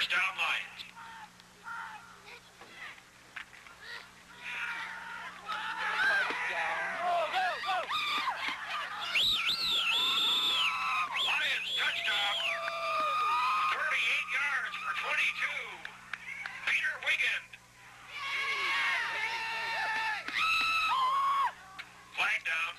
First down, Lions. Lions touchdown. 38 yards for 22. Peter Wiggin. Flag down.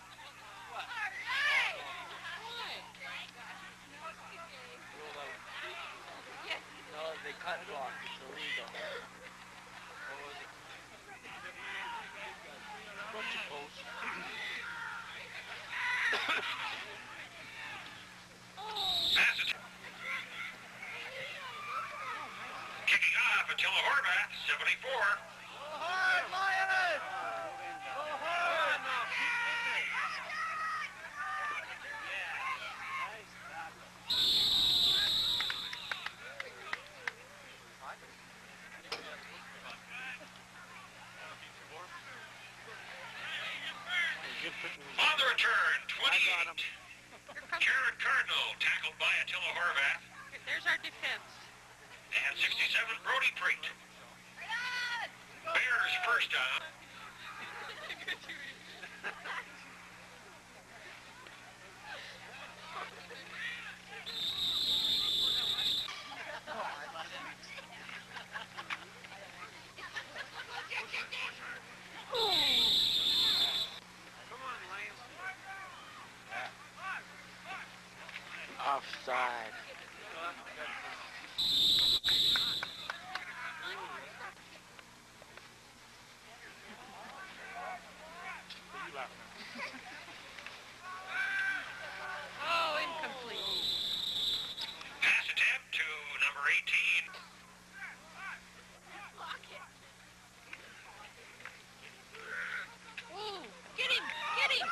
No, they cut block. It's illegal. Bunch of posts. Pass it. Kicking off Attila Horvath, 74. Go hard, Lions! Go hard! On the return, 28. Jared Cardinal tackled by Attila Horvath. There's our defense. And 67, Brody Preet. Bears first down. Offside. Oh, incomplete. Pass attempt to number 18. Ooh, get him, get him.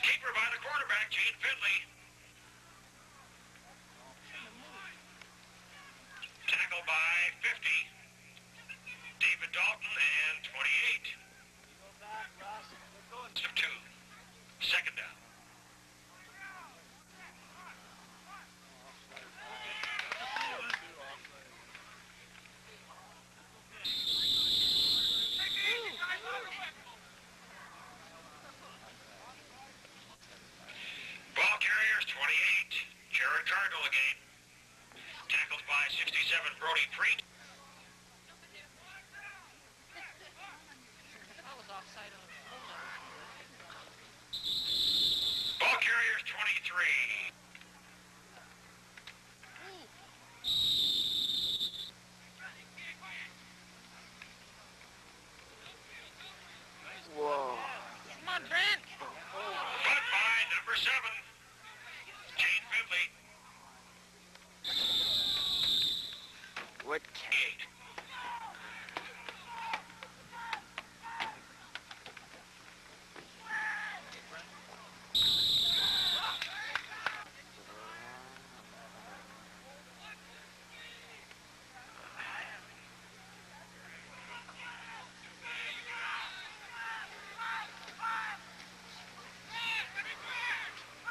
Keeper by the quarterback, Gene Finley. Tackle by 50. David Dalton and 28. Of 2. Second down. Ball carriers, 28. Jared Cardinal again. Tackled by 67, Brody Preet. That was offside on Ball carriers, 23. Whoa. Come on, Brent. But by number 7, Gene Finley. What? 8.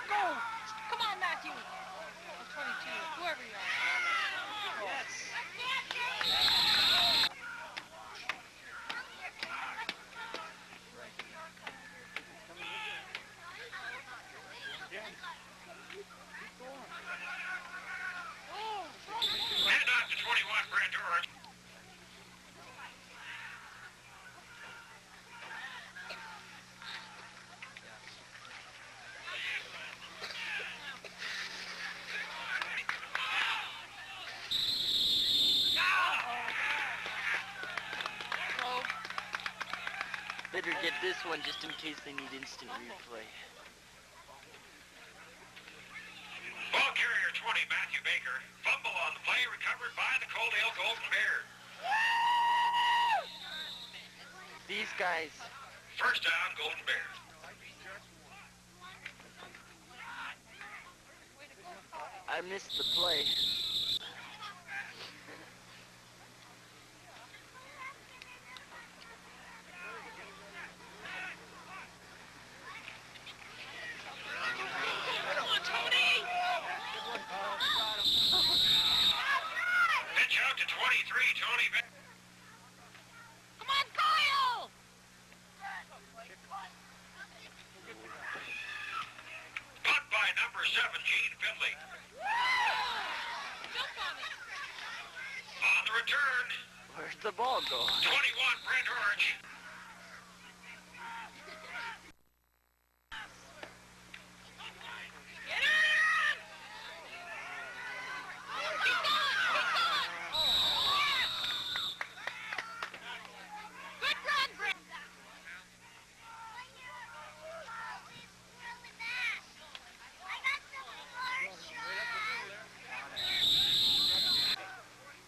Go. Come on, Matthew. Oh, 22, whoever you are. Yes. Hand off to 21, Brent Orange. Better get this one just in case they need instant replay. Ball carrier 20, Matthew Baker. Fumble on the play, recovered by the Coaldale Golden Bears. These guys. First down, Golden Bears. I missed the play. Come on, Tony! Pitch out to 23, Tony. Come on, Kyle! Punt by number 7, Gene Finley. Jump on it! On the return, Where'd the ball go? 21, Brent Orch. Get on! Keep going! Keep going! Good run, Brent!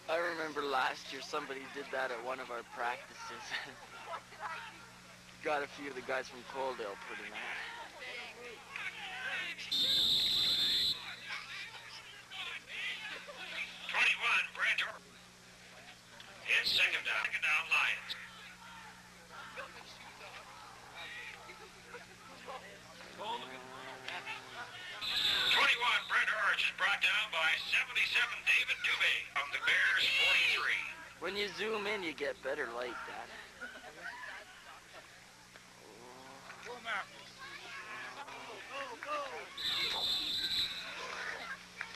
I remember last year somebody did that at one of our practices. Got a few of the guys from Coaldale pretty mad. 21, Brent Orch. It's second down, Lions. 21, Brent Orch is brought down by 77, David Dubé from the Bears 43. When you zoom in, you get better light, Dad.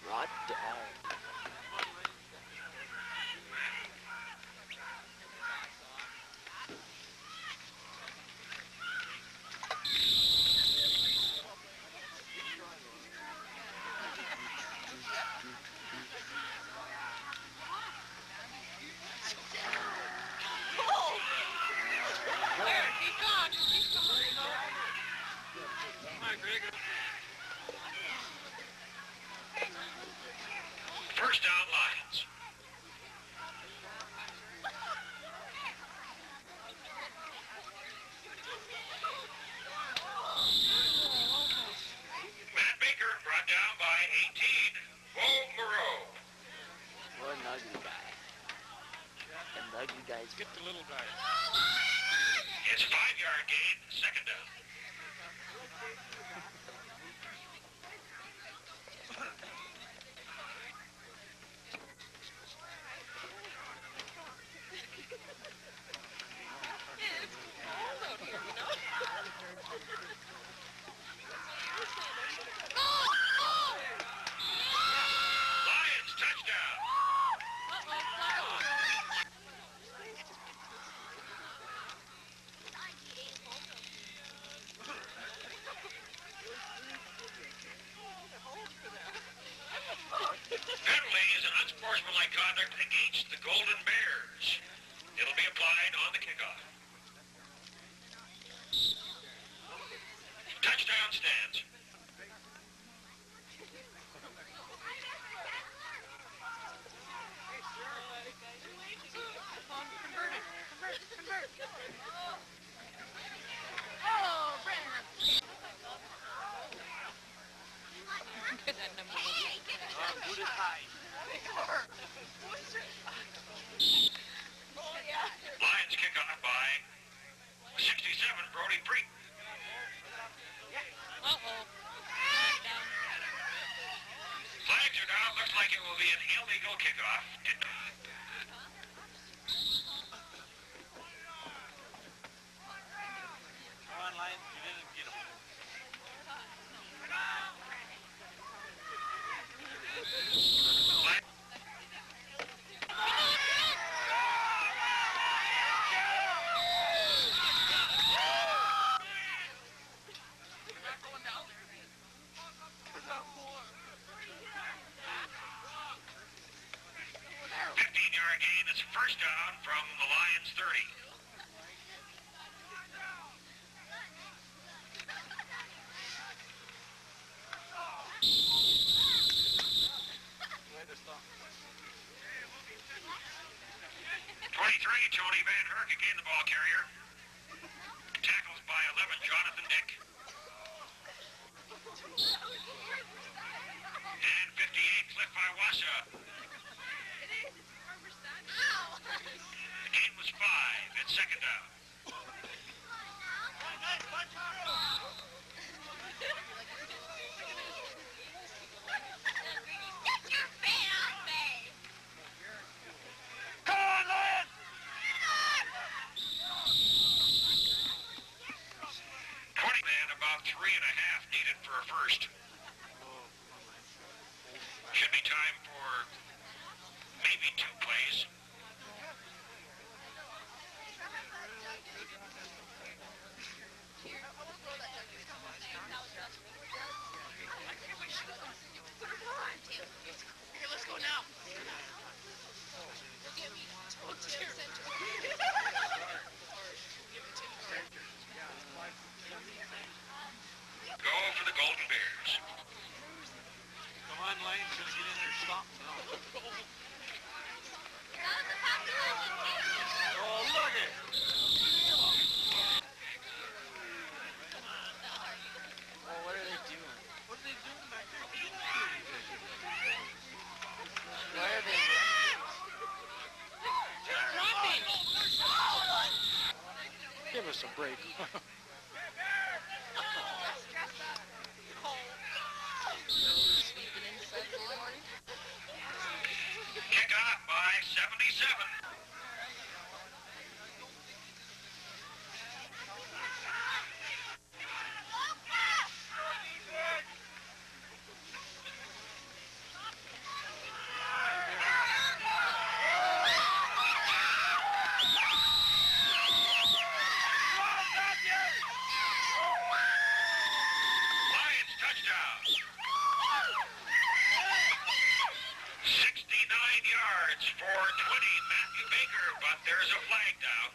Rod dog. There, keep going! Keep going! First down, Lions. Matt Baker brought down by 18, Bo Moreau. What an ugly guy. And the ugly guys get The little guy. It's a 5-yard gain, second down. Yeah, it's cold out here, you know? Go! Go! Lions touchdown. Uh-oh, flag. Penalty is an unsportsmanlike conduct against the Golden Bears. It'll be applied on the kickoff. Touchdown stands. Come on, convert it. Convert. Oh, Brandon. Get that number one. Lions kickoff by 67, Brody Preet. Uh-oh. Flag down. Flags are down. Looks like it will be an illegal kickoff. Come on, Lions, you didn't get him. Flag- gain. It's first down from the Lions 30. Tony Van Herk again, the ball carrier. Tackles by 11, Jonathan Dick. And 58, about 3.5 needed for a first. Should be time for maybe 2 plays. Here, let's go now. Go for the Golden Bears. Come on, Lane. Just get in there and stop. No. Oh, look it. Well, what are they doing? What are they doing back there? Why are they running? Give us a break. Kick off by 77. Lions touchdown. 69 yards for 20, Matthew Baker, but there's a flag down.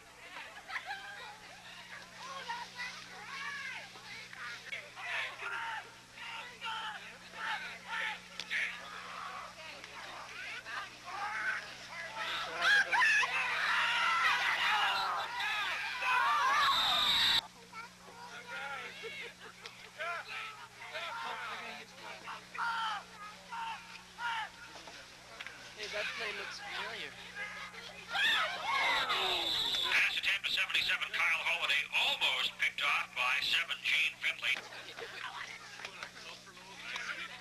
Hey, that play looks familiar. Pass attempt to 77, Kyle Holiday, almost picked off by 7, Gene Finley.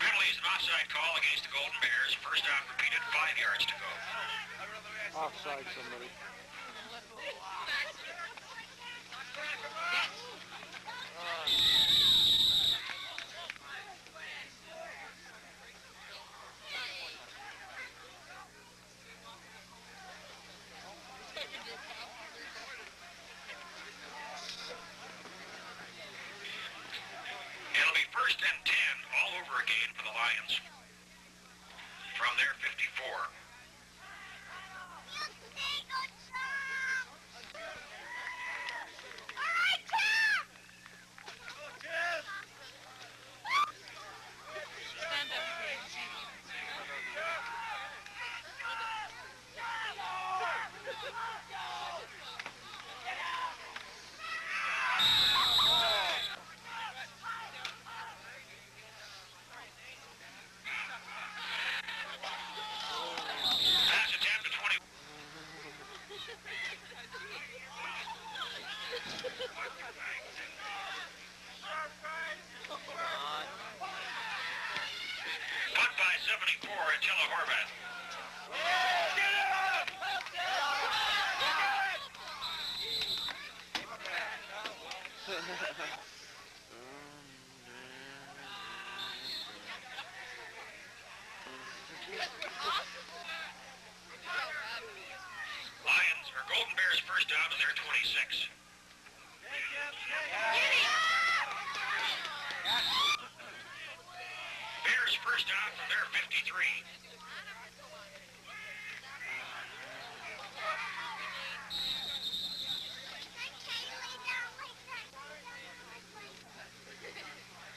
Penalty is an offside call against the Golden Bears. First down repeated, 5 yards to go. Offside somebody. It'll be 1st and 10 all over again for the Lions. From their 54. Stand up, please. Pass attempt to 20. Punt by 74, Attila Horvath. Lions or Golden Bears first down to their 26. Bears first down from their 53.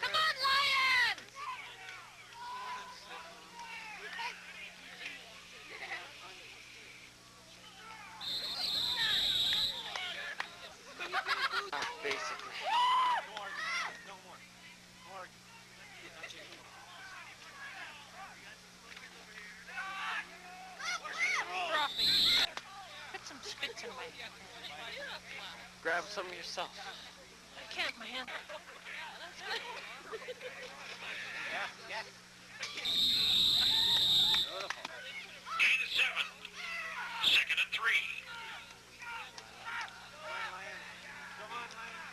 Come on, Lions! Basically. No more. More. Drop me. Put some spits in my hand. Grab some yourself. I can't, my hand. Gain of 7. 2nd and 3. Come on, Lion.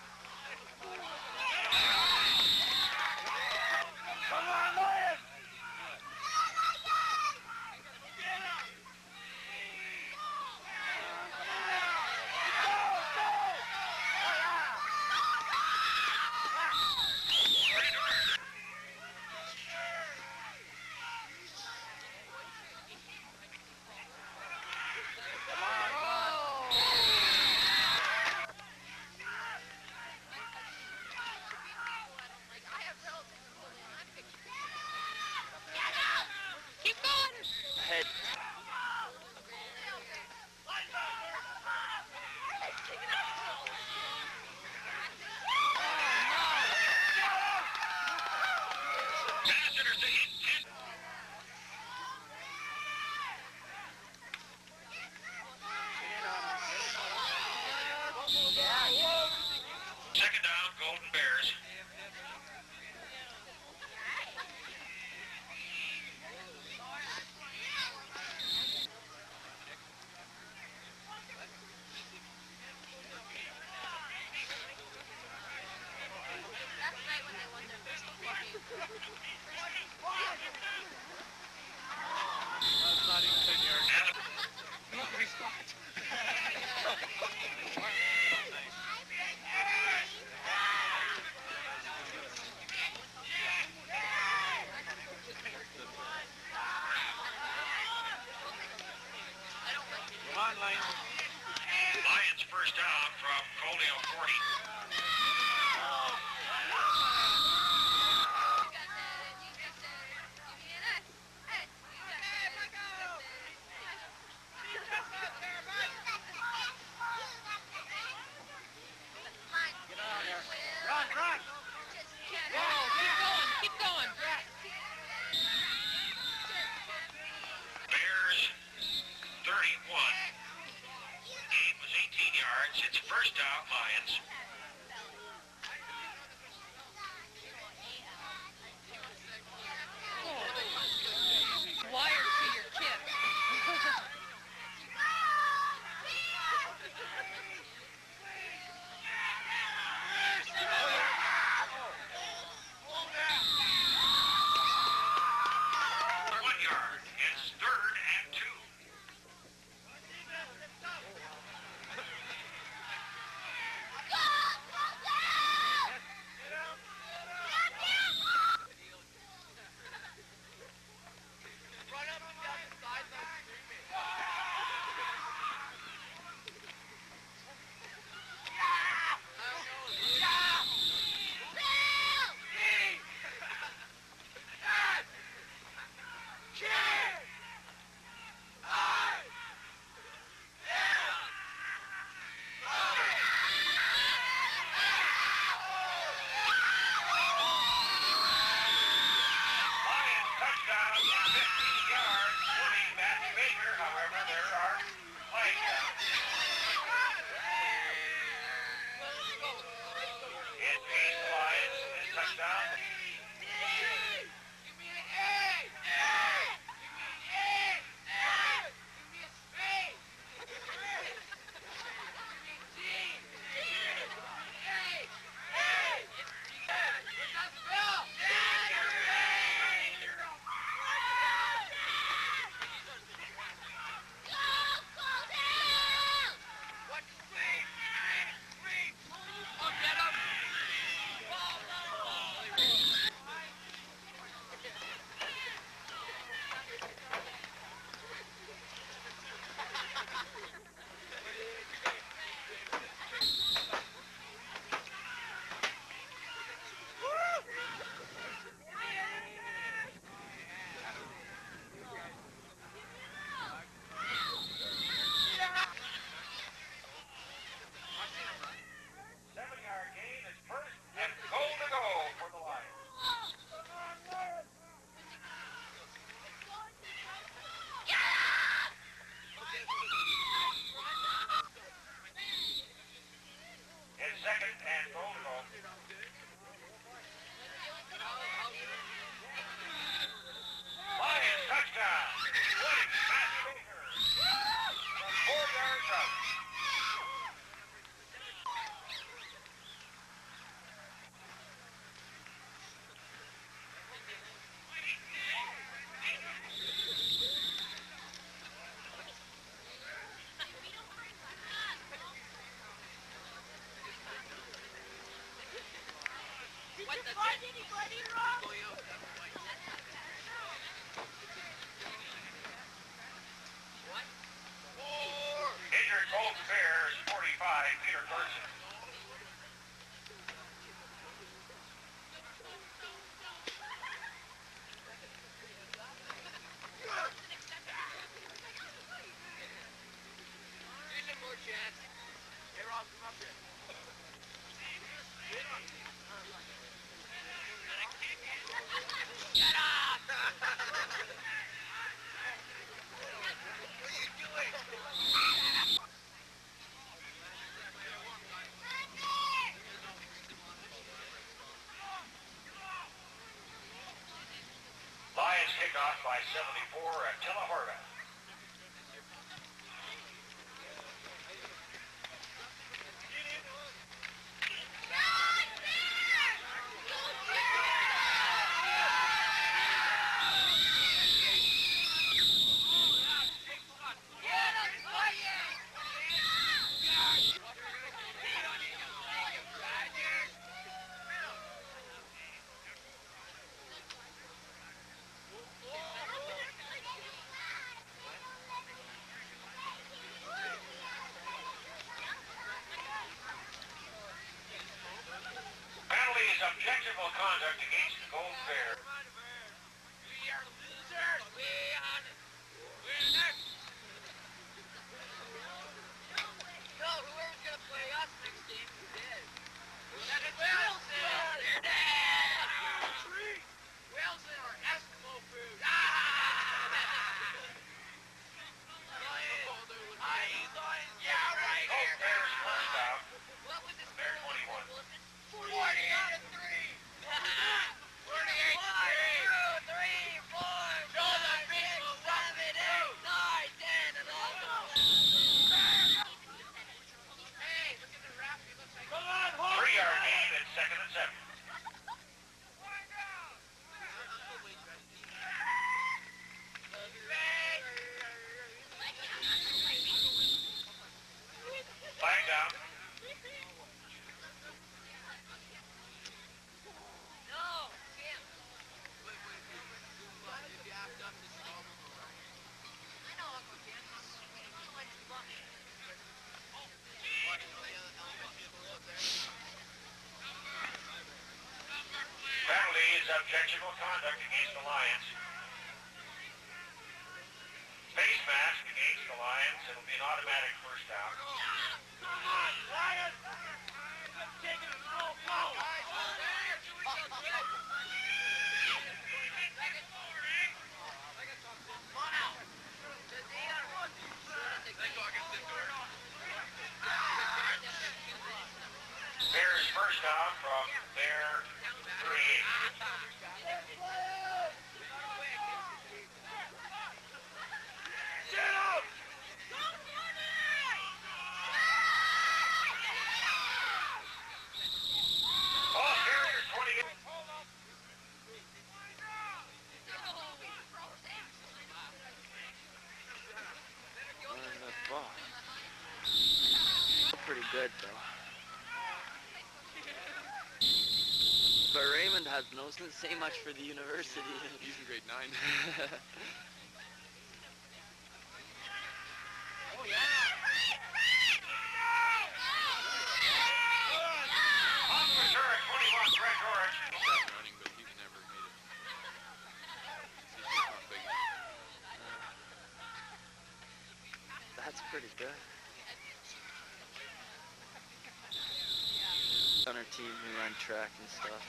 That's not even 10 yards. Come on, Lane. Lions first down from Coaldale 40. Run, run! Keep going. Bears 31. Gain was 18 yards. It's first down, Lions. Wired to your kid. It's third and 2. Kickoff by 74 at Tillamoorga. conduct against the Golden Bear. We are losers. We're next. No, whoever's gonna play us next game is dead. That is Wilson. You're dead. Wilson or Eskimo food. Yeah, right here. Bears first out. What was this? Bear 21. 48 to 3. 48 to 3, 4, 5, 6, 7, 8, 9, 10, 11. Hey, look at the rap. He looks like 3-yard gain at 2nd and 7. Flag down. No, Tim. I know Uncle Tim. He likes lunch. Penalty is objectionable conduct against the Lions. Face mask against the Lions. It'll be an automatic first down. Bears first down from their 38. Ball carrier 28. That ball. Pretty good though. But Raymond has no say much for the university. He's in grade 9. On the return, 21, Greg Orange. Running, but he never made it. He's not big. That's pretty good. On our team who run track and stuff.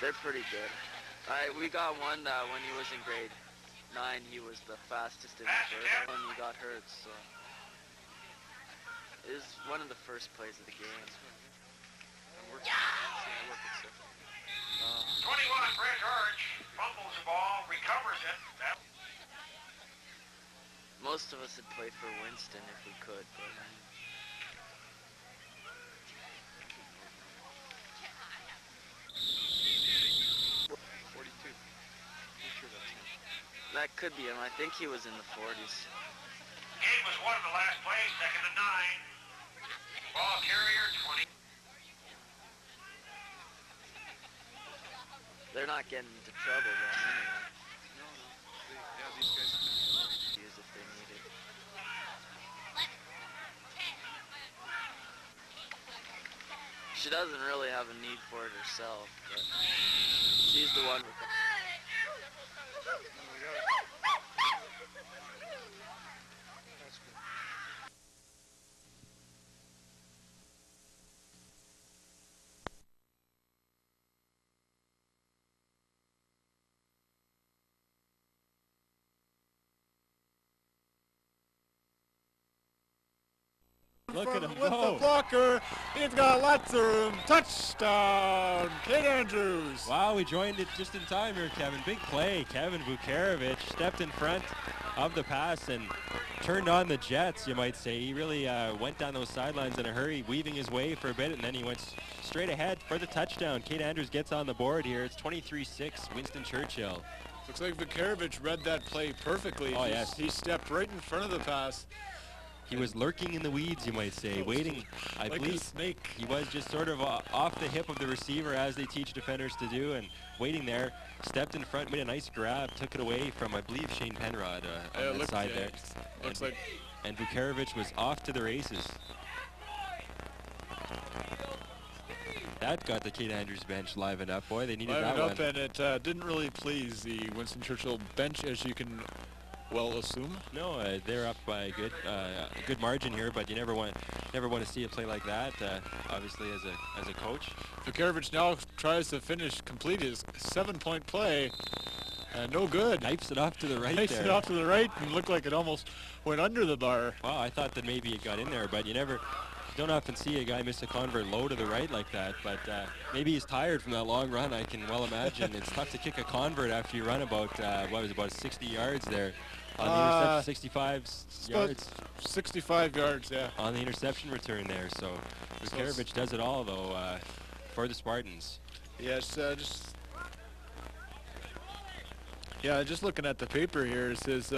They're pretty good. We got one that when he was in grade 9, he was the fastest in the first when he got hurt, so it was one of the first plays of the game. 21, Greg Orange fumbles the ball, recovers it. Most of us would play for Winston if we could, but 42. Sure that's him. that could be him. I think he was in the 40s. Game was won in the last play, 2nd and 9. Ball carrier 20. They're not getting into trouble then anyway. No. Yeah, these guys have been... Use if they need it. She doesn't really have a need for it herself, but she's the one with the... That's good. Look at him With go. the blocker, he's got lots of room. Touchdown, Kate Andrews. Wow, we joined it just in time here, Kevin. Big play. Kevin Vukarovich stepped in front of the pass and turned on the jets, you might say. He really went down those sidelines in a hurry, weaving his way for a bit, and then he went straight ahead for the touchdown. Kate Andrews gets on the board here. It's 23-6, Winston Churchill. Looks like Vukarovich read that play perfectly. Oh, yes. He stepped right in front of the pass. He was lurking in the weeds, you might say, waiting. I Like a believe snake. he was just sort of off the hip of the receiver, as they teach defenders to do, and waiting there, stepped in front, made a nice grab, took it away from, I believe, Shane Penrod on that side there. Looks like And Vukarovich was off to the races. That got the Kate Andrews bench livened up. Boy, they needed Livened that up, one. and it didn't really please the Winston Churchill bench, as you can well assume. No, they're up by a good margin here, but you never want to see a play like that. Obviously, as a coach. Vukcevic now tries to complete his 7-point play, and no good. Knifes it off to the right Knifes there. it off to the right, and looked like it almost went under the bar. Wow, I thought that maybe it got in there, but you don't often see a guy miss a convert low to the right like that. But maybe he's tired from that long run. I can well imagine. It's tough to kick a convert after you run about about 60 yards there on the interception. 65 yards. 65 yards, yeah. On the interception return there. So Vukcevic does it all though for the Spartans. Yes, just looking at the paper here, it says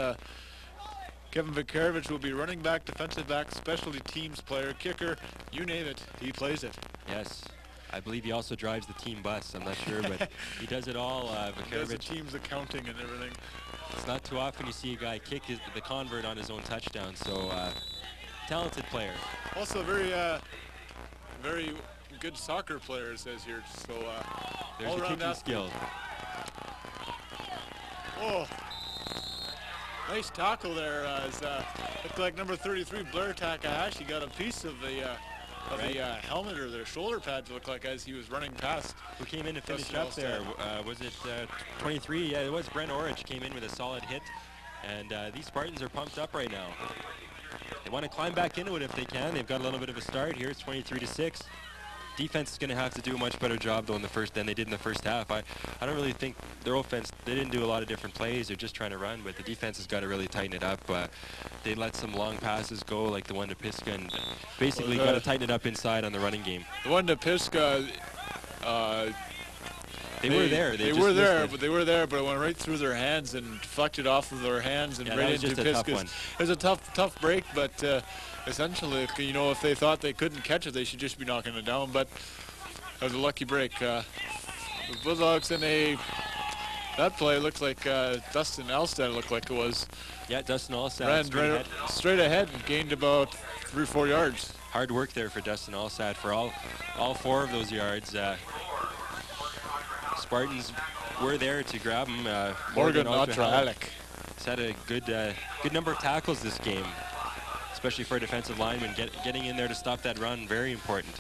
Kevin Vukcevic will be running back, defensive back, specialty teams player, kicker, you name it, he plays it. Yes. I believe he also drives the team bus. I'm not sure, but he does it all. He does the Vukcevic. team's accounting and everything. It's not too often you see a guy kick the convert on his own touchdown. So talented player. Also very good soccer player, it says here. So There's all the around kicking skill. Oh, nice tackle there. Looked like number 33, Blair Takahashi, got a piece of the helmet or their shoulder pads, looked like, as he was running past. Who came in to finish up there? Was it 23? Yeah, it was Brent Orich came in with a solid hit. And these Spartans are pumped up right now. They want to climb back into it if they can. They've got a little bit of a start here. It's 23-6. Defense is going to have to do a much better job though than they did in the first half. I don't really think their offense, they didn't do a lot of different plays. They're just trying to run, but the defense has got to really tighten it up. They let some long passes go, like the one to Pisgah, and basically got to tighten it up inside on the running game. The one to Pisgah, they were there. They were there, but it went right through their hands and deflected off of their hands and right into Pisgah's. It was a tough break, but essentially, you know, if they thought they couldn't catch it, they should just be knocking it down. But it was a lucky break. The Bulldogs that play looked like Dustin Elstad looked like it was. Yeah, Dustin Elstad ran straight ahead and gained about 3 or 4 yards. Hard work there for Dustin Elstad for all 4 of those yards. Spartans were there to grab him. Morgan Otrahalik. He's had a good number of tackles this game, especially for a defensive lineman. Getting in there to stop that run, very important.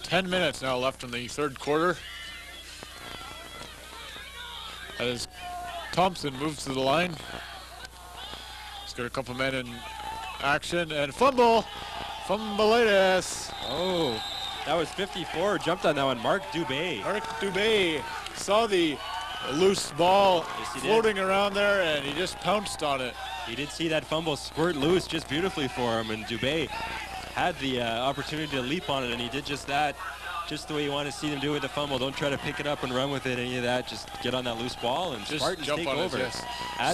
10 minutes now left in the third quarter. As Thompson moves to the line. He's got a couple men in action and fumbleitis. Oh, that was 54. Jumped on that one. Mark Dubé. Mark Dubé saw the loose ball floating around there, and he just pounced on it. He did see that fumble squirt loose just beautifully for him, and Dubé had the opportunity to leap on it, and he did just that. Just the way you want to see them do with the fumble. Don't try to pick it up and run with it, any of that. Just get on that loose ball, and just Spartans jump take on over. It, yes.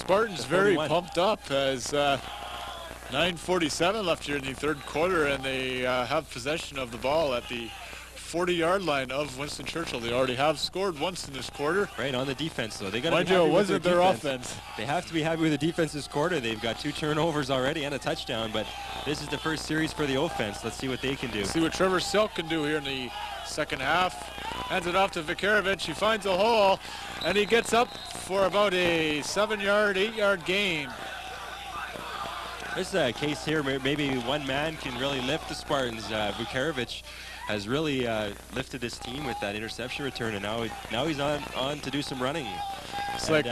Spartans very pumped up as 9:47 left here in the third quarter, and they have possession of the ball at the 40-yard line of Winston Churchill. They already have scored once in this quarter. Right, on the defense, though. They got to Mind be you, happy it wasn't with their defense. offense. They have to be happy with the defense this quarter. They've got 2 turnovers already and a touchdown, but this is the first series for the offense. Let's see what they can do. See what Trevor Selk can do here in the second half. Hands it off to Vukcevic. He finds a hole, and he gets up for about a 7-yard, 8-yard gain. This is a case here where maybe one man can really lift the Spartans. Vukcevic has really lifted this team with that interception return, and now he's on to do some running. It's like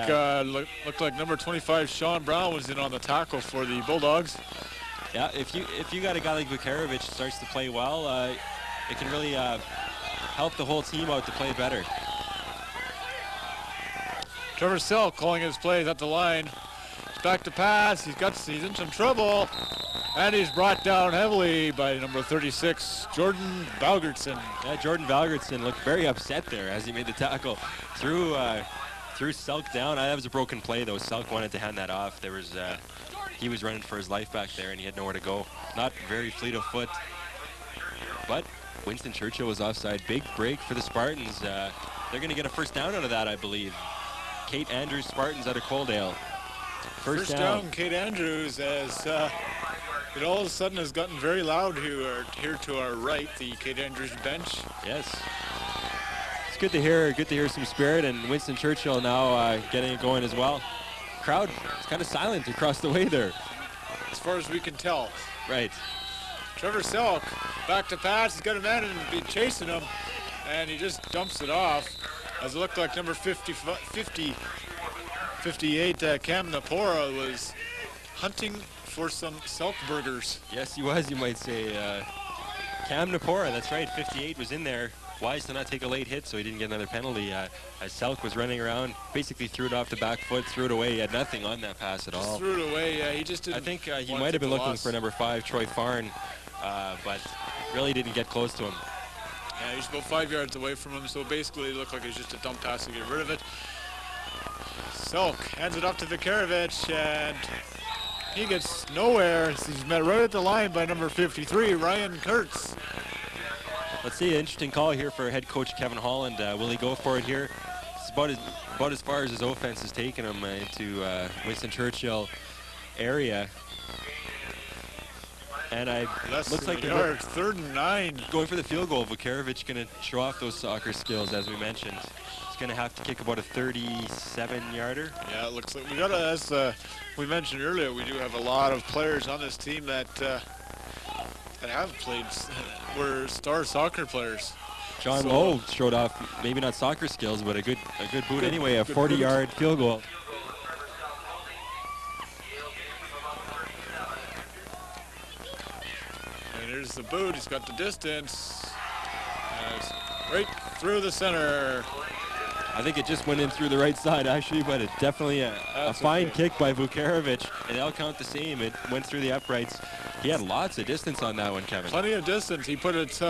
looked like number 25 Sean Brown was in on the tackle for the Bulldogs. Yeah, if you got a guy like Vukcevic starts to play well, it can really help the whole team out to play better. Trevor Selk calling his plays at the line. Back to pass. He's in some trouble, and he's brought down heavily by number 36, Jordan Valgertson. Yeah, Jordan Valgertson looked very upset there as he made the tackle. Threw Selk down. That was a broken play though. Selk wanted to hand that off. He was running for his life back there, and he had nowhere to go. Not very fleet of foot, but Winston Churchill was offside. Big break for the Spartans. They're going to get a first down out of that, I believe. Kate Andrews, Spartans out of Coaldale. First down, Kate Andrews, as It all of a sudden has gotten very loud here to our right, the Kate Andrews bench. Yes. It's good to hear some spirit, and Winston Churchill now getting it going as well. Crowd is kind of silent across the way there. As far as we can tell. Right. Trevor Selk back to pass. He's got a man and be chasing him, and he just dumps it off. As it looked like number 58, Cam Napora was hunting for some Selk burgers. Yes, he was, you might say. Cam Napora, that's right, 58 was in there. Wise to not take a late hit, so he didn't get another penalty. As Selk was running around, basically threw it off the back foot, threw it away. He had nothing on that pass at all. Just threw it away, yeah, he just didn't. I think he might have been looking for number 5, Troy Farn, but really didn't get close to him. Yeah, he's about 5 yards away from him, so basically it looked like it was just a dump pass to get rid of it. Selk hands it up to Vikarovich, and he gets nowhere. He's met right at the line by number 53, Ryan Kurtz. Let's see, an interesting call here for head coach Kevin Holland. Will he go for it here? It's about as far as his offense has taken him into Winston Churchill area. And looks like they're 3rd and 9. Going for the field goal. Vikarovich going to show off those soccer skills, as we mentioned. He's going to have to kick about a 37-yarder. Yeah, it looks like we got to, as we mentioned earlier, we do have a lot of players on this team that have played, were star soccer players. John Lowe showed off maybe not soccer skills, but a good boot anyway, a 40-yard field goal. And here's the boot. He's got the distance. Right through the center. I think it just went in through the right side, actually, but it's definitely a fine kick by Vukcevic, and they'll count the same. It went through the uprights. He had lots of distance on that one, Kevin. Plenty of distance. He put it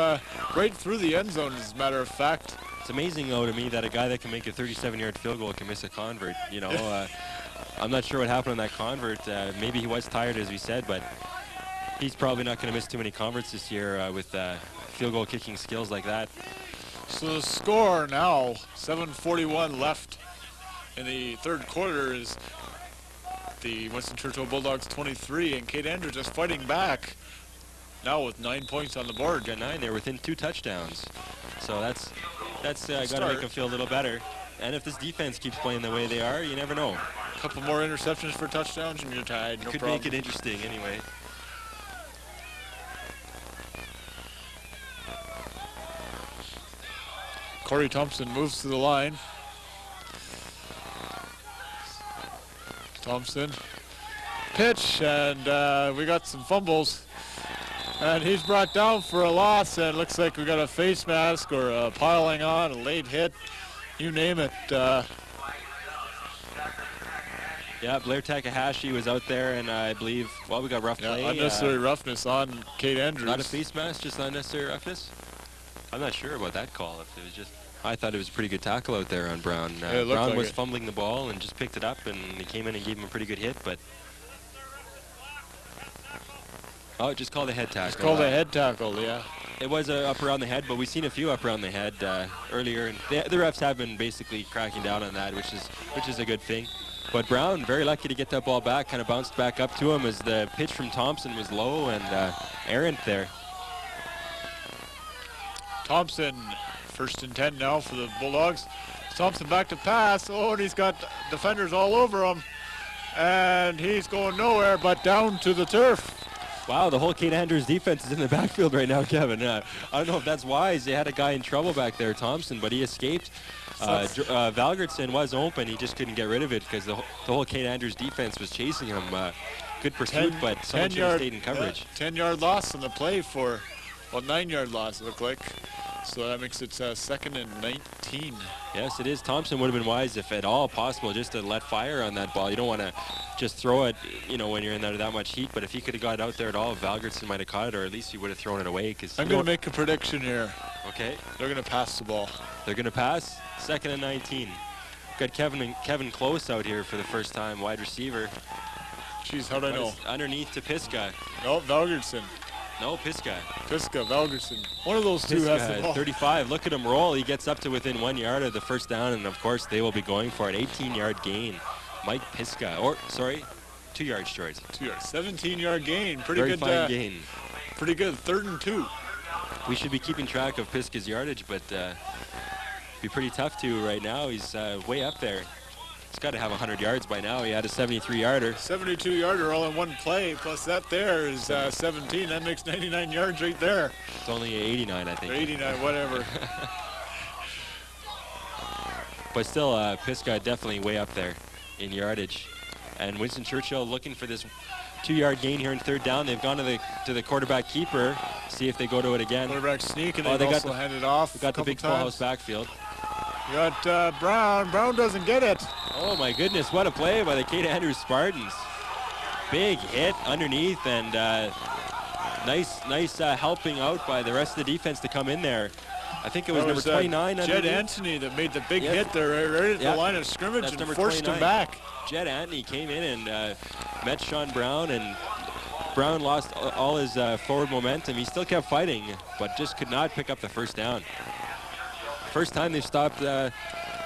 right through the end zone, as a matter of fact. It's amazing, though, to me that a guy that can make a 37-yard field goal can miss a convert. You know, I'm not sure what happened on that convert. Maybe he was tired, as we said, but he's probably not going to miss too many converts this year with field goal kicking skills like that. So the score now, 7:41 left in the third quarter, is the Winston Churchill Bulldogs 23, and Kate Andrews just fighting back now with 9 points on the board. Got 9 there within 2 touchdowns. So that's got to make them feel a little better. And if this defense keeps playing the way they are, you never know. A couple more interceptions for touchdowns and you're tied. No Could problem. make it interesting anyway. Corey Thompson moves to the line. Thompson, pitch, and we got some fumbles. And he's brought down for a loss, and looks like we got a face mask or a piling on, a late hit, you name it. Yeah, Blair Takahashi was out there, and I believe, well, we got rough play. Unnecessary roughness on Kate Andrews. Not a face mask, just unnecessary roughness? I'm not sure about that call. If it was just, I thought it was a pretty good tackle out there on Brown. Brown like was fumbling the ball and just picked it up, and he came in and gave him a pretty good hit, but... Oh, just called a head tackle. Just called a head tackle, yeah. It was up around the head, but we've seen a few up around the head earlier, and the refs have been basically cracking down on that, which is a good thing. But Brown, very lucky to get that ball back, kind of bounced back up to him as the pitch from Thompson was low and errant there. Thompson, 1st and 10 now for the Bulldogs. Thompson back to pass. Oh, and he's got defenders all over him. And he's going nowhere but down to the turf. Wow, the whole Kate Andrews defense is in the backfield right now, Kevin. I don't know if that's wise. They had a guy in trouble back there, Thompson, but he escaped. Valgertson was open. He just couldn't get rid of it because the whole Kate Andrews defense was chasing him. Good pursuit, but someone should have stayed in coverage. 10-yard loss on the play for, well, 9-yard loss, it looked like. So that makes it 2nd and 19. Yes, it is. Thompson would have been wise, if at all possible, just to let fire on that ball. You don't want to just throw it, you know, when you're in that much heat. But if he could have got out there at all, Valgertson might have caught it, or at least he would have thrown it away. Cause I'm going to make a prediction here. Okay. They're going to pass the ball. They're going to pass. 2nd and 19. Got Kevin Close out here for the first time, wide receiver. Jeez, how'd I know? Underneath to Pisca. No, Valgertson. No, Pisca. Pisca, Valgertson. One of those two has the ball. 35. Look at him roll. He gets up to within 1 yard of the first down, and of course they will be going for an 18-yard gain. Mike Pisca, or sorry, 2 yards short. 2 yards. 17-yard gain. Pretty Very good. fine gain. Pretty good. 3rd and 2. We should be keeping track of Pisgah's yardage, but be pretty tough to right now. He's way up there. He's got to have 100 yards by now. He had a 73-yarder. 72-yarder all in one play, plus that there is 17. That makes 99 yards right there. It's only 89, I think. Or 89, whatever. But still, Pisgah definitely way up there in yardage. And Winston Churchill looking for this 2-yard gain here in 3rd down. They've gone to the quarterback keeper. See if they go to it again. Quarterback sneak, and they also hand it off. They got the big full house backfield. You got Brown. Brown doesn't get it. Oh my goodness, what a play by the Kate Andrews Spartans. Big hit underneath, and nice helping out by the rest of the defense to come in there. I think it was number 29. Jed Anthony that made the big hit there right at the line of scrimmage and forced him back. Jed Anthony came in and met Sean Brown, and Brown lost all his forward momentum. He still kept fighting, but just could not pick up the 1st down. First time they've stopped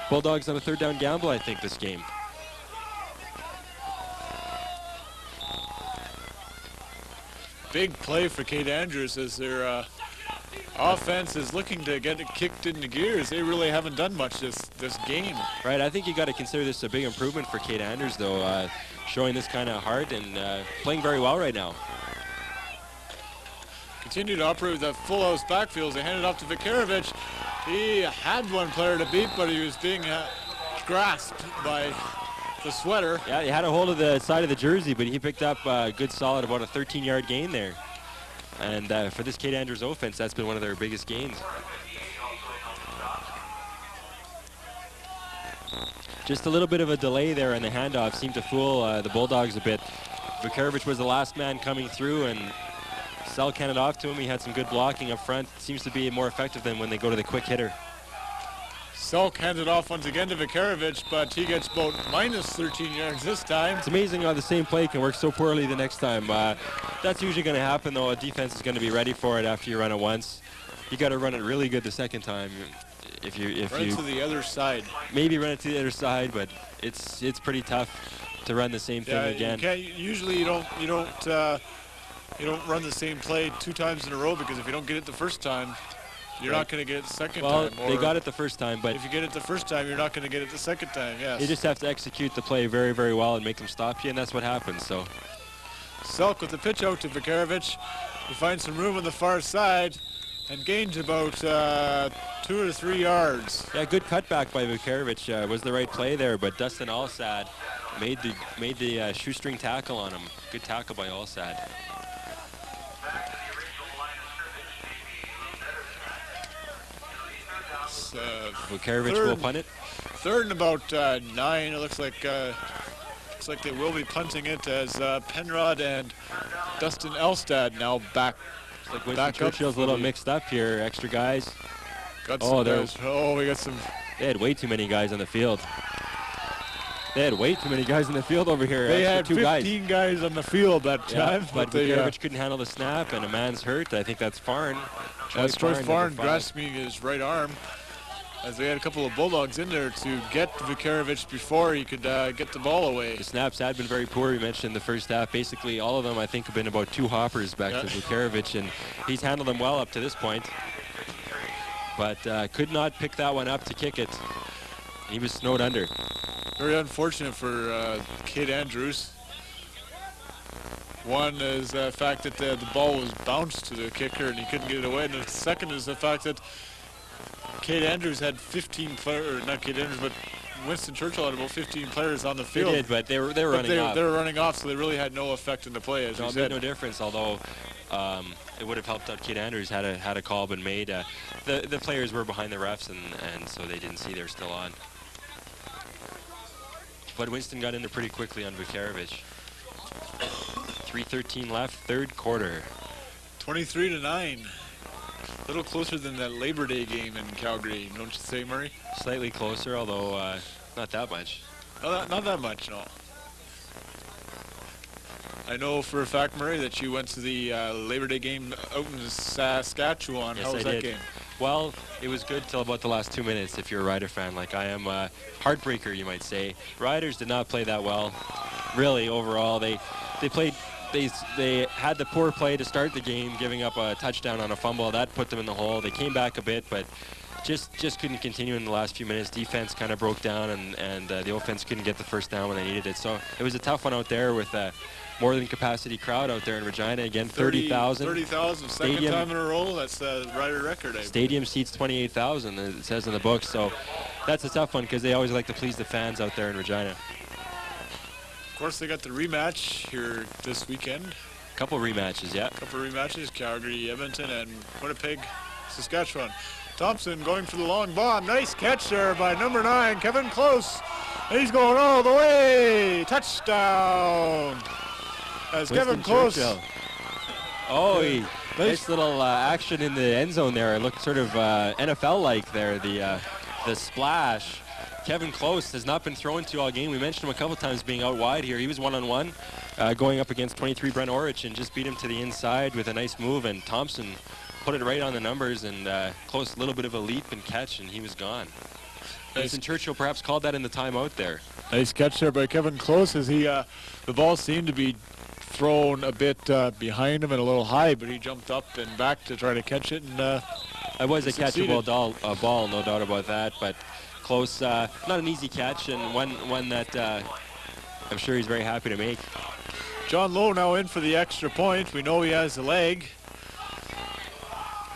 Bulldogs on a 3rd down gamble, I think, this game. Big play for Kate Andrews as their offense is looking to get it kicked into gears. They really haven't done much this game. Right, I think you got to consider this a big improvement for Kate Andrews, though, showing this kind of heart and playing very well right now. Continue to operate with that full house backfield. They handed off to Vikarovich. He had one player to beat, but he was being grasped by the sweater. Yeah, he had a hold of the side of the jersey, but he picked up a good solid, about a 13-yard gain there. And for this Kate Andrews offense, that's been one of their biggest gains. Just a little bit of a delay there in the handoff seemed to fool the Bulldogs a bit. Vikarovich was the last man coming through, and Selk handed off to him. He had some good blocking up front. Seems to be more effective than when they go to the quick hitter. Selk handed off once again to Vikarovich, but he gets about minus 13 yards this time. It's amazing how the same play can work so poorly the next time. That's usually going to happen, though. A defense is going to be ready for it after you run it once. You got to run it really good the second time. If you to the other side. Maybe run it to the other side, but it's pretty tough to run the same thing again. Usually you don't run the same play 2 times in a row, because if you don't get it the first time, you're not going to get it the second time. Well, they got it the first time, but if you get it the first time, you're not going to get it the second time, yes. You just have to execute the play very, very well and make them stop you, and that's what happens. So Selk with the pitch out to Vikarovich. He finds some room on the far side and gains about 2 or 3 yards. Yeah, good cutback by Vikarovich was the right play there, but Dustin Alsad made the shoestring tackle on him. Good tackle by Alsad. Vikarovich will punt it. 3rd and about 9. It looks like they will be punting it as Penrod and Dustin Elstad now back. Like Winston Churchill's a little mixed up here. Extra guys. Got some guys. Oh, we got some. They had way too many guys on the field. They had way too many guys in the field over here. They had 15 guys on the field that time. But Vikarovich couldn't handle the snap, and a man's hurt. I think that's Farn. That's Troy Farn grasping his right arm, as they had a couple of Bulldogs in there to get Vikarovich before he could get the ball away. The snaps had been very poor, we mentioned in the first half. Basically, all of them, I think, have been about 2 hoppers back to Vikarovich, and he's handled them well up to this point. But could not pick that one up to kick it. He was snowed under. Very unfortunate for Kate Andrews. One is the fact that the ball was bounced to the kicker and he couldn't get it away. And the second is the fact that Kate Andrews had 15 players, or not Kate Andrews, but Winston Churchill had about 15 players on the field. They did, but they were running off. They were running off, so they really had no effect in the play, as you said. It made no difference, although it would have helped out Kate Andrews had a call been made. The players were behind the refs, and so they didn't see they're still on. But Winston got in there pretty quickly on Vikarovich. 3:13 left, 3rd quarter. 23-9. A little closer than that Labor Day game in Calgary, don't you say, Murray? Slightly closer, although not that much. Not that much, no. I know for a fact, Murray, that you went to the Labor Day game out in Saskatchewan. Yes, How was that game? Well, it was good till about the last 2 minutes if you're a Rider fan like I am. Heartbreaker, you might say. Riders did not play that well. really, overall. They played. They had the poor play to start the game, giving up a touchdown on a fumble. That put them in the hole. They came back a bit, but just couldn't continue in the last few minutes. Defense kind of broke down, and the offense couldn't get the first down when they needed it. So it was a tough one out there with more than capacity crowd out there in Regina. Again, 30,000. 30,000, second time in a row. That's the Rider record. Stadium seats 28,000, it says in the book. So that's a tough one because they always like to please the fans out there in Regina. Of course, they got the rematch here this weekend. Couple rematches, yeah. Couple rematches, Calgary, Edmonton, and Winnipeg, Saskatchewan. Thompson going for the long bomb. Nice catch there by number 9, Kevin Close. And he's going all the way. Touchdown. As Kevin Close. Oh, nice little action in the end zone there. It looked sort of NFL-like there, the splash. Kevin Close has not been thrown to all game. We mentioned him a couple times being out wide here. He was one-on-one going up against 23 Brent Orich and just beat him to the inside with a nice move. And Thompson put it right on the numbers, and Close a little bit of a leap and catch, and he was gone. Winston Churchill perhaps called that in the timeout there. Nice catch there by Kevin Close as the ball seemed to be thrown a bit behind him and a little high, but he jumped up and back to try to catch it. And it was a catchable ball, no doubt about that, but Close, not an easy catch, and one that I'm sure he's very happy to make. John Lowe now in for the extra point. We know he has the leg.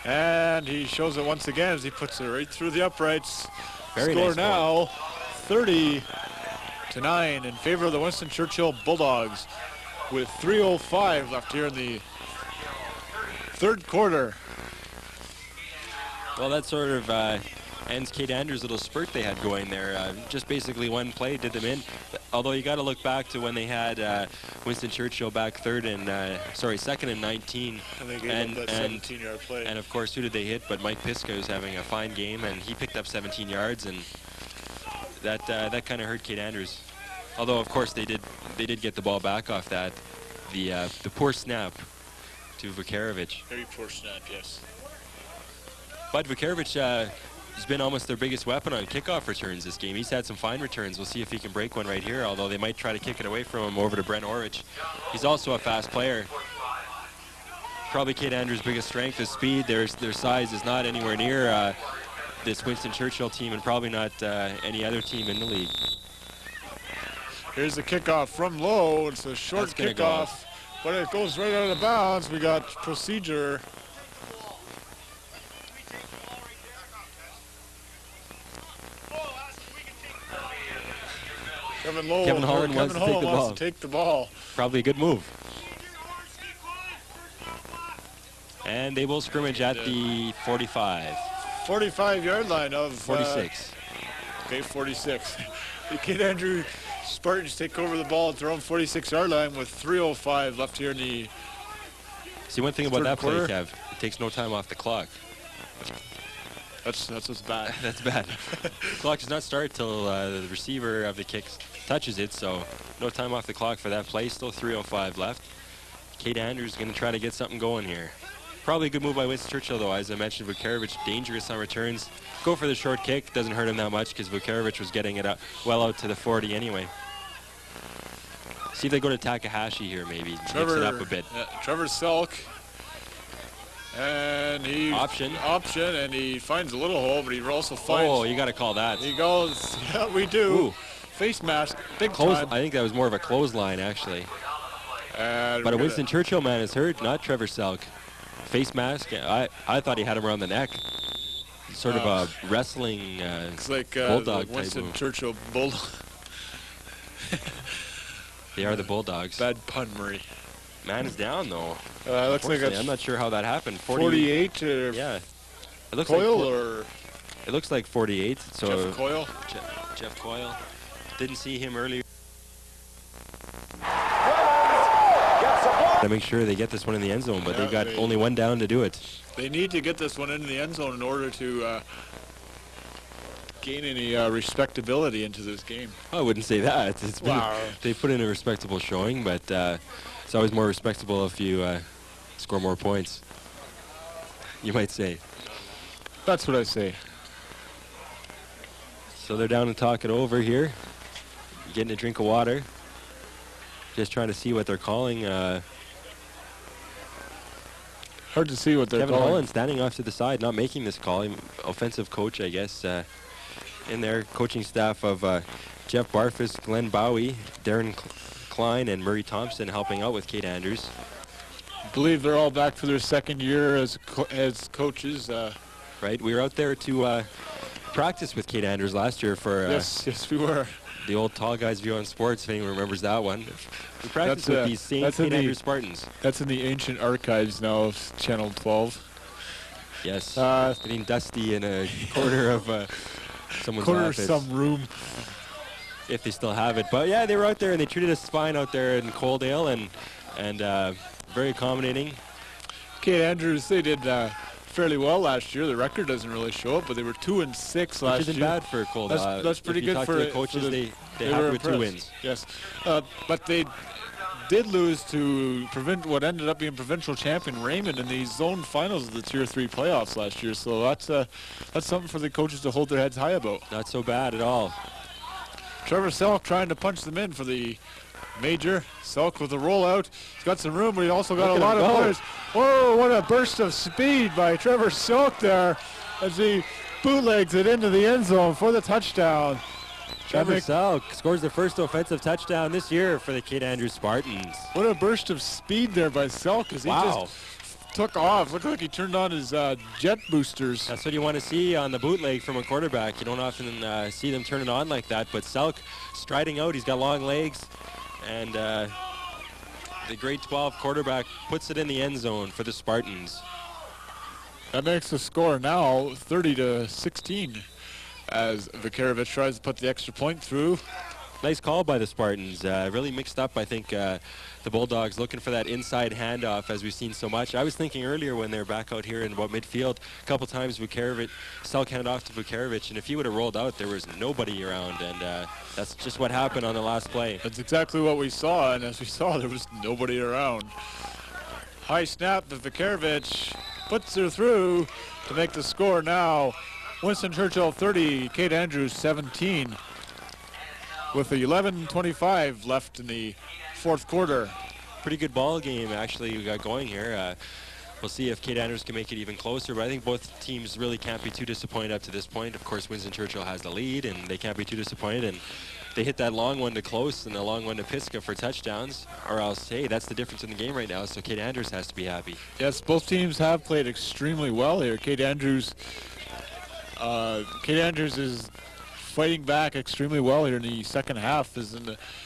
And he shows it once again as he puts it right through the uprights. Very Score nice now 30-9 in favor of the Winston Churchill Bulldogs with 3:05 left here in the third quarter. Well, that sort of ends Kate Andrews' little spurt they had going there. Just basically one play did them in. Although you got to look back to when they had Winston Churchill back second and 19. And they gave up that 17-yard play. And of course, who did they hit? But Mike Piska was having a fine game, and he picked up 17 yards, and that kind of hurt Kate Andrews. Although of course they did get the ball back off that. The poor snap to Vukarevic. Very poor snap, yes. But Vukarevic has been almost their biggest weapon on kickoff returns this game. He's had some fine returns. We'll see if he can break one right here, although they might try to kick it away from him over to Brent Orich. He's also a fast player. Probably Kate Andrews' biggest strength is speed. Their size is not anywhere near this Winston Churchill team, and probably not any other team in the league. Here's the kickoff from Lowe. It's a short kickoff, but it goes right out of bounds. We got procedure. Kevin Holland wants to take the ball. Probably a good move. And they will scrimmage at the 45. 45-yard line of 46. Okay, 46. The Kate Andrews Spartans take over the ball at their own 46-yard line with 3:05 left here in the See, one thing about that play, Kev, it takes no time off the clock. That's what's bad. That's bad. The clock does not start till the receiver of the kick touches it, so no time off the clock for that play. Still 3:05 left. Kate Andrews is going to try to get something going here. Probably a good move by Winston Churchill, though. As I mentioned, Vukarevic dangerous on returns. Go for the short kick. Doesn't hurt him that much because Vukarevic was getting it well out to the 40 anyway. See if they go to Takahashi here, maybe. Mix it up a bit. Trevor Selk. And he option, and he finds a little hole, but he also finds. Oh, you got to call that. He goes. Yeah, we do. Ooh. Face mask, big time. I think that was more of a clothesline, actually. But a Winston Churchill man is hurt, not Trevor Selk. Face mask. I thought he had him around the neck. Sort of a wrestling it's like bulldog type Winston move. Churchill bulldog. They are the Bulldogs. Bad pun, Murray. Man is down, though. Looks like I'm not sure how that happened. 48 or yeah. It looks Coyle like or it looks like 48. So Jeff Coyle. Jeff Coyle. Didn't see him earlier. To make sure they get this one in the end zone, but they've got only one down to do it. They need to get this one into the end zone in order to gain any respectability into this game. I wouldn't say that. It's been, they put in a respectable showing, but it's always more respectable if you score more points. You might say. That's what I say. So they're down to talk it over here. Getting a drink of water. Just trying to see what they're calling. Hard to see what they're Kevin calling. Holland standing off to the side, not making this call. Offensive coach, I guess, in their coaching staff of Jeff Barfus, Glenn Bowie, Darren Klein, and Murray Thompson helping out with Kate Andrews. I believe they're all back for their second year as coaches. Right, we were out there to practice with Kate Andrews last year for yes, we were. The old Tall Guys View on Sports, if anyone remembers that one. We practiced with these same Kate Andrews Spartans. That's in the ancient archives now of Channel 12. Yes, getting dusty in a corner of someone's office. Some room. If they still have it. But yeah, they were out there and they treated us fine out there in Coaldale and very accommodating. Kate Andrews, they did fairly well last year. The record doesn't really show it, but they were 2-6 last year. Which isn't bad for Coaldale. That's pretty good for the coaches. They had with 2 wins. Yes, but they did lose to what ended up being provincial champion Raymond in the zone finals of the Tier 3 playoffs last year. So that's something for the coaches to hold their heads high about. Not so bad at all. Trevor Selk trying to punch them in for the major. Selk with a rollout. He's got some room, but he also got a lot of players. Whoa, what a burst of speed by Trevor Selk there as he bootlegs it into the end zone for the touchdown. Trevor Selk scores the first offensive touchdown this year for the Kate Andrews Spartans. What a burst of speed there by Selk as he just took off. Looked like he turned on his jet boosters. That's what you want to see on the bootleg from a quarterback. You don't often see them turn it on like that, but Selk striding out. He's got long legs, and the grade 12 quarterback puts it in the end zone for the Spartans. That makes the score now 30-16 as Vakarovich tries to put the extra point through. Nice call by the Spartans. Really mixed up, I think, the Bulldogs looking for that inside handoff as we've seen so much. I was thinking earlier when they're back out here in about midfield, a couple times Selk handed off to Vakarovich, and if he would have rolled out, there was nobody around, and that's just what happened on the last play. That's exactly what we saw, and as we saw, there was nobody around. High snap, but Vakarovich puts her through to make the score now. Winston Churchill 30, Kate Andrews 17. With the 11:25 left in the fourth quarter. Pretty good ball game, actually, we got going here. We'll see if Kate Andrews can make it even closer, but I think both teams really can't be too disappointed up to this point. Of course, Winston Churchill has the lead, and they can't be too disappointed. And they hit that long one to Close and the long one to Pisgah for touchdowns, or else, hey, that's the difference in the game right now, so Kate Andrews has to be happy. Yes, both teams have played extremely well here. Kate Andrews is fighting back extremely well here in the second half.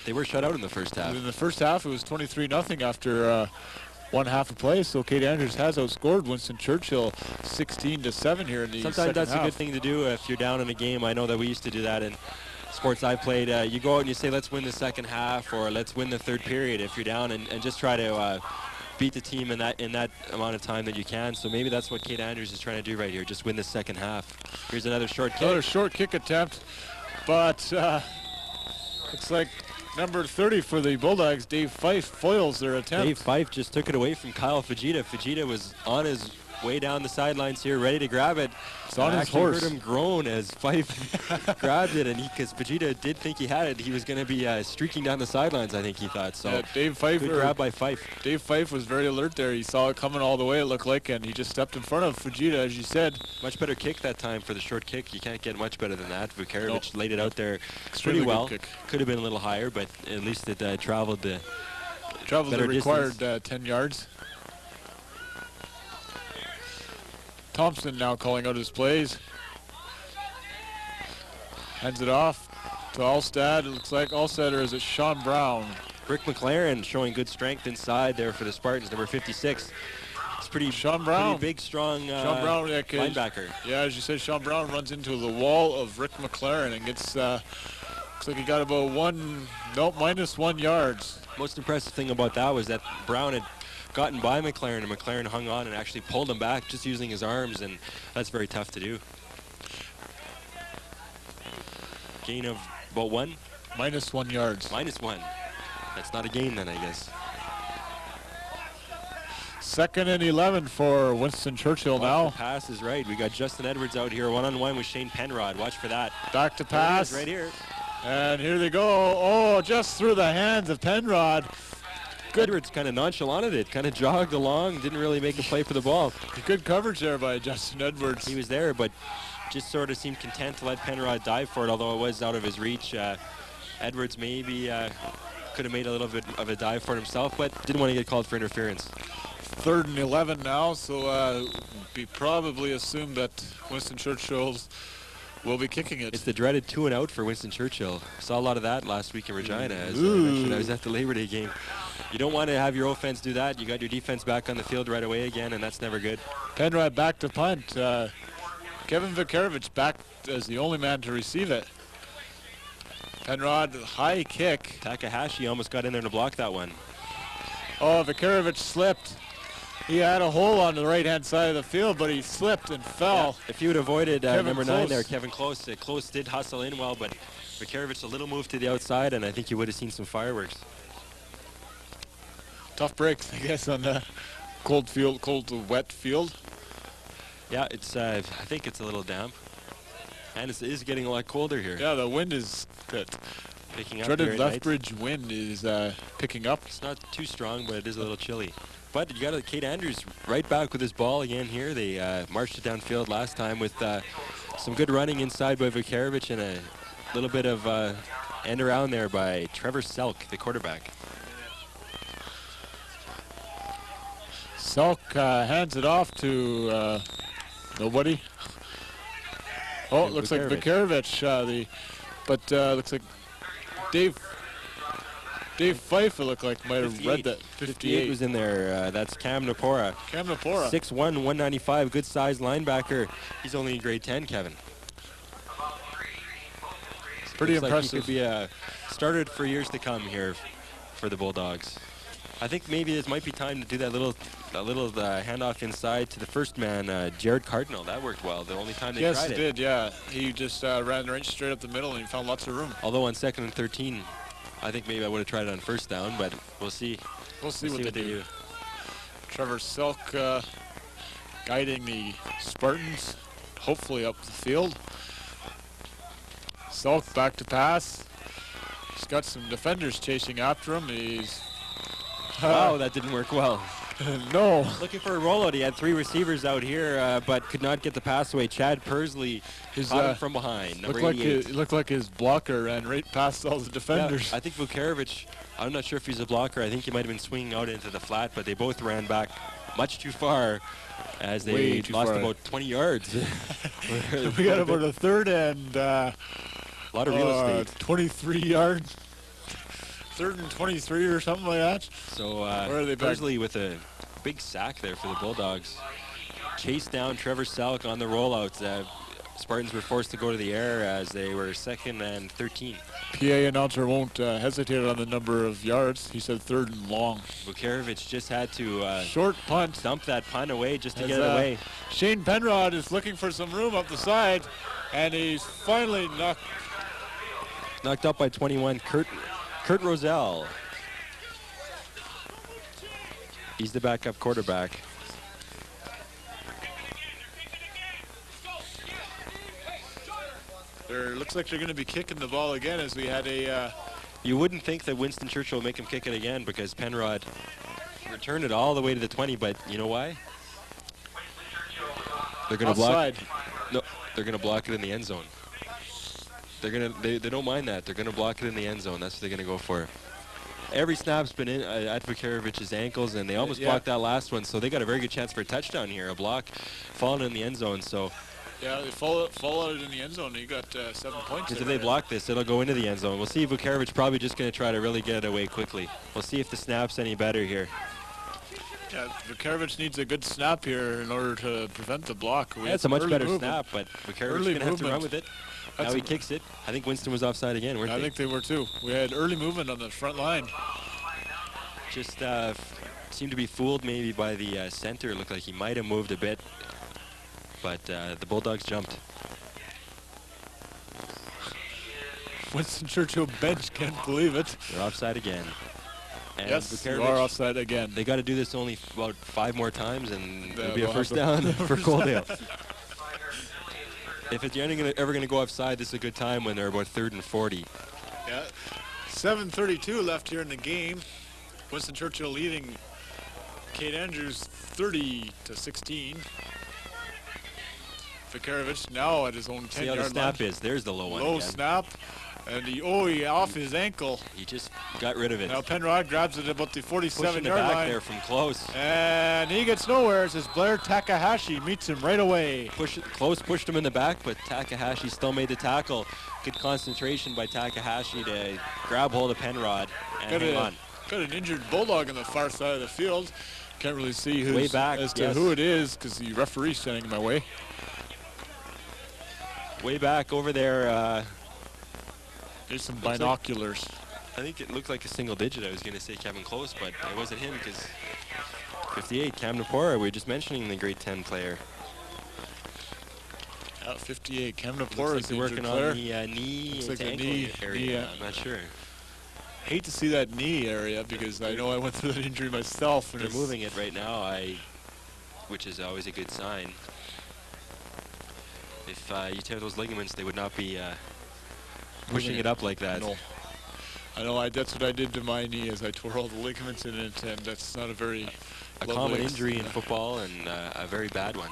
They were shut out in the first half. In the first half, it was 23-0 after one half of play. So Kate Andrews has outscored Winston Churchill 16-7 here in the second half. Sometimes that's a good thing to do if you're down in a game. I know that we used to do that in sports I played. You go out and you say, let's win the second half, or let's win the third period if you're down, and just try to beat the team in that amount of time that you can. So maybe that's what Kate Andrews is trying to do right here, just win the second half. Here's another short kick. Another short kick attempt, but looks like number 30 for the Bulldogs, Dave Fife, foils their attempt. Dave Fife just took it away from Kyle Fujita. Fujita was on his way down the sidelines here, ready to grab it. It's on his horse. I heard him groan as Fife grabbed it, and because Fujita did think he had it, he was going to be streaking down the sidelines, I think he thought. So yeah, good grab by Fife. Dave Fife was very alert there. He saw it coming all the way, it looked like, and he just stepped in front of Fujita, as you said. Much better kick that time for the short kick. You can't get much better than that. Vakarovich laid it out there pretty well. Could have been a little higher, but at least it traveled the required 10 yards. Thompson now calling out his plays. Hands it off to Alstad. It looks like Alstad, or is it Sean Brown? Rick McLaren showing good strength inside there for the Spartans, number 56. It's pretty Sean Brown, pretty big, strong Sean Brown, linebacker. Yeah, as you said, Sean Brown runs into the wall of Rick McLaren and gets, looks like he got about minus 1 yards. Most impressive thing about that was that Brown had gotten by McLaren, and McLaren hung on and actually pulled him back just using his arms, and that's very tough to do. Gain of about one? Minus 1 yards. Minus one. That's not a gain then, I guess. 2nd and 11 for Winston Churchill now. The pass is right. We got Justin Edwards out here one-on-one with Shane Penrod. Watch for that. Back to pass. Right here. And here they go. Oh, just through the hands of Penrod. Good. Edwards kind of nonchalanted it, kind of jogged along, didn't really make a play for the ball. Good coverage there by Justin Edwards. He was there, but just sort of seemed content to let Penrod dive for it, although it was out of his reach. Edwards maybe could have made a little bit of a dive for it himself, but didn't want to get called for interference. 3rd and 11 now, so we probably assume that Winston Churchill's will be kicking it. It's the dreaded 2-and-out for Winston Churchill. Saw a lot of that last week in Regina. As I mentioned, I was at the Labor Day game. You don't want to have your offense do that. You got your defense back on the field right away again, and that's never good. Penrod back to punt. Kevin Vikarovich back as the only man to receive it. Penrod, high kick. Takahashi almost got in there to block that one. Oh, Vikarovich slipped. He had a hole on the right-hand side of the field, but he slipped and fell. Yeah, if you would have avoided number 9 there, Close. Kevin Close. Close did hustle in well, but Vikarovich a little move to the outside, and I think you would have seen some fireworks. Tough breaks, I guess, on the cold to wet field. Yeah, it's. I think it's a little damp, and it is getting a lot colder here. Yeah, the wind is good. Picking up here Dreaded at night. Lethbridge wind is picking up. It's not too strong, but it is a little chilly. But you got Kate Andrews right back with his ball again here. They marched it downfield last time with some good running inside by Vikarovich and a little bit of end around there by Trevor Selk, the quarterback. Selk hands it off to nobody. Oh, it looks like Vikarovich. Looks like Dave Fife, it looked like, might have read that. 58 was in there. That's Cam Napora. 6'1", 195, good size linebacker. He's only in grade 10, Kevin. Pretty Looks impressive. Like he could be started for years to come here for the Bulldogs. I think maybe this might be time to do that little handoff inside to the first man, Jared Cardinal. That worked well. The only time they tried it. Yes, it did. Yeah, he just ran right straight up the middle and he found lots of room. Although on 2nd and 13, I think maybe I would have tried it on 1st down, but we'll see. We'll see what they do. Trevor Selk guiding the Spartans, hopefully up the field. Selk back to pass. He's got some defenders chasing after him. He's wow, that didn't work well. No. Looking for a rollout. He had 3 receivers out here, but could not get the pass away. Chad Persley caught him from behind. Number 88. It looked like his blocker ran right past all the defenders. Yeah, I think Vikarovich, I'm not sure if he's a blocker. I think he might have been swinging out into the flat, but they both ran back much too far as they lost about 20 yards. We got about a 3rd and a lot of real estate. 23 yards. 3rd and 23 or something like that. So where are they back? Persley with a big sack there for the Bulldogs. Chased down Trevor Selk on the rollouts. Spartans were forced to go to the air as they were 2nd and 13. PA announcer won't hesitate on the number of yards. He said 3rd and long. Vikarovich just had to short punt. Dump that punt away just to get it away. Shane Penrod is looking for some room up the side, and he's finally knocked up by 21. Kurt Roselle. He's the backup quarterback. Looks like they're going to be kicking the ball again as we had a... You wouldn't think that Winston Churchill will make him kick it again because Penrod returned it all the way to the 20, but you know why? They're going to block. No, they're going to block it in the end zone. They don't mind that. They're going to block it in the end zone. That's what they're going to go for. Every snap's been in at Vikarovich's ankles, and they almost blocked that last one, so they got a very good chance for a touchdown here. A block falling in the end zone, so... Yeah, they fall out in the end zone. You got 7 points. Because if they block this, it'll go into the end zone. We'll see if Vikarovich probably just going to try to really get it away quickly. We'll see if the snap's any better here. Yeah, Vikarovich needs a good snap here in order to prevent the block. That's a much better snap, but Vikarovich's going to have to run with it. Now he kicks it. I think Winston was offside again, weren't they? I think they were too. We had early movement on the front line. Just seemed to be fooled maybe by the center. Looked like he might have moved a bit. But the Bulldogs jumped. Winston Churchill bench, can't believe it. They're offside again. And yes, you are offside again. They got to do this only about 5 more times, and it'll be a first down for Coaldale. If you're ever going to go offside, this is a good time when they're about 3rd and 40. Yeah, 7:32 left here in the game. Winston Churchill leading Kate Andrews 30-16. Vikarovich now at his own 10-yard line. See how the snap is. There's the low one again. Snap. And he off his ankle. He just got rid of it. Now Penrod grabs it about the 47-yard line. There from close. And he gets nowhere as Blair Takahashi meets him right away. Close pushed him in the back, but Takahashi still made the tackle. Good concentration by Takahashi to grab hold of Penrod and hang on. Got an injured Bulldog on the far side of the field. Can't really see who's way back, who it is because the referee's standing in my way. Way back over there. There's some binoculars. I think it looked like a single digit. I was going to say Kevin Close, but it wasn't him because 58, Cam Napora, we were just mentioning the grade 10 player. 58, Cam Napora is like working player. on the knee like ankle area. I'm not sure. Hate to see that knee area because I know I went through that injury myself. And they're moving it right now, which is always a good sign. If you tear those ligaments, they would not be pushing it up like that. I know. That's what I did to my knee, as I tore all the ligaments in it, and that's not a very common injury in football, and a very bad one.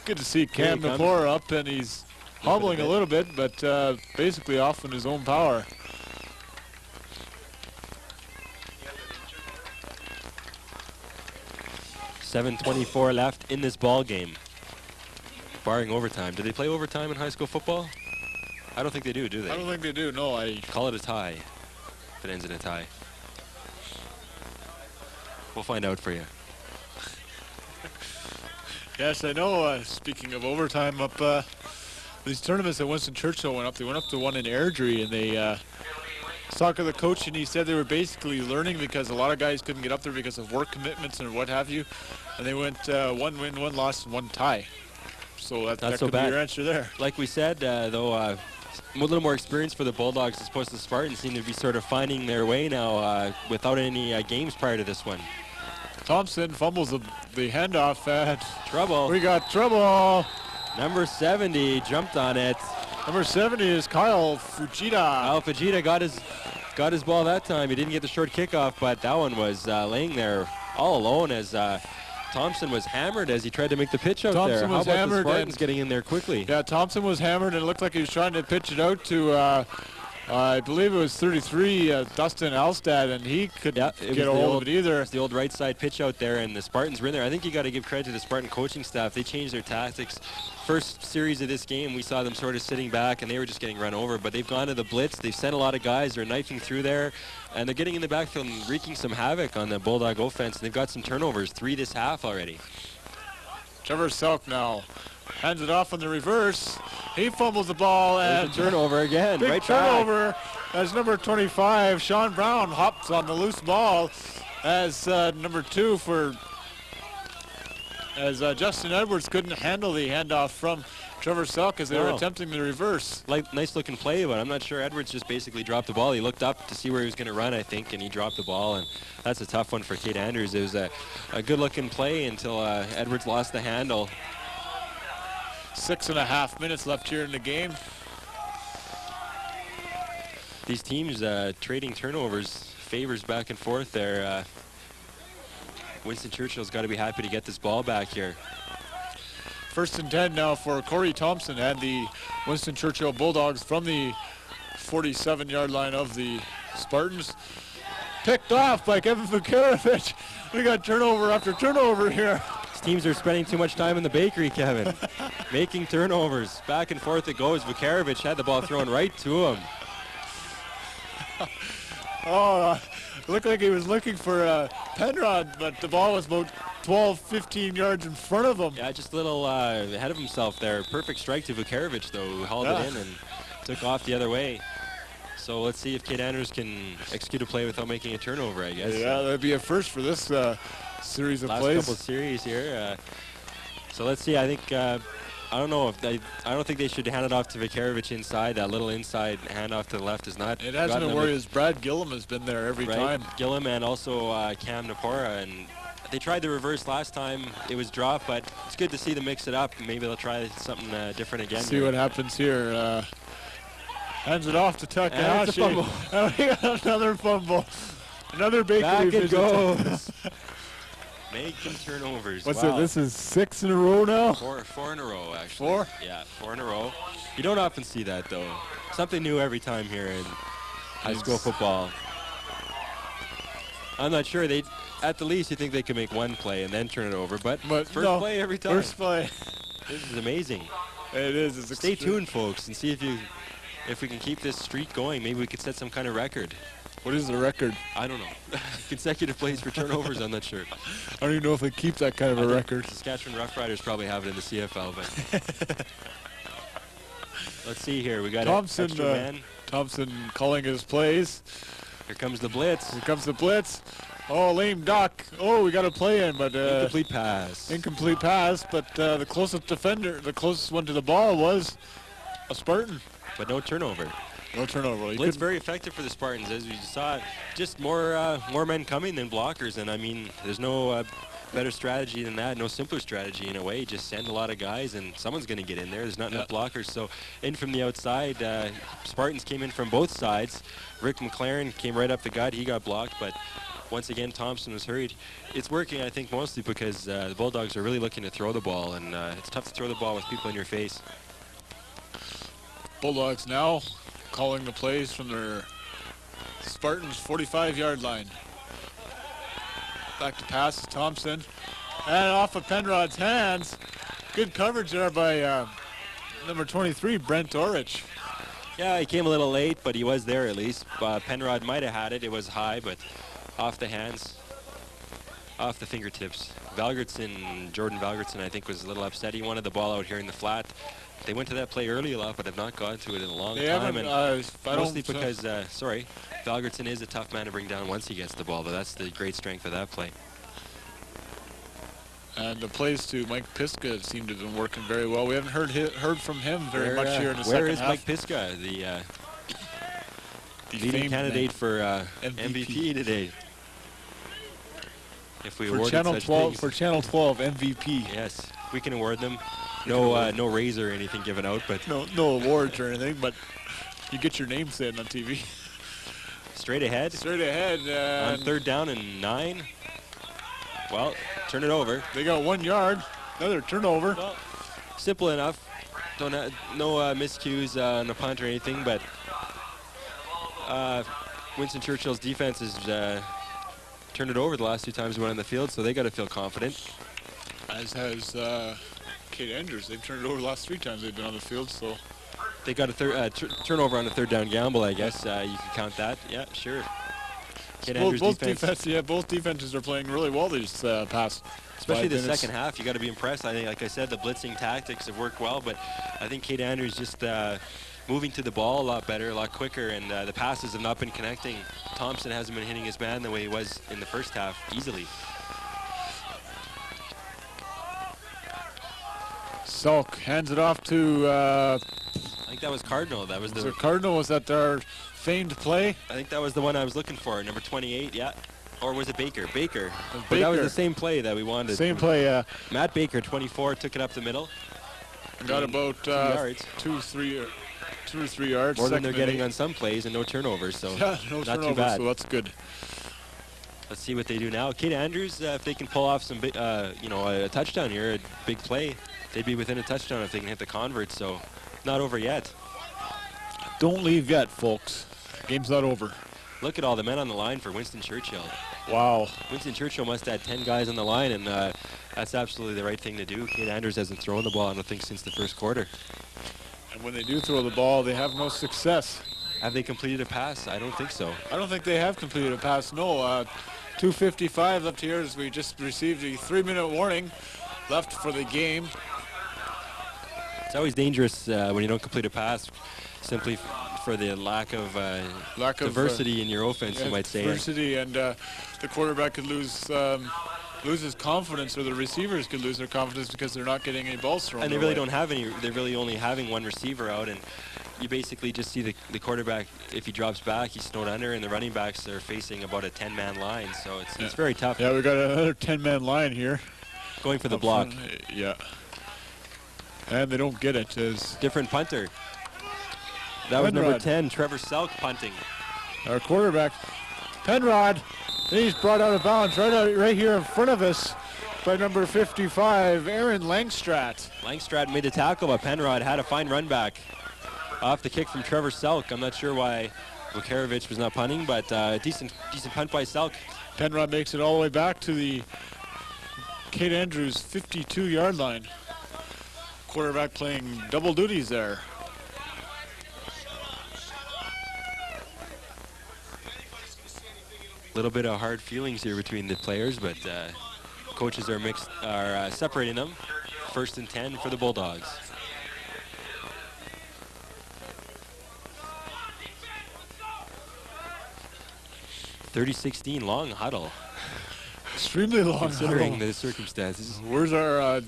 Good to see Cam Napora up, and he's hobbling a little bit, but basically off on his own power. .7:24 left in this ball game, barring overtime. Do they play overtime in high school football? I don't think they do they? I don't think they do, no. I call it a tie if it ends in a tie. We'll find out for you. Yes, I know. Speaking of overtime, these tournaments that Winston Churchill went up, they went up to one in Airdrie, and they talked to the coach, and he said they were basically learning because a lot of guys couldn't get up there because of work commitments and what have you, and they went one win, one loss, and one tie. So that could be your answer there. Like we said, though, a little more experience for the Bulldogs as opposed to the Spartans seem to be sort of finding their way now without any games prior to this one. Thompson fumbles the handoff at trouble. We got trouble. Number 70 jumped on it. Number 70 is Kyle Fujita. Kyle Fujita got his ball that time. He didn't get the short kickoff, but that one was laying there all alone as Thompson was hammered as he tried to make the pitch out there. How about the Spartans getting in there quickly? Yeah, Thompson was hammered, and it looked like he was trying to pitch it out to, I believe it was 33, Dustin Alstad, and he couldn't get a hold of it either. It's the old right side pitch out there, and the Spartans were in there. I think you got to give credit to the Spartan coaching staff. They changed their tactics. First series of this game, we saw them sort of sitting back, and they were just getting run over. But they've gone to the blitz. They've sent a lot of guys. They're knifing through there, and they're getting in the backfield and wreaking some havoc on the Bulldog offense. And they've got some turnovers, 3 this half already. Trevor Selk now hands it off on the reverse. He fumbles the ball, and turnover again. Big right turnover back. As number 25, Sean Brown, hops on the loose ball as number 2 as Justin Edwards couldn't handle the handoff from Trevor Selk as they were attempting the reverse. Nice looking play, but I'm not sure. Edwards just basically dropped the ball. He looked up to see where he was going to run, I think, and he dropped the ball, and that's a tough one for Kate Andrews. It was a good looking play until Edwards lost the handle. 6.5 minutes left here in the game. These teams trading turnovers, favors back and forth there. Winston Churchill's got to be happy to get this ball back here. 1st and 10 now for Corey Thompson and the Winston Churchill Bulldogs from the 47-yard line of the Spartans. Picked off by Kevin Vikarovich. We got turnover after turnover here. These teams are spending too much time in the bakery, Kevin. Making turnovers. Back and forth it goes. Vikarovich had the ball thrown right to him. Looked like he was looking for Penrod, but the ball was about 12, 15 yards in front of him. Yeah, just a little ahead of himself there. Perfect strike to Vikarovich, though, who hauled it in and took off the other way. So let's see if Kate Andrews can execute a play without making a turnover, I guess. Yeah, that'd be a first for this series of last plays. Last couple of series here. So let's see. I think I don't know if I don't think they should hand it off to Vikarovich inside. That little inside handoff to the left is not. It hasn't been worried as Brad Gillum has been there every time. Gillum and also Cam Napora, and they tried the reverse last time. It was dropped, but it's good to see them mix it up. Maybe they'll try something different again. See what happens here. Hands it off to And it's a Takahashi. fumble. And we got another fumble. Another bakery Back it visit. goes. Making turnovers. What's Wow. it? This is 6 in a row now? Four in a row, actually. 4? Yeah, 4 in a row. You don't often see that, though. Something new every time here in high school football. I'm not sure. At the least, you think they could make one play and then turn it over, but first no, play every time. First play. This is amazing. It is. It's Stay tuned, folks, and see if we can keep this streak going. Maybe we could set some kind of record. What is the record? I don't know. Consecutive plays for turnovers, I'm not sure. I don't even know if they keep that kind of a record. Saskatchewan Roughriders probably have it in the CFL, but let's see here. We got Thompson, extra man. Thompson calling his plays. Here comes the blitz. Here comes the blitz. Oh, lame duck. Oh, we got a play in, but Incomplete pass. incomplete pass. But the closest defender, the closest one to the ball was a Spartan. But no turnover. No turnover. He Blitz couldn't- very effective for the Spartans, as we saw. Just more men coming than blockers, and I mean, there's no better strategy than that. No simpler strategy in a way. Just send a lot of guys, and someone's going to get in there. There's not enough blockers, so in from the outside. Spartans came in from both sides. Rick McLaren came right up the gut. He got blocked, but once again, Thompson was hurried. It's working, I think, mostly because the Bulldogs are really looking to throw the ball, and it's tough to throw the ball with people in your face. Bulldogs now calling the plays from their Spartans 45-yard line. Back to pass to Thompson. And off of Penrod's hands. Good coverage there by number 23, Brent Orich. Yeah, he came a little late, but he was there at least. Penrod might have had it. It was high, but off the hands, off the fingertips. Jordan Valgertson, I think, was a little upset. He wanted the ball out here in the flat. They went to that play early a lot, but have not gone to it in a long time. And mostly because, Valgertson is a tough man to bring down once he gets the ball, but that's the great strength of that play. And the plays to Mike Piska seem to have been working very well. We haven't heard from him very much here in the second half. Where is Mike Piska, the leading candidate for MVP today? If we award Channel such 12 things. for Channel 12 MVP. Yes, we can award them. No raise or anything given out, but No awards or anything, but you get your name said on TV. straight ahead. Straight ahead. On 3rd down and 9. Well, turn it over. They got 1 yard. Another turnover. Well, simple enough. No miscues on a punt or anything, but Winston Churchill's defense has turned it over the last 2 times we went on the field, so they got to feel confident. As has Kate Andrews. They've turned it over the last 3 times they've been on the field, so. They got a turnover on a 3rd down gamble, I guess. You can count that. Yeah, sure. Kate Andrews' both defenses are playing really well these past especially 5 the minutes. second half. You got to be impressed. I think, like I said, the blitzing tactics have worked well, but I think Kate Andrews just moving to the ball a lot better, a lot quicker, and the passes have not been connecting. Thompson hasn't been hitting his man the way he was in the first half easily. Salk hands it off to I think that was Cardinal. That was the Cardinal. Was that their feigned play? I think that was the one I was looking for, number 28, yeah. Or was it Baker? Baker. But that was the same play that we wanted. Same play, yeah. Matt Baker, 24, took it up the middle. Got about 2 or 3 yards. More than they're getting on some plays and no turnovers, so yeah, no not turnovers, too bad. so that's good. Let's see what they do now. Kate Andrews, if they can pull off some big, a touchdown here, a big play, they'd be within a touchdown if they can hit the convert, so not over yet. Don't leave yet, folks. Game's not over. Look at all the men on the line for Winston Churchill. Wow. Winston Churchill must have had 10 guys on the line, and that's absolutely the right thing to do. Kate Andrews hasn't thrown the ball, I don't think, since the first quarter. And when they do throw the ball, they have no success. Have they completed a pass? I don't think so. I don't think they have completed a pass, no. 2:55 left here as we just received a 3-minute warning left for the game. It's always dangerous when you don't complete a pass, simply for the lack of diversity in your offense, you might say. Diversity, and the quarterback could lose his confidence, or the receivers could lose their confidence because they're not getting any balls thrown. And they really don't have any. They're really only having one receiver out, and you basically just see the quarterback, if he drops back, he's snowed under, and the running backs are facing about a 10-man line, so it's very tough. Yeah, we got another 10-man line here. Going for the block. Yeah. And they don't get it. Different punter. That was number Penrod. 10, Trevor Selk, punting. Our quarterback, Penrod. He's brought out of bounds right here in front of us by number 55, Aaron Langstrat. Langstrat made the tackle, but Penrod had a fine run back off the kick from Trevor Selk. I'm not sure why Vukarovich was not punting, but decent punt by Selk. Penrod makes it all the way back to the Kate Andrews 52-yard line. Quarterback playing double duties there. A little bit of hard feelings here between the players, but coaches are separating them. 1st and 10 for the Bulldogs. .30-16 long huddle. Extremely long considering huddle. the circumstances. Where's our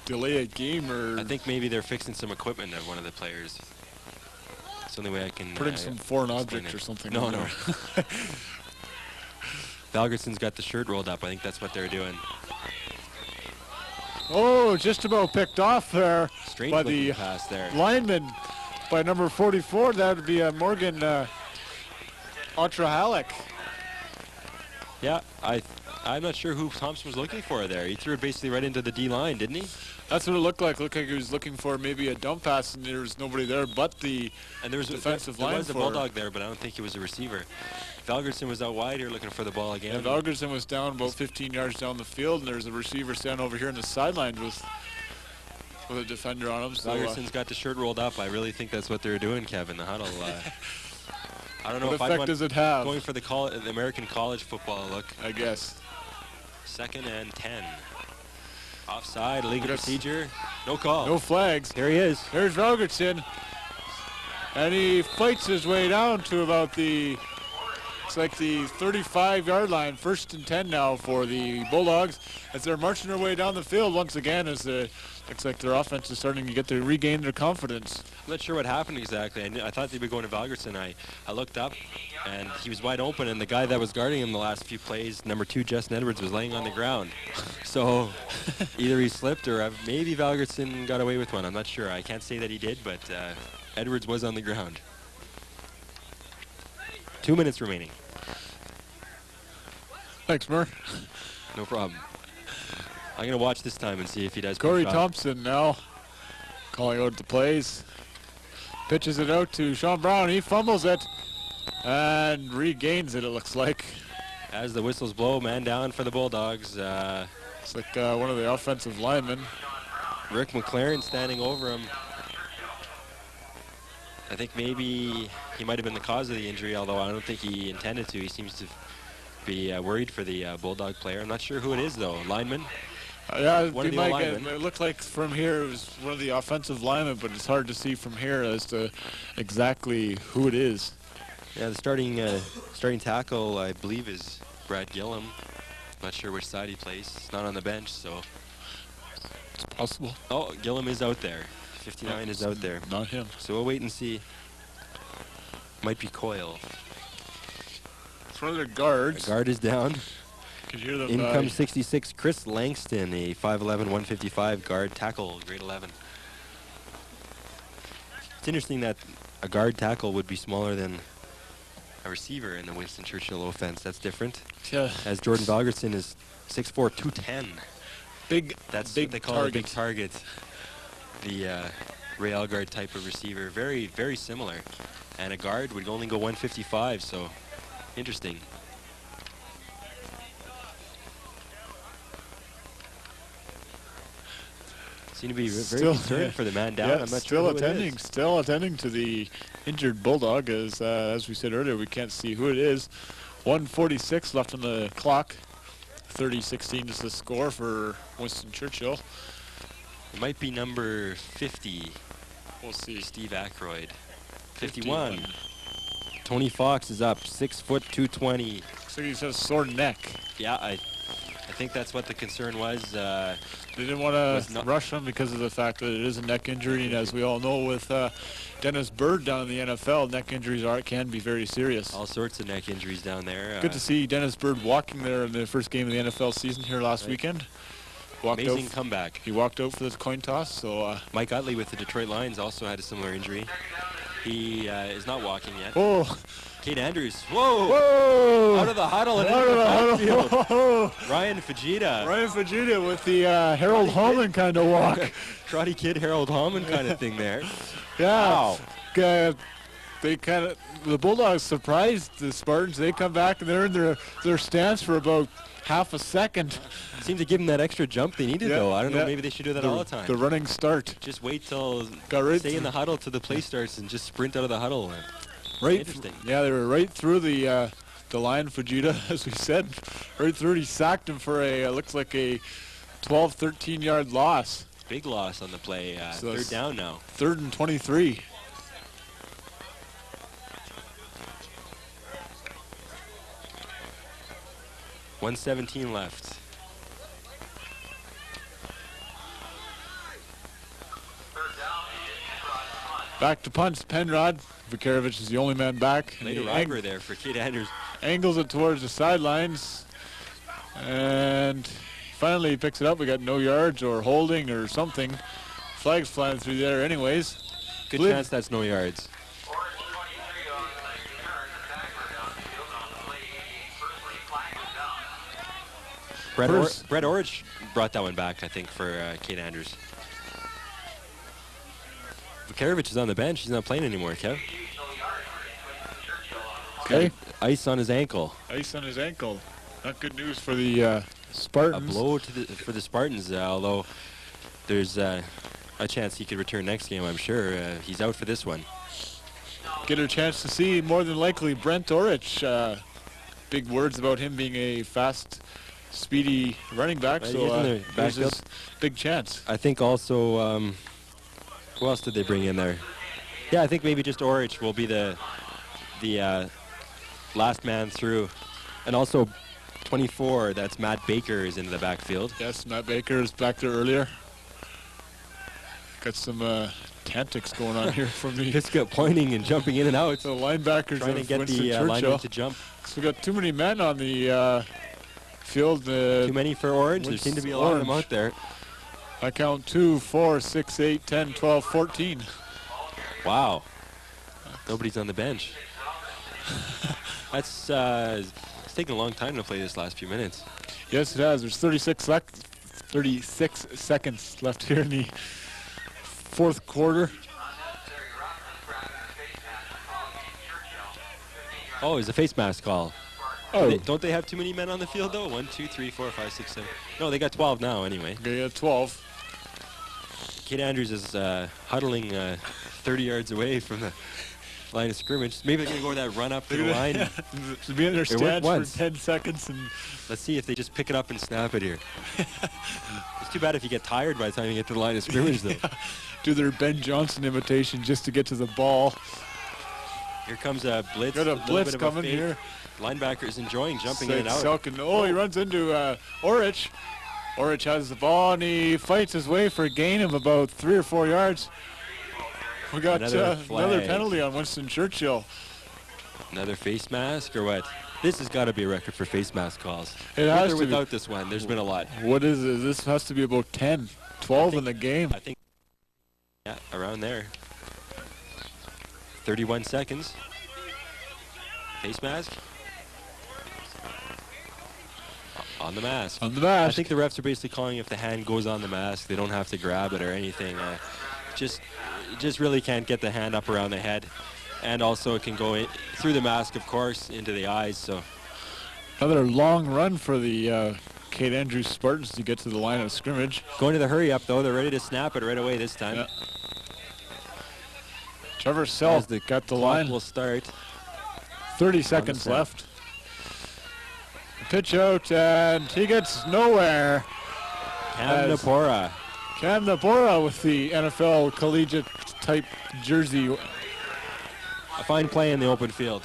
delay at game? Or I think maybe they're fixing some equipment of one of the players. It's the only way I can putting some foreign explain object it. or something. No, in no. there. Valgerson's got the shirt rolled up. I think that's what they're doing. Oh, just about picked off there Strange by looking the pass there. lineman by number 44. That would be Morgan Otrahalik. Yeah, I'm not sure who Thompson was looking for there. He threw it basically right into the D line, didn't he? That's what it looked like. Looked like he was looking for maybe a dump pass, and there was nobody there but the defensive line. There was a Bulldog there, but I don't think he was a receiver. Valgerson was out wide here looking for the ball again. Yeah, Valgerson was down about 15 yards down the field, and there's a receiver standing over here on the sideline with a defender on him. So, Valgerson's got the shirt rolled up. I really think that's what they're doing, Kevin, the huddle. I don't know what if effect does it have? Going for the American college football look. I guess. 2nd and 10. Offside, legal procedure. No call. No flags. Here he is. Here's Valgerson. And he fights his way down to about the 35-yard line. 1st and 10 now for the Bulldogs as they're marching their way down the field once again as looks like their offense is starting to regain their confidence. I'm not sure what happened exactly. I thought they were going to Valgerson. I looked up, and he was wide open, and the guy that was guarding him the last few plays, number 2, Justin Edwards, was laying on the ground. So either he slipped or maybe Valgerson got away with one. I'm not sure. I can't say that he did, but Edwards was on the ground. 2 minutes remaining. Thanks, Murr. No problem. I'm going to watch this time and see if he does. Corey Thompson now calling out the plays. Pitches it out to Sean Brown. He fumbles it and regains it, it looks like. As the whistles blow, man down for the Bulldogs. It's like one of the offensive linemen. Rick McLaren standing over him. I think maybe he might have been the cause of the injury, although I don't think he intended to. He seems to be worried for the Bulldog player. I'm not sure who it is, though. Lineman? Yeah, it looked like from here it was one of the offensive linemen, but it's hard to see from here as to exactly who it is. Yeah, the starting tackle, I believe, is Brad Gillum. Not sure which side he plays. He's not on the bench, so. It's possible. Oh, Gillum is out there. 59 is out there. Not him. So we'll wait and see. Might be Coyle. It's one of their guards. The guard is down. Could hear them. In comes 66, Chris Langston, a 5'11", 155 guard tackle, grade 11. It's interesting that a guard tackle would be smaller than a receiver in the Winston Churchill offense. That's different. Yeah. As Jordan Valgerson is 6'4", 210. That's big what they call target. a big target. The Ray Algard type of receiver, very, very similar. And a guard would only go 155, so interesting. Seem to be very concerned for the man down. Yeah, I'm not still sure who attending. it is. Still attending to the injured Bulldog. As we said earlier, we can't see who it is. 1:46 left on the clock. 30-16 is the score for Winston Churchill. It might be number 50. We'll see. Steve Aykroyd. 51. Tony Fox is up. 6 foot 220. So he's got a sore neck. Yeah, I think that's what the concern was. They didn't want to rush him because of the fact that it is a neck injury, and as we all know, with Dennis Bird down in the NFL, neck injuries can be very serious. All sorts of neck injuries down there. Good to see Dennis Bird walking there in the first game of the NFL season here last weekend. Amazing comeback. He walked out for this coin toss. So Mike Utley with the Detroit Lions also had a similar injury. He is not walking yet. Oh. Kate Andrews. Whoa! Whoa! Out of the huddle and Out into of the the huddle. backfield. Ryan Fujita. Ryan Fujita with the Harold Holman kind of walk. Karate Kid Harold Holman kind of thing there. Yeah. Wow. The Bulldogs surprised the Spartans. They come back and they're in their stance for about half a second. Seemed to give them that extra jump they needed, though. I don't know, maybe they should do that all the time. The running start. Just wait till stay in the huddle till the play starts and just sprint out of the huddle. Right. Interesting. Yeah, they were right through the line, Fujita, as we said. Right through it. He sacked him for looks like a 12, 13-yard loss. Big loss on the play. So third down now. 3rd and 23. .117 left. Back to punts, Penrod. Vukcevic is the only man back. Late arriver there for Kate Andrews. Angles it towards the sidelines. And finally he picks it up. We got no yards or holding or something. Flags flying through there anyways. Good chance that's no yards. Brett Orridge brought that one back, I think, for Kate Andrews. Vukcevic is on the bench. He's not playing anymore, Kev. Okay. Ice on his ankle. Ice on his ankle. Not good news for the Spartans. A blow for the Spartans, although there's a chance he could return next game, I'm sure. He's out for this one. Get a chance to see, more than likely, Brent Orich. Big words about him being a fast, speedy running back, so there's his big chance. I think also, who else did they bring in there? Yeah, I think maybe just Orich will be the last man through. And also 24, that's Matt Baker, is into the backfield. Yes, Matt Baker is back there earlier. Got some tactics going on here from the... Just got pointing and jumping in and out. The linebackers trying to get the lineman to jump. So we got too many men on the field. Too many for Orange. There seem to be a lot of them out there. I count 2, 4, 6, 8, 10, 12, 14. Wow. Nobody's on the bench. That's it's taken a long time to play this last few minutes. Yes, it has. There's 36 seconds left here in the fourth quarter. Oh, it's a face mask call. Oh. Don't they have too many men on the field, though? 1, 2, 3, 4, 5, 6, 7. No, they got 12 now, anyway. They got 12. Kate Andrews is huddling 30 yards away from the line of scrimmage. Maybe they're going to go with that run up to the line. To be in their stance for 10 seconds. And let's see if they just pick it up and snap it here. It's too bad if you get tired by the time you get to the line of scrimmage, though. Do their Ben Johnson imitation just to get to the ball. Here comes a blitz. Got a blitz coming here. Linebackers enjoying jumping in and out. Selkin. Oh, he runs into Orich. Orich has the ball and he fights his way for a gain of about 3 or 4 yards. We got another penalty on Winston Churchill. Another face mask or what? This has got to be a record for face mask calls. It has to without this one. There's been a lot. What is it? This has to be about 10, 12 in the game. I think, yeah, around there. 31 seconds. Face mask. On the mask. On the mask. I think the refs are basically calling if the hand goes on the mask. They don't have to grab it or anything. Just really can't get the hand up around the head. And also it can go in, through the mask, of course, into the eyes. So another long run for the Kate Andrews Spartans to get to the line of scrimmage. Going to the hurry up, though. They're ready to snap it right away this time. Yeah. Trevor Self got the line. Will start. 30 seconds left. Pitch out, and he gets nowhere. Cam Napora. Cam Napora with the NFL collegiate type jersey. A fine play in the open field.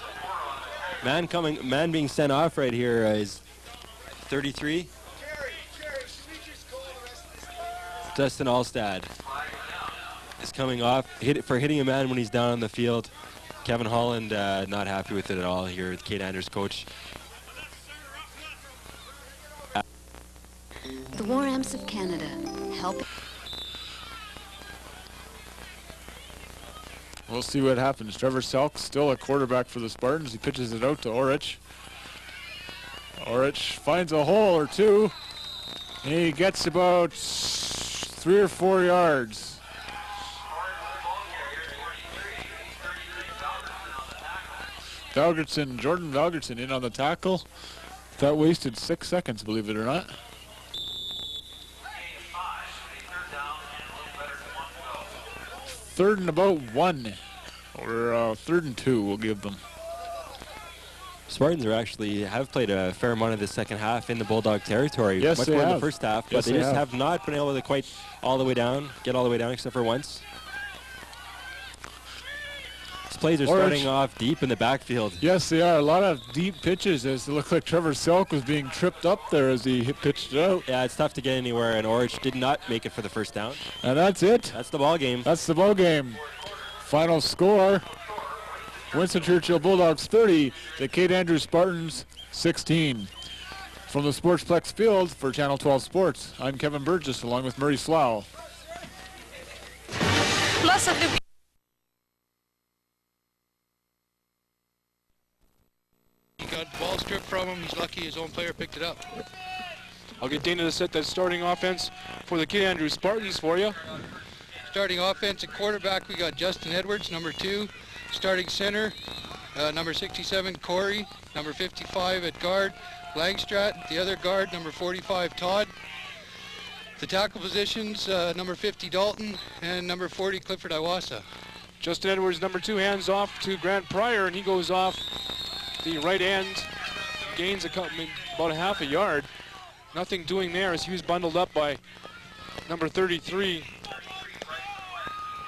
Man being sent off right here is 33. Dustin Alstad is coming off for hitting a man when he's down on the field. Kevin Holland not happy with it at all here, Kate Andrews' coach. The War Amps of Canada help. We'll see what happens. Trevor Selk still a quarterback for the Spartans. He pitches it out to Orich. Orich finds a hole or two. He gets about 3 or 4 yards. Jordan Valgerson in on the tackle. That wasted 6 seconds, believe it or not. Third and about 1, or 3rd and 2 we'll give them. Spartans have played a fair amount of the second half in the Bulldog territory. Yes, much they more have. in the first half, Yes, but they they just have. have not been able to quite get all the way down except for once. These plays are starting off deep in the backfield. Yes, they are. A lot of deep pitches as it looked like Trevor Selk was being tripped up there as he pitched it out. Yeah, it's tough to get anywhere, and Orich did not make it for the first down. And that's it. That's the ball game. That's the ball game. Final score, Winston Churchill Bulldogs 30, the Kate Andrews Spartans 16. From the Sportsplex field for Channel 12 Sports, I'm Kevin Burgess along with Murray Slough. He got the ball stripped from him. He's lucky his own player picked it up. I'll get Dana to set that starting offense for the Kate Andrews Spartans for you. Starting offense at quarterback, we got Justin Edwards, number 2. Starting center, number 67, Corey. Number 55 at guard, Langstrat. The other guard, number 45, Todd. The tackle positions, number 50, Dalton, and number 40, Clifford Iwasa. Justin Edwards, number 2, hands off to Grant Pryor, and he goes off the right end, gains about a half a yard. Nothing doing there as he was bundled up by number 33,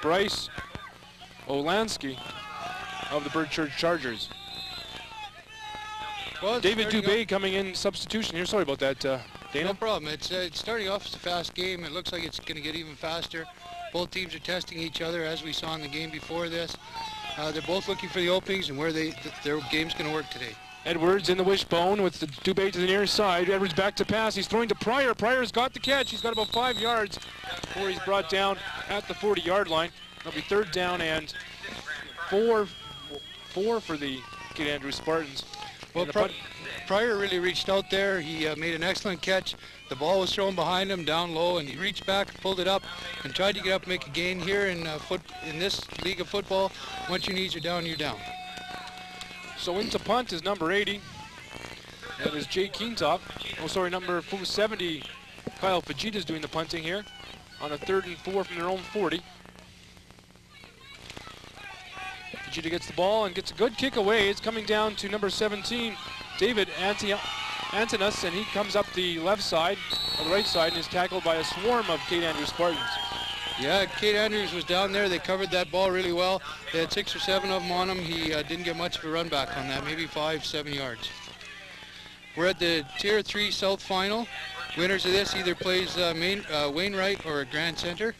Bryce Olansky of the Bird Church Chargers. Well, David Dubé coming in substitution here. Sorry about that, Dana. No problem. It's starting off as a fast game. It looks like it's going to get even faster. Both teams are testing each other, as we saw in the game before this. They're both looking for the openings and where their game's going to work today. Edwards in the wishbone with the Dubé to the near side. Edwards back to pass. He's throwing to Pryor. Pryor's got the catch. He's got about 5 yards before he's brought down at the 40-yard line. It'll be 3rd down and 4 for the Kate Andrews Spartans. Well, Pryor really reached out there. He made an excellent catch. The ball was thrown behind him down low, and he reached back, pulled it up, and tried to get up and make a gain here in this league of football. Once your knees are down, you're down. So into punt is number 80. That is Jay Keentop. Oh, sorry, number 70, Kyle Fajita is doing the punting here on a 3rd and 4 from their own 40. Fajita gets the ball and gets a good kick away. It's coming down to number 17, David Antonis, and he comes up the left side, or the right side, and is tackled by a swarm of Kate Andrews Spartans. Yeah, Kate Andrews was down there. They covered that ball really well. They had 6 or 7 of them on him. He didn't get much of a run back on that, maybe 5-7 yards. We're at the Tier 3 South Final. Winners of this either plays Wainwright or Grand Center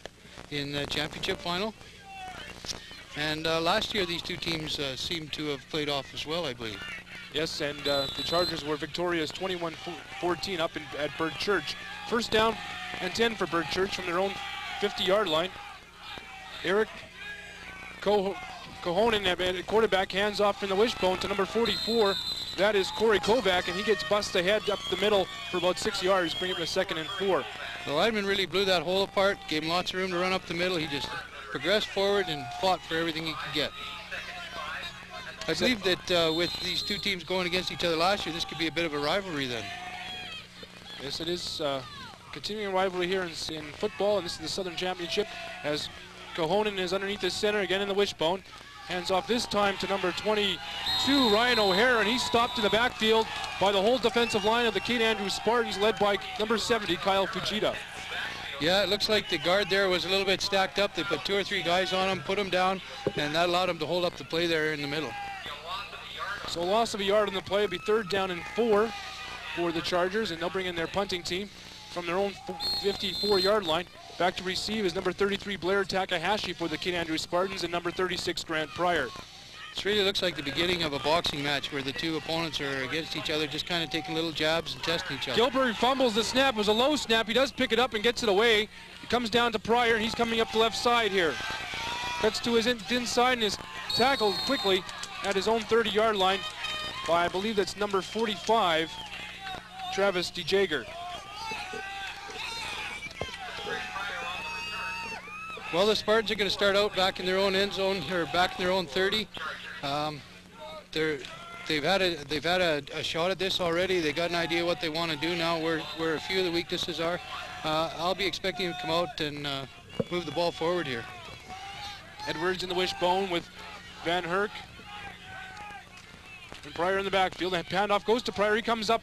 in the championship final. And last year these two teams seem to have played off as well, I believe. Yes, and the Chargers were victorious 21-14 up at Bird Church. 1st down and 10 for Bird Church from their own 50-yard line. Eric Kohonen at quarterback, hands off in the wishbone to number 44. That is Corey Kovac, and he gets bust ahead up the middle for about 6 yards, bring it to 2nd and 4. The lineman really blew that hole apart, gave him lots of room to run up the middle. He just progressed forward and fought for everything he could get. I believe that with these two teams going against each other last year, this could be a bit of a rivalry then. Yes, it is. Continuing rivalry here in football, and this is the Southern Championship, as Kohonen is underneath the center, again in the wishbone. Hands off this time to number 22, Ryan O'Hara, and he's stopped in the backfield by the whole defensive line of the Kate Andrews Spartans, led by number 70, Kyle Fujita. Yeah, it looks like the guard there was a little bit stacked up. They put 2 or 3 guys on him, put him down, and that allowed him to hold up the play there in the middle. So a loss of a yard on the play will be 3rd down and 4 for the Chargers, and they'll bring in their punting team from their own 54-yard line. Back to receive is number 33, Blair Takahashi for the Kate Andrews Spartans, and number 36, Grant Pryor. It really looks like the beginning of a boxing match where the two opponents are against each other, just kind of taking little jabs and testing each other. Gilbert fumbles the snap. It was a low snap. He does pick it up and gets it away. It comes down to Pryor, and he's coming up the left side here. cuts to his inside and is tackled quickly at his own 30-yard line by, I believe that's number 45, Travis DeJager. Well, the Spartans are going to start out back in their own end zone, or back in their own 30. They've had a shot at this already. They got an idea what they want to do now, where a few of the weaknesses are. I'll be expecting him to come out and move the ball forward here. Edwards in the wishbone with Van Herk. And Pryor in the backfield. And handoff goes to Pryor. He comes up.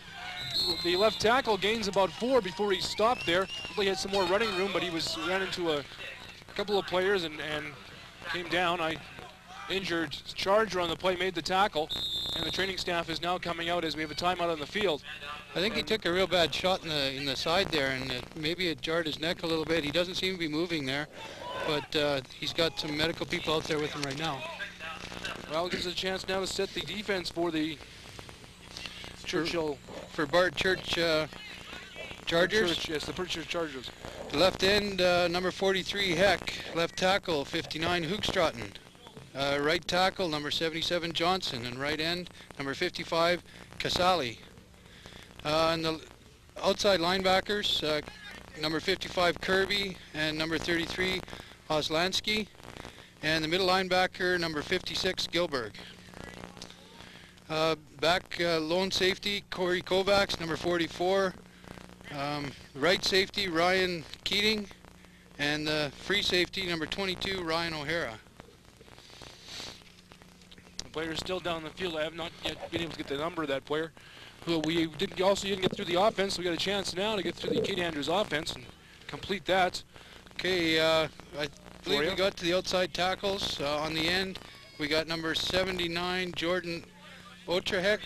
The left tackle gains about 4 before he stopped there. He had some more running room, but he ran into a couple of players and came down. Injured Charger on the play made the tackle, and the training staff is now coming out as we have a timeout on the field. I think he took a real bad shot in the side there, and maybe it jarred his neck a little bit. He doesn't seem to be moving there, but he's got some medical people out there with him right now. Well, it gives us a chance now to set the defense for the Churchill. For Bart Church Chargers? Yes, the Church Chargers. The left end, number 43, Heck. Left tackle, 59, Hoogstraten. Right tackle, number 77, Johnson. And right end, number 55, Casali. And the outside linebackers, number 55, Kirby, and number 33, Oslansky. And the middle linebacker, number 56, Gilberg. Back lone safety, Corey Kovacs, number 44. Right safety, Ryan Keating. And the free safety, number 22, Ryan O'Hara. The player is still down the field. I have not yet been able to get the number of that player. We didn't get through the offense. We got a chance now to get through the Kate Andrews offense and complete that. Okay, I believe we got to the outside tackles. On the end, we got number 79, Jordan Otrahek,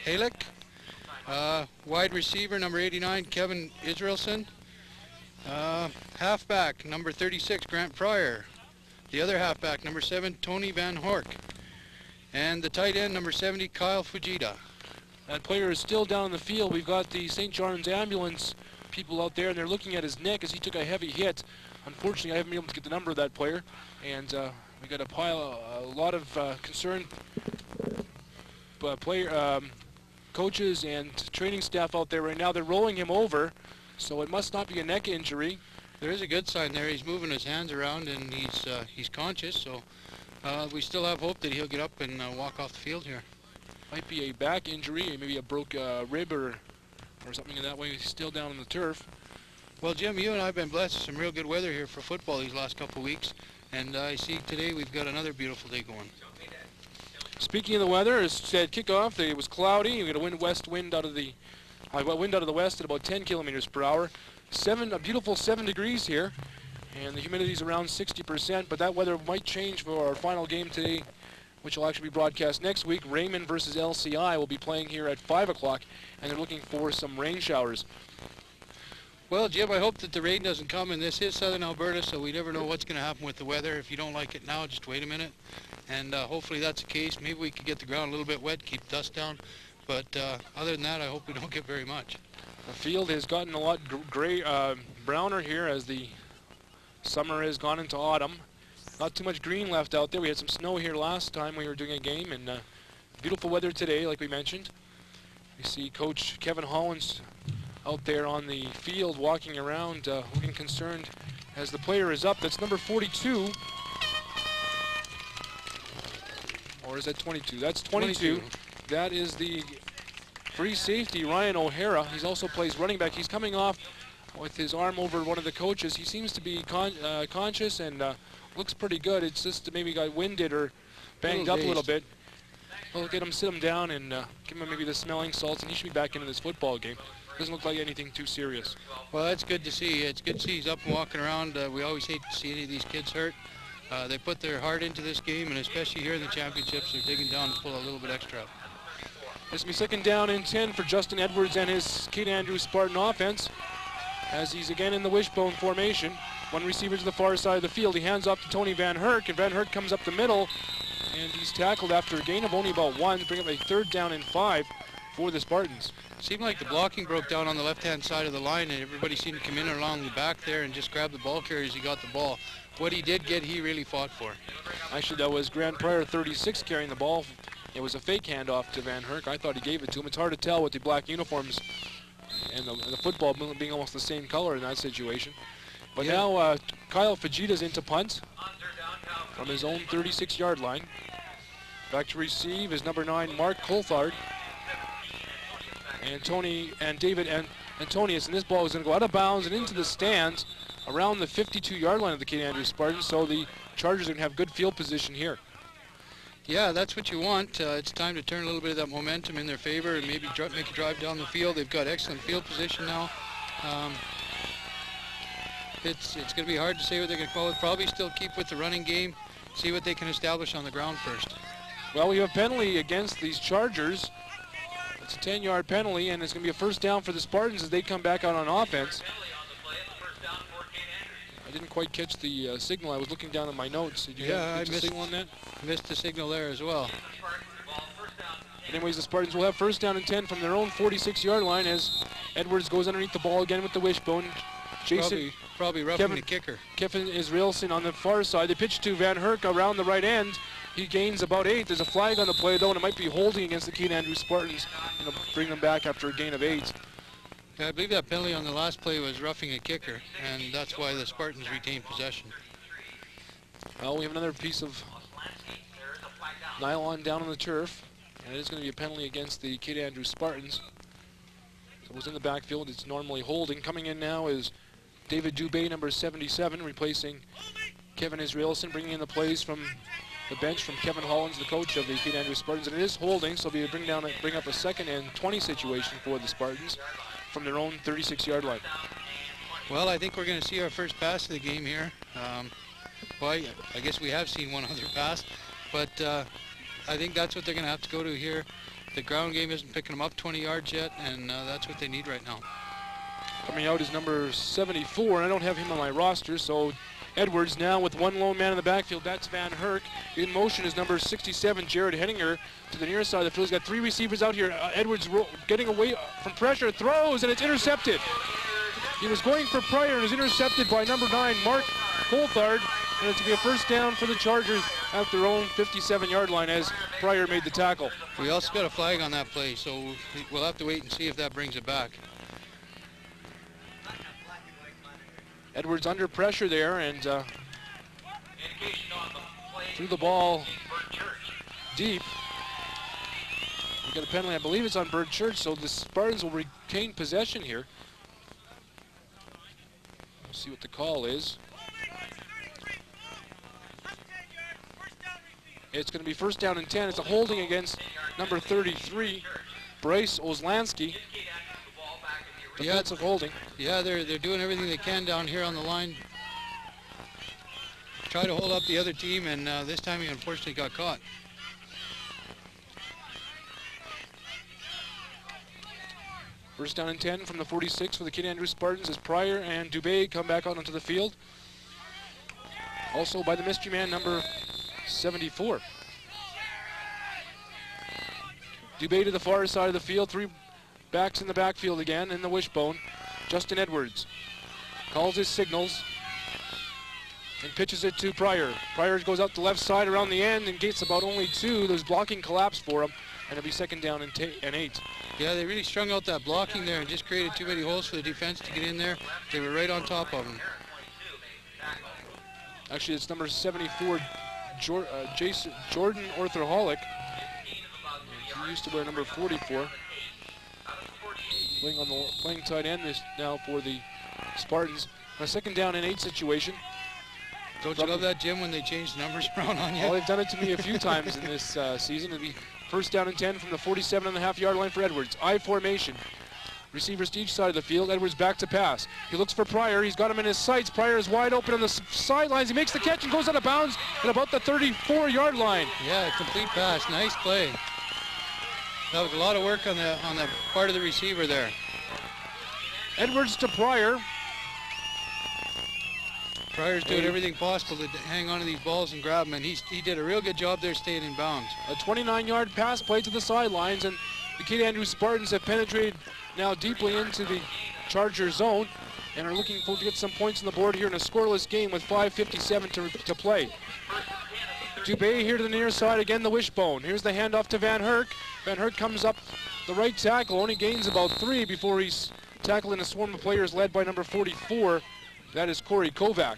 Halek. Wide receiver, number 89, Kevin Israelson. Halfback, number 36, Grant Pryor. The other halfback, number 7, Tony Van Hork. And the tight end, number 70, Kyle Fujita. That player is still down in the field. We've got the St. John's ambulance people out there, and they're looking at his neck as he took a heavy hit. Unfortunately, I haven't been able to get the number of that player, and we got a lot of concerned coaches and training staff out there right now. They're rolling him over, so it must not be a neck injury. There is a good sign there. He's moving his hands around, and he's conscious, so we still have hope that he'll get up and walk off the field here. Might be a back injury, maybe a broke rib or something in that way. He's still down on the turf. Well, Jim, you and I have been blessed with some real good weather here for football these last couple of weeks, and I see today we've got another beautiful day going. Speaking of the weather, as said kickoff, it was cloudy. We got a west wind out of the west at about 10 kilometers per hour. A beautiful 7 degrees here, and the humidity is around 60%. But that weather might change for our final game today, which will actually be broadcast next week. Raymond versus LCI will be playing here at 5 o'clock, and they're looking for some rain showers. Well, Jim, I hope that the rain doesn't come, and this is southern Alberta, so we never know what's going to happen with the weather. If you don't like it now, just wait a minute, and hopefully that's the case. Maybe we could get the ground a little bit wet, keep dust down, but other than that, I hope we don't get very much. The field has gotten a lot browner here as the summer has gone into autumn. Not too much green left out there. We had some snow here last time we were doing a game, and beautiful weather today, like we mentioned. We see Coach Kevin Hollins out there on the field walking around, looking concerned as the player is up. That's number 42. Or is that 22? That's 22. That is the free safety, Ryan O'Hara. He also plays running back. He's coming off with his arm over one of the coaches. He seems to be conscious and looks pretty good. It's just maybe got winded or banged up a little bit. We'll sit him down and give him maybe the smelling salts, and he should be back into this football game. Doesn't look like anything too serious. Well, that's good to see. It's good to see he's up and walking around. We always hate to see any of these kids hurt. They put their heart into this game, and especially here in the championships, they're digging down to pull a little bit extra. This will be second down and 10 for Justin Edwards and his Kate Andrews Spartan offense, as he's again in the wishbone formation. One receiver to the far side of the field. He hands off to Tony Van Herk, and Van Herk comes up the middle, and he's tackled after a gain of only about 1, bring up a 3rd down and 5. for the Spartans. Seemed like the blocking broke down on the left-hand side of the line, and everybody seemed to come in along the back there and just grab the ball carrier as he got the ball. What he did get, he really fought for. Actually, that was Grand Prairie 36 carrying the ball. It was a fake handoff to Van Herk. I thought he gave it to him. It's hard to tell with the black uniforms and the football being almost the same color in that situation. But now Kyle Fajita's into punt from his own 36-yard line. Back to receive is number 9, Mark Coulthard. And David Antonius, and this ball is going to go out of bounds and into the stands around the 52-yard line of the St. Andrews Spartans, so the Chargers are going to have good field position here. Yeah, that's what you want. It's time to turn a little bit of that momentum in their favor and maybe make a drive down the field. They've got excellent field position now. It's going to be hard to say what they're going to call it. Probably still keep with the running game, see what they can establish on the ground first. Well, we have a penalty against these Chargers. It's a 10-yard penalty, and it's going to be a first down for the Spartans as they come back out on offense. I didn't quite catch the signal. I was looking down at my notes. Did you get the signal on that? Missed the signal there as well. Anyways, the Spartans will have first down and 10 from their own 46-yard line as Edwards goes underneath the ball again with the wishbone. Jason, probably roughing the kicker. Kevin Israelson on the far side. They pitch to Van Herk around the right end. He gains about 8. There's a flag on the play, though, and it might be holding against the St. Andrews Spartans. And it'll bring them back after a gain of 8. Yeah, I believe that penalty on the last play was roughing a kicker, and that's why the Spartans retained possession. Well, we have another piece of nylon down on the turf, and it is going to be a penalty against the St. Andrews Spartans. So it was in the backfield. It's normally holding. Coming in now is David Dubé, number 77, replacing Kevin Israelson, bringing in the plays from the bench from Kevin Hollins, the coach of the St. Andrews Spartans, and it is holding, so we bring up a 2nd and 20 situation for the Spartans from their own 36-yard line. Well, I think we're going to see our first pass of the game here. Well, I guess we have seen one other pass, but I think that's what they're going to have to go to here. The ground game isn't picking them up 20 yards yet, and that's what they need right now. Coming out is number 74, and I don't have him on my roster, so Edwards now with one lone man in the backfield. That's Van Herk. In motion is number 67, Jared Henninger, to the near side of the field. He's got 3 receivers out here. Edwards getting away from pressure, throws, and it's intercepted. He was going for Pryor and was intercepted by number 9, Mark Coulthard, and it's going to be a first down for the Chargers at their own 57-yard line as Pryor made the tackle. We also got a flag on that play, so we'll have to wait and see if that brings it back. Edwards under pressure there and threw the ball deep. We got a penalty, I believe it's on Bird Church, so the Spartans will retain possession here. We'll see what the call is. It's going to be first down and 10. It's a holding against number 33, Bryce Oslansky. Defensive holding. Yeah, they're doing everything they can down here on the line. Try to hold up the other team, and this time he unfortunately got caught. First down and 10 from the 46 for the St. Andrews Spartans as Pryor and Dubé come back out onto the field. Also by the mystery man, number 74. Dubé to the far side of the field. 3 backs in the backfield again in the wishbone. Justin Edwards calls his signals and pitches it to Pryor. Pryor goes out the left side around the end and gets about only 2. There's blocking collapse for him, and it'll be second down and 8. Yeah, they really strung out that blocking there and just created too many holes for the defense to get in there. They were right on top of him. Actually, it's number 74, Jordan Orthoholic. He used to wear number 44. Playing tight end this now for the Spartans. A second down and 8 situation. Don't you love that, Jim, when they change the numbers around on you? Well, they've done it to me a few times in this season. It'll be first down and 10 from the 47.5-yard line for Edwards. I formation. Receivers to each side of the field. Edwards back to pass. He looks for Pryor. He's got him in his sights. Pryor is wide open on the sidelines. He makes the catch and goes out of bounds at about the 34-yard line. Yeah, complete pass. Nice play. That was a lot of work on the part of the receiver there. Edwards to Pryor. Pryor's doing everything possible to hang on to these balls and grab them, and he did a real good job there staying in bounds. A 29-yard pass play to the sidelines, and the St. Andrews Spartans have penetrated now deeply into the Charger zone and are looking to get some points on the board here in a scoreless game with 5:57 to play. Dubé here to the near side, again the wishbone. Here's the handoff to Van Herk. Van Herk comes up the right tackle, only gains about 3 before he's tackled in a swarm of players led by number 44. That is Corey Kovac.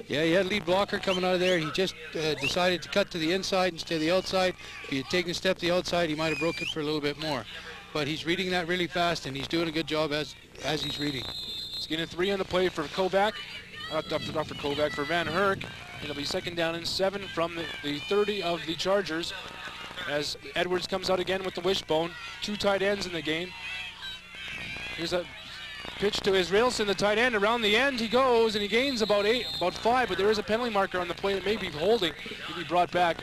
Yeah, he had lead blocker coming out of there. He just decided to cut to the inside instead of the outside. If he had taken a step to the outside, he might have broke it for a little bit more. But he's reading that really fast, and he's doing a good job as he's reading. He's getting a 3 on the play for Kovac. Not for Kovac, for Van Herk. It'll be 2nd down and 7 from the 30 of the Chargers as Edwards comes out again with the wishbone. 2 tight ends in the game. Here's a pitch to Israelson, the tight end. Around the end he goes, and he gains about 5, but there is a penalty marker on the play that may be holding. He'll be brought back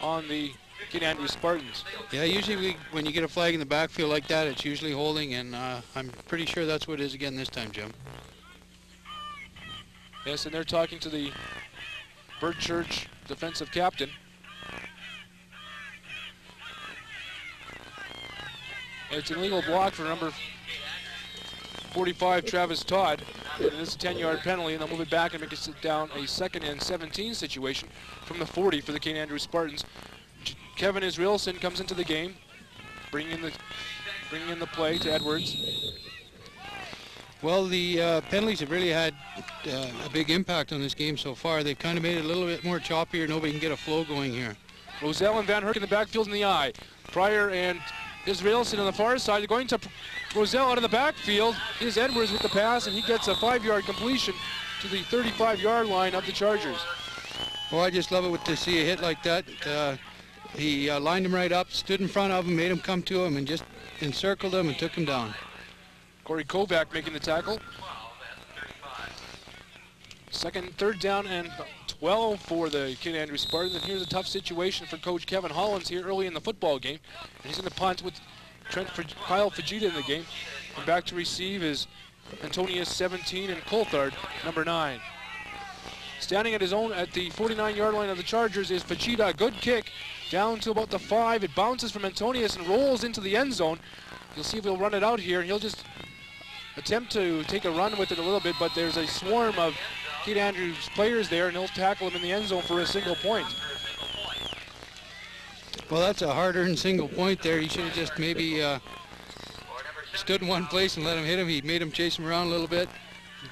on the St. Andrews Spartans. Yeah, usually when you get a flag in the backfield like that, it's usually holding, and I'm pretty sure that's what it is again this time, Jim. Yes, and they're talking to the Bert Church defensive captain. It's an illegal block for number 45, Travis Todd. And it is a 10-yard penalty, and they'll move it back and make it down a 2nd and 17 situation from the 40 for the St. Andrews Spartans. Kevin Israelson comes into the game, bringing in the play to Edwards. Well, the penalties have really had a big impact on this game so far. They've kind of made it a little bit more choppier. Nobody can get a flow going here. Roselle and Van Herk in the backfield in the eye. Pryor and Israelson on the far side. They're going to Roselle out of the backfield. Here's Edwards with the pass, and he gets a 5-yard completion to the 35-yard line of the Chargers. Oh, I just love it to see a hit like that. He lined him right up, stood in front of him, made him come to him, and just encircled him and took him down. Corey Kovac making the tackle. 3rd down and 12 for the St. Andrews Spartans. And here's a tough situation for Coach Kevin Hollins here early in the football game. And he's going to punt with Kyle Fajita in the game. And back to receive is Antonius 17 and Coulthard number 9. Standing at his own at the 49-yard line of the Chargers is Fajita. Good kick down to about the 5. It bounces from Antonius and rolls into the end zone. You'll see if he'll run it out here. He'll just attempt to take a run with it a little bit, but there's a swarm of St. Andrews players there, and he'll tackle him in the end zone for a single point. Well, that's a hard-earned single point there. He should have just maybe stood in one place and let him hit him. He made him chase him around a little bit.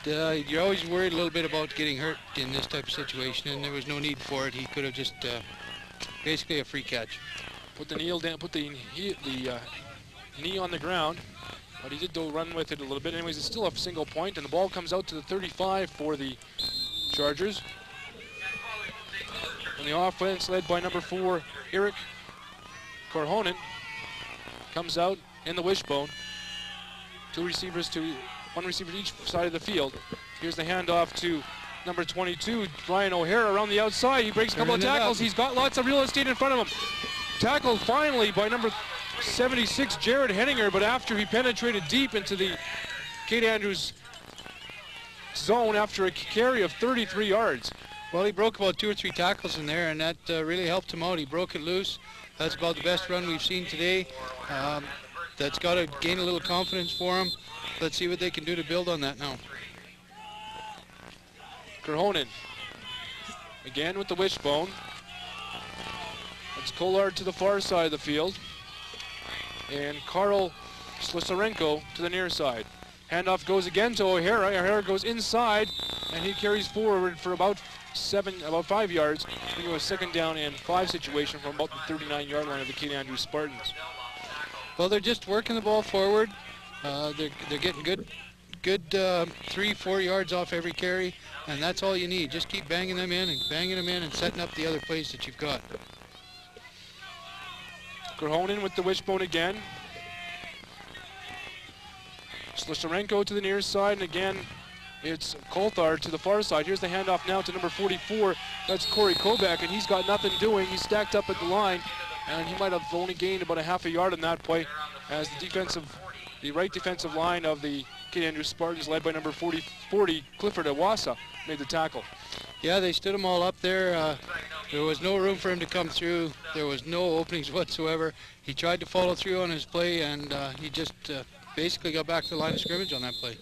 You're always worried a little bit about getting hurt in this type of situation, and there was no need for it. He could have just basically a free catch. Put the knee on the ground. But he did run with it a little bit. Anyways, it's still a single point, and the ball comes out to the 35 for the Chargers. And the offense led by number 4, Eric Korhonen, comes out in the wishbone. 1 receiver to each side of the field. Here's the handoff to number 22, Brian O'Hara around the outside. He breaks a couple of tackles. He's got lots of real estate in front of him. Tackled finally by number 76, Jared Henninger, but after he penetrated deep into the St. Andrews zone after a carry of 33 yards. Well, he broke about 2 or 3 tackles in there, and that really helped him out. He broke it loose. That's about the best run we've seen today. That's got to gain a little confidence for him. Let's see what they can do to build on that now. Korhonen again with the wishbone. It's Kollard to the far side of the field. And Karl Slisarenko to the near side. Handoff goes again to O'Hara. O'Hara goes inside, and he carries forward for about 5 yards into a 2nd down and 5 situation from about the 39-yard line of the St. Andrews Spartans. Well, they're just working the ball forward. They're getting good 3-4 yards off every carry, and that's all you need. Just keep banging them in and setting up the other plays that you've got. Korhonen with the wishbone again. Slisarenko to the near side, and again it's Coulthard to the far side. Here's the handoff now to number 44. That's Corey Kovac, and he's got nothing doing. He's stacked up at the line, and he might have only gained about a half a yard on that play as the right defensive line of the St. Andrews Spartans, led by number 40 Clifford Awasa, made the tackle. Yeah, they stood them all up there. There was no room for him to come through. There was no openings whatsoever. He tried to follow through on his play, and he just basically got back to the line of scrimmage on that play.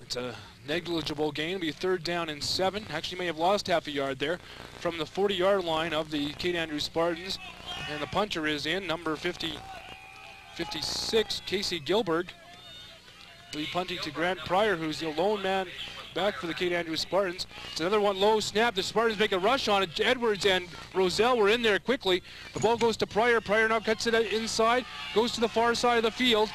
It's a negligible gain. It'll be 3rd down and 7. Actually may have lost half a yard there from the 40-yard line of the Kate Andrews Spartans. And the punter is in, number 56, Casey Gilbert. Will be punting to Grant Pryor, who's the lone man back for the Kate Andrews Spartans. It's another one low snap. The Spartans make a rush on it. Edwards and Roselle were in there quickly. The ball goes to Pryor. Pryor now cuts it inside, goes to the far side of the field,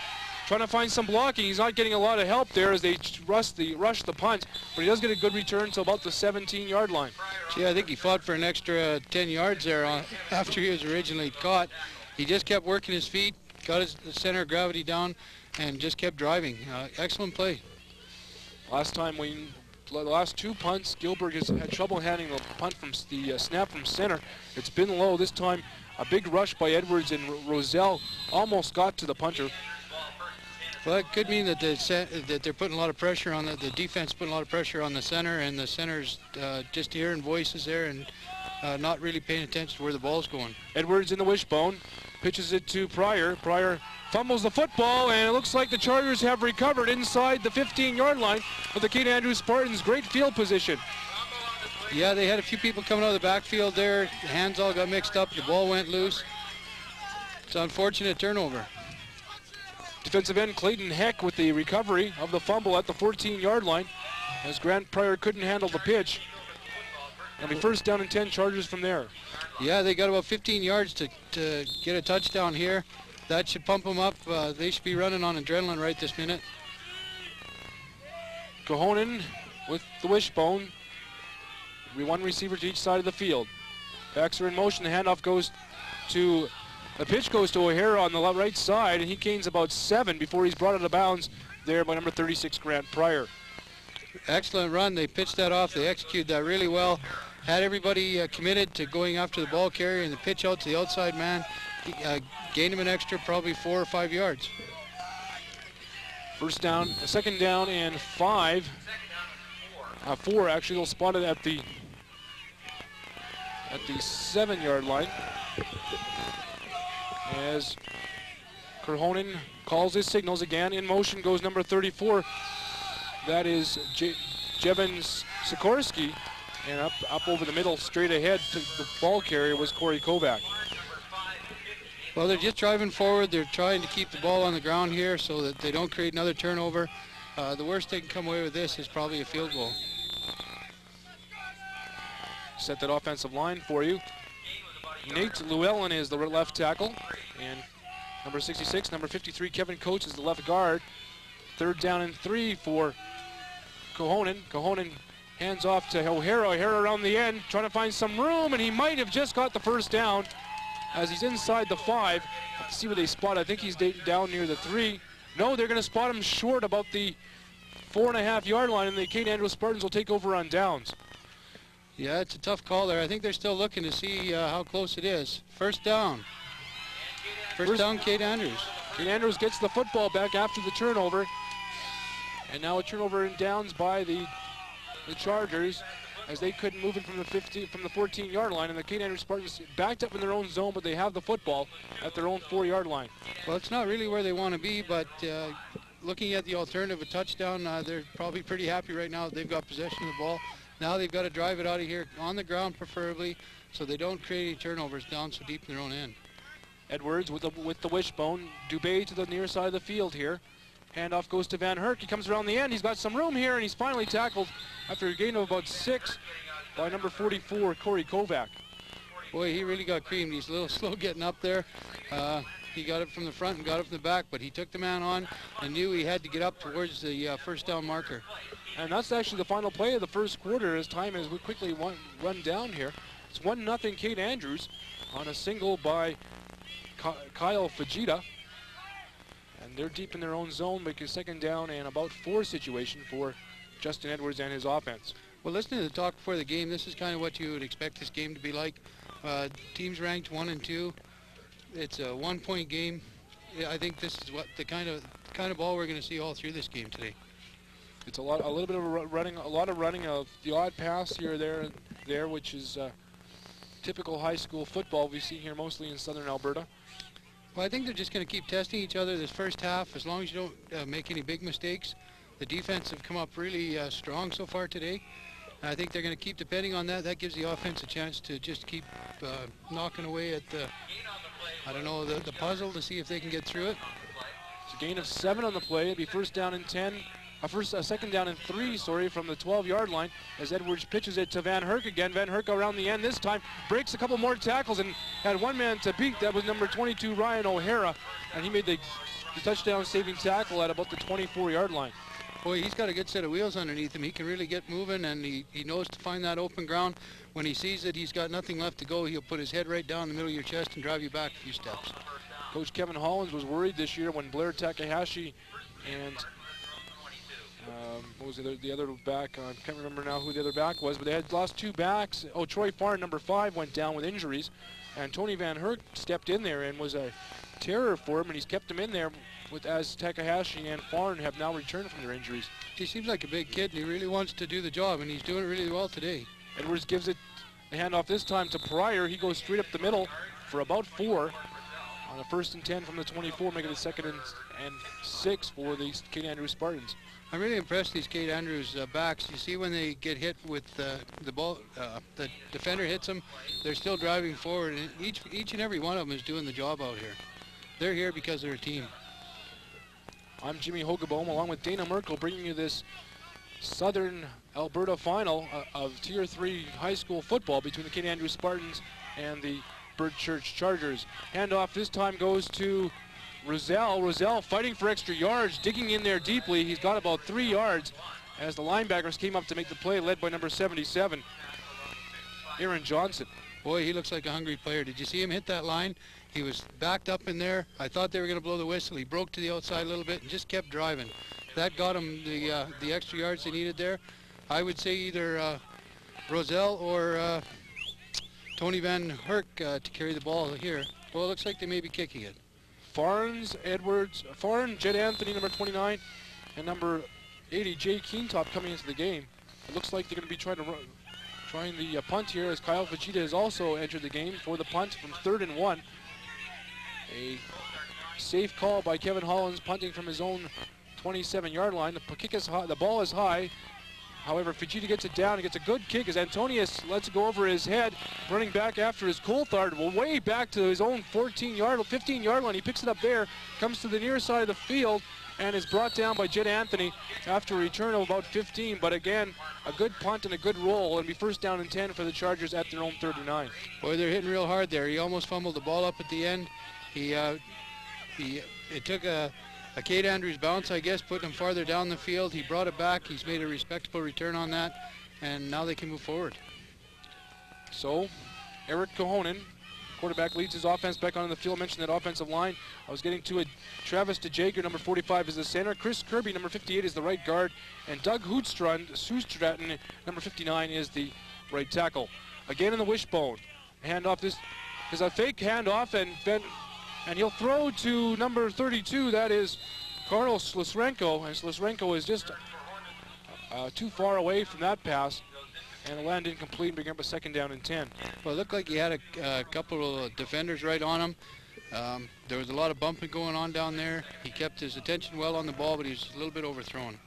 trying to find some blocking. He's not getting a lot of help there as they rush the punt, but he does get a good return to about the 17-yard line. Gee, I think he fought for an extra 10 yards there after he was originally caught. He just kept working his feet, got his center of gravity down, and just kept driving. Excellent play. The last 2 punts, Gilbert has had trouble handling the punt from the snap from center. It's been low. This time, a big rush by Edwards and Roselle almost got to the punter. Well, it could mean that they're putting a lot of pressure on the defense, putting a lot of pressure on the center, and the center's just hearing voices there and not really paying attention to where the ball's going. Edwards in the wishbone, pitches it to Pryor. Pryor fumbles the football, and it looks like the Chargers have recovered inside the 15-yard line of the Kate Andrews Spartans. Great field position. Yeah, they had a few people coming out of the backfield there. The hands all got mixed up. The ball went loose. It's an unfortunate turnover. Defensive end Clayton Heck with the recovery of the fumble at the 14-yard line as Grant Pryor couldn't handle the pitch. It'll be 1st down and 10, Chargers from there. Yeah, they got about 15 yards to get a touchdown here. That should pump them up. They should be running on adrenaline right this minute. Cahonen with the wishbone. Be 1 receiver to each side of the field. Backs are in motion. The handoff goes to... The pitch goes to O'Hara on the right side, and he gains about 7 before he's brought out of bounds there by number 36, Grant Pryor. Excellent run. They pitched that off. They executed that really well. Had everybody committed to going after the ball carrier, and the pitch out to the outside man gained him an extra probably 4 or 5 yards. 2nd down and 5. 4 actually. They'll spot it at the 7-yard line. As Cahonen calls his signals again. In motion goes number 34. That is Jevon Sikorsky. And up over the middle, straight ahead to the ball carrier was Corey Kovac. Well, they're just driving forward. They're trying to keep the ball on the ground here so that they don't create another turnover. The worst they can come away with this is probably a field goal. Set that offensive line for you. Nate Llewellyn is the left tackle, and number 66, number 53, Kevin Coates is the left guard. 3rd down and 3 for Cahonen. Cahonen hands off to O'Hara. O'Hara around the end, trying to find some room, and he might have just got the 1st down as he's inside the 5. Let's see where they spot. I think he's down near the 3. No, they're going to spot him short about the 4.5-yard line, and the Kate Andrews Spartans will take over on downs. Yeah, it's a tough call there. I think they're still looking to see how close it is. 1st down. First down, Kate Andrews. Kate Andrews gets the football back after the turnover. And now a turnover in downs by the Chargers as they couldn't move it from the 14-yard line. And the Kate Andrews Spartans backed up in their own zone, but they have the football at their own 4-yard line. Well, it's not really where they want to be, but looking at the alternative, a touchdown, they're probably pretty happy right now that they've got possession of the ball. Now they've got to drive it out of here on the ground preferably so they don't create any turnovers down so deep in their own end. Edwards with the wishbone. Dubé to the near side of the field here. Handoff goes to Van Herk. He comes around the end. He's got some room here, and he's finally tackled after a gain of about 6 by number 44, Corey Kovac. Boy, he really got creamed. He's a little slow getting up there. He got it from the front and got it from the back, but he took the man on and knew he had to get up towards the 1st down marker. And that's actually the final play of the 1st quarter as time has quickly run down here. It's 1-0 Kate Andrews on a single by Kyle Fajita. And they're deep in their own zone, making 2nd down and about 4 situation for Justin Edwards and his offense. Well, listening to the talk before the game, this is kind of what you would expect this game to be like. Teams ranked 1 and 2. It's a 1-point game. I think this is what the kind of ball we're going to see all through this game today. It's a little bit of running, a lot of running of the odd pass here, there, which is typical high school football we've seen here mostly in southern Alberta. Well, I think they're just going to keep testing each other this first half. As long as you don't make any big mistakes. The defense have come up really strong so far today. I think they're going to keep depending on that. That gives the offense a chance to just keep knocking away at the, I don't know, the puzzle to see if they can get through it. It's a gain of 7 on the play. It'll be first down and 10. Second down and 3, from the 12-yard line as Edwards pitches it to Van Herk again. Van Herk around the end this time, breaks a couple more tackles and had one man to beat. That was number 22, Ryan O'Hara, and he made the touchdown-saving tackle at about the 24-yard line. Boy, he's got a good set of wheels underneath him. He can really get moving, and he knows to find that open ground. When he sees that he's got nothing left to go, he'll put his head right down the middle of your chest and drive you back a few steps. Coach Kevin Hollins was worried this year when Blair Takahashi and what was the other back? I can't remember now who the other back was, but they had lost 2 backs. Oh, Troy Farn, number 5, went down with injuries, and Tony Van Herk stepped in there and was a terror for him, and he's kept him in there as Takahashi and Farn have now returned from their injuries. He seems like a big kid, and he really wants to do the job, and he's doing it really well today. Edwards gives it the handoff this time to Pryor. He goes straight up the middle for about 4 on a 1st and 10 from the 24, making it 2nd and 6 for the St. Andrews Spartans. I'm really impressed with these St. Andrews backs. You see when they get hit with the ball, the defender hits them, they're still driving forward, and each and every one of them is doing the job out here. They're here because they're a team. I'm Jimmy Hogeboom, along with Dana Merkel, bringing you this Southern Alberta final of Tier 3 high school football between the St. Andrews Spartans and the Bird Church Chargers. Handoff this time goes to Roselle. Roselle fighting for extra yards, digging in there deeply. He's got about 3 yards as the linebackers came up to make the play, led by number 77, Aaron Johnson. Boy, he looks like a hungry player. Did you see him hit that line? He was backed up in there. I thought they were going to blow the whistle. He broke to the outside a little bit and just kept driving. That got him the extra yards they needed there. I would say either Roselle or Tony Van Herk to carry the ball here. Well, it looks like they may be kicking it. Farn, Jed Anthony, number 29, and number 80, Jay Keentop, coming into the game. It looks like they're going to be trying the punt here, as Kyle Fajita has also entered the game for the punt from 3rd and 1. A safe call by Kevin Hollins, punting from his own 27-yard line. The kick is high, the ball is high. However, Fajita gets it down and gets a good kick as Antonius lets it go over his head, running back after his Coulthard, way back to his own 15-yard line. He picks it up there, comes to the near side of the field, and is brought down by Jed Anthony after a return of about 15. But again, a good punt and a good roll, and be first down and 10 for the Chargers at their own 39. Boy, they're hitting real hard there. He almost fumbled the ball up at the end. It took a St. Andrews bounce, I guess, putting him farther down the field. He brought it back. He's made a respectable return on that, and now they can move forward. So, Eric Kohonen, quarterback, leads his offense back onto the field. I mentioned that offensive line. I was getting to it. Travis DeJager, number 45, is the center. Chris Kirby, number 58, is the right guard. And Doug Hootstratton, number 59, is the right tackle. Again in the wishbone. Handoff. This is a fake handoff, and he'll throw to number 32. That is Karl Slisrenko. And Slisrenko is just too far away from that pass. And it'll land incomplete and bring up a 2nd down and 10. Well, it looked like he had a couple of defenders right on him. There was a lot of bumping going on down there. He kept his attention well on the ball, but he was a little bit overthrown.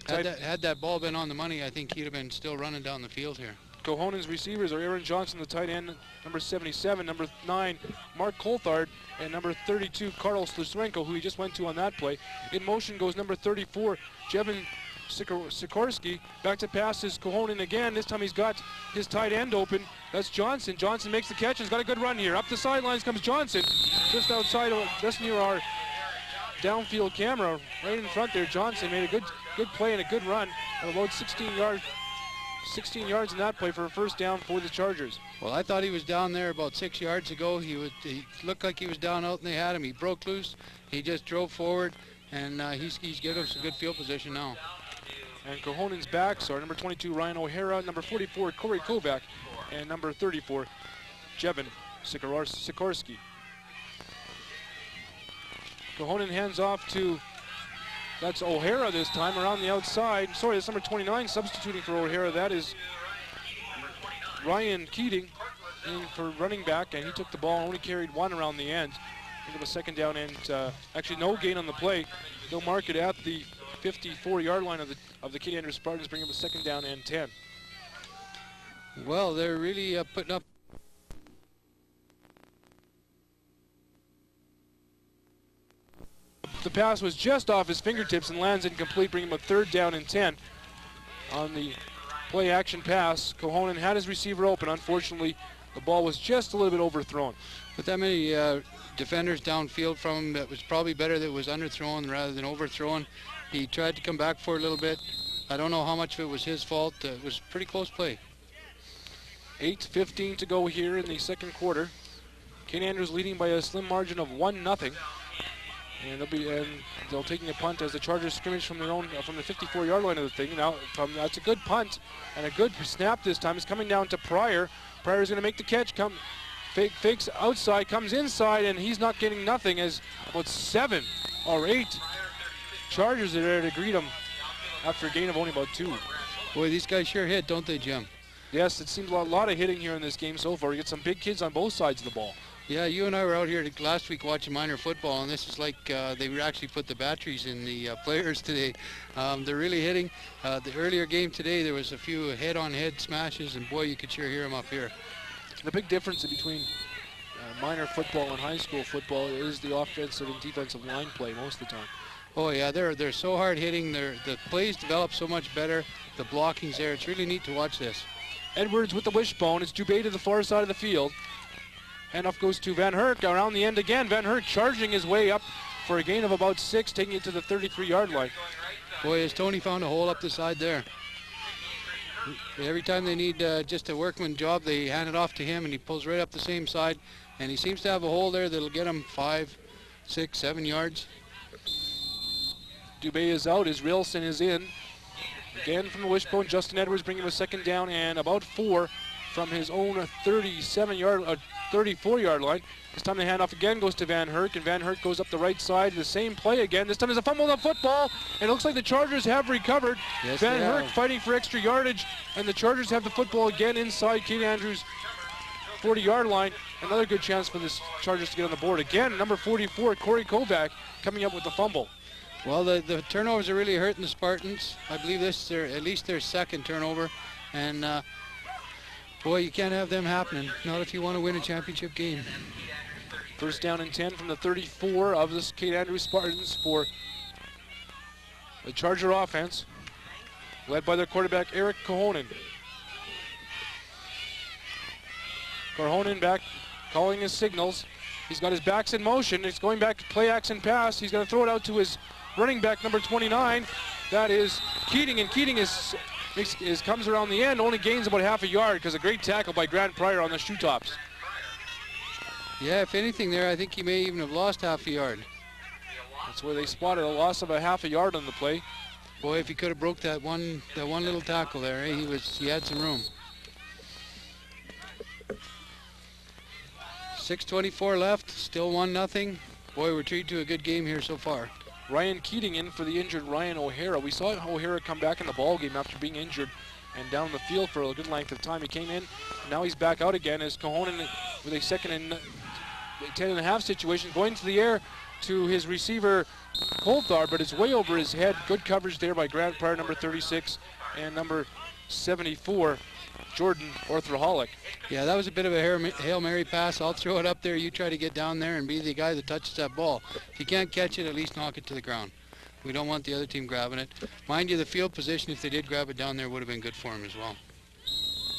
Had that ball been on the money, I think he'd have been still running down the field here. Kohonen's receivers are Aaron Johnson, the tight end, number 77, number 9, Mark Coulthard, and number 32, Karl Slisrenko, who he just went to on that play. In motion goes number 34, Jevin Sikorsky. Back to pass is Kohonen again. This time he's got his tight end open. That's Johnson. Johnson makes the catch and has got a good run here. Up the sidelines comes Johnson. Just outside, just near our downfield camera, right in front there. Johnson made a good play and a good run of about 16 yards in that play for a first down for the Chargers. Well, I thought he was down there about 6 yards ago. He looked like he was down out and they had him. He broke loose. He just drove forward, and he's getting us a good field position now. And Kohonen's backs are number 22, Ryan O'Hara, number 44, Corey Kovac, and number 34, Jevin Sikorsky. Kohonen hands off to, that's O'Hara this time, around the outside. Sorry, that's number 29 substituting for O'Hara. That is Ryan Keating in for running back, and he took the ball and only carried one around the end. Bring up a second down and actually no gain on the play. They'll mark it at the 54-yard line of the Katie Andrews Spartans, bring up a second down and 10. Well, they're really putting up. The pass was just off his fingertips and lands incomplete, bringing him a third down and 10. On the play action pass, Cohonen had his receiver open. Unfortunately, the ball was just a little bit overthrown. With that many defenders downfield from him, it was probably better that it was underthrown rather than overthrown. He tried to come back for a little bit. I don't know how much of it was his fault. It was pretty close play. 8:15 to go here in the second quarter. Katie Andrews leading by a slim margin of 1-0. And they'll taking a punt as the Chargers scrimmage from their own from the 54-yard line of the thing. Now that's a good punt and a good snap this time. It's coming down to Pryor. Pryor's going to make the catch. Fakes outside, comes inside, and he's not getting nothing as about 7 or 8 Chargers are there to greet him after a gain of only about 2. Boy, these guys sure hit, don't they, Jim? Yes, it seems a lot of hitting here in this game so far. We get some big kids on both sides of the ball. Yeah, you and I were out here last week watching minor football, and this is like they actually put the batteries in the players today. They're really hitting. The earlier game today, there was a few head-on-head smashes, and boy, you could sure hear them up here. The big difference between minor football and high school football is the offensive and defensive line play most of the time. Oh yeah, they're so hard hitting. The plays develop so much better. The blocking's there. It's really neat to watch this. Edwards with the wishbone. It's Dubé to the far side of the field. Handoff goes to Van Herk around the end again. Van Herk charging his way up for a gain of about 6, taking it to the 33-yard line. Boy, has Tony found a hole up the side there. Every time they need just a workman job, they hand it off to him, and he pulls right up the same side. And he seems to have a hole there that'll get him 5, 6, 7 yards. Dubé is out, as Rilson is in. Again from the wishbone, Justin Edwards bringing him a second down and about 4 from his own 34-yard line. This time the handoff again goes to Van Herk, and Van Herk goes up the right side. The same play again. This time there's a fumble on the football, and it looks like the Chargers have recovered. Yes, Van Herk fighting for extra yardage, and the Chargers have the football again inside Katie Andrews' 40-yard line. Another good chance for the Chargers to get on the board. Again, number 44, Corey Kovac, coming up with the fumble. Well, the turnovers are really hurting the Spartans. I believe this is at least their second turnover, and boy, you can't have them happening, not if you want to win a championship game. First down and 10 from the 34 of this Katie Andrews Spartans for the Charger offense, led by their quarterback, Eric Cohonen. Cohonen back, calling his signals. He's got his backs in motion. It's going back to play action pass. He's going to throw it out to his running back, number 29. That is Keating, and Keating comes around the end, only gains about half a yard because a great tackle by Grant Pryor on the shoe tops. Yeah, if anything there, I think he may even have lost half a yard. That's where they spotted a loss of a half a yard on the play. Boy, if he could have broke that one little tackle there, he had some room. 6:24 left, still 1-0. Boy, we're treated to a good game here so far. Ryan Keating in for the injured Ryan O'Hara. We saw O'Hara come back in the ball game after being injured and down the field for a good length of time. He came in, now he's back out again as Cohonen with a 2nd and 10.5 situation, going to the air to his receiver Colthar, but it's way over his head. Good coverage there by Grant Pryor, number 36, and number 74, Jordan Orthraholic. Yeah, that was a bit of a Hail Mary pass. I'll throw it up there. You try to get down there and be the guy that touches that ball. If you can't catch it, at least knock it to the ground. We don't want the other team grabbing it. Mind you, the field position, if they did grab it down there, would have been good for him as well.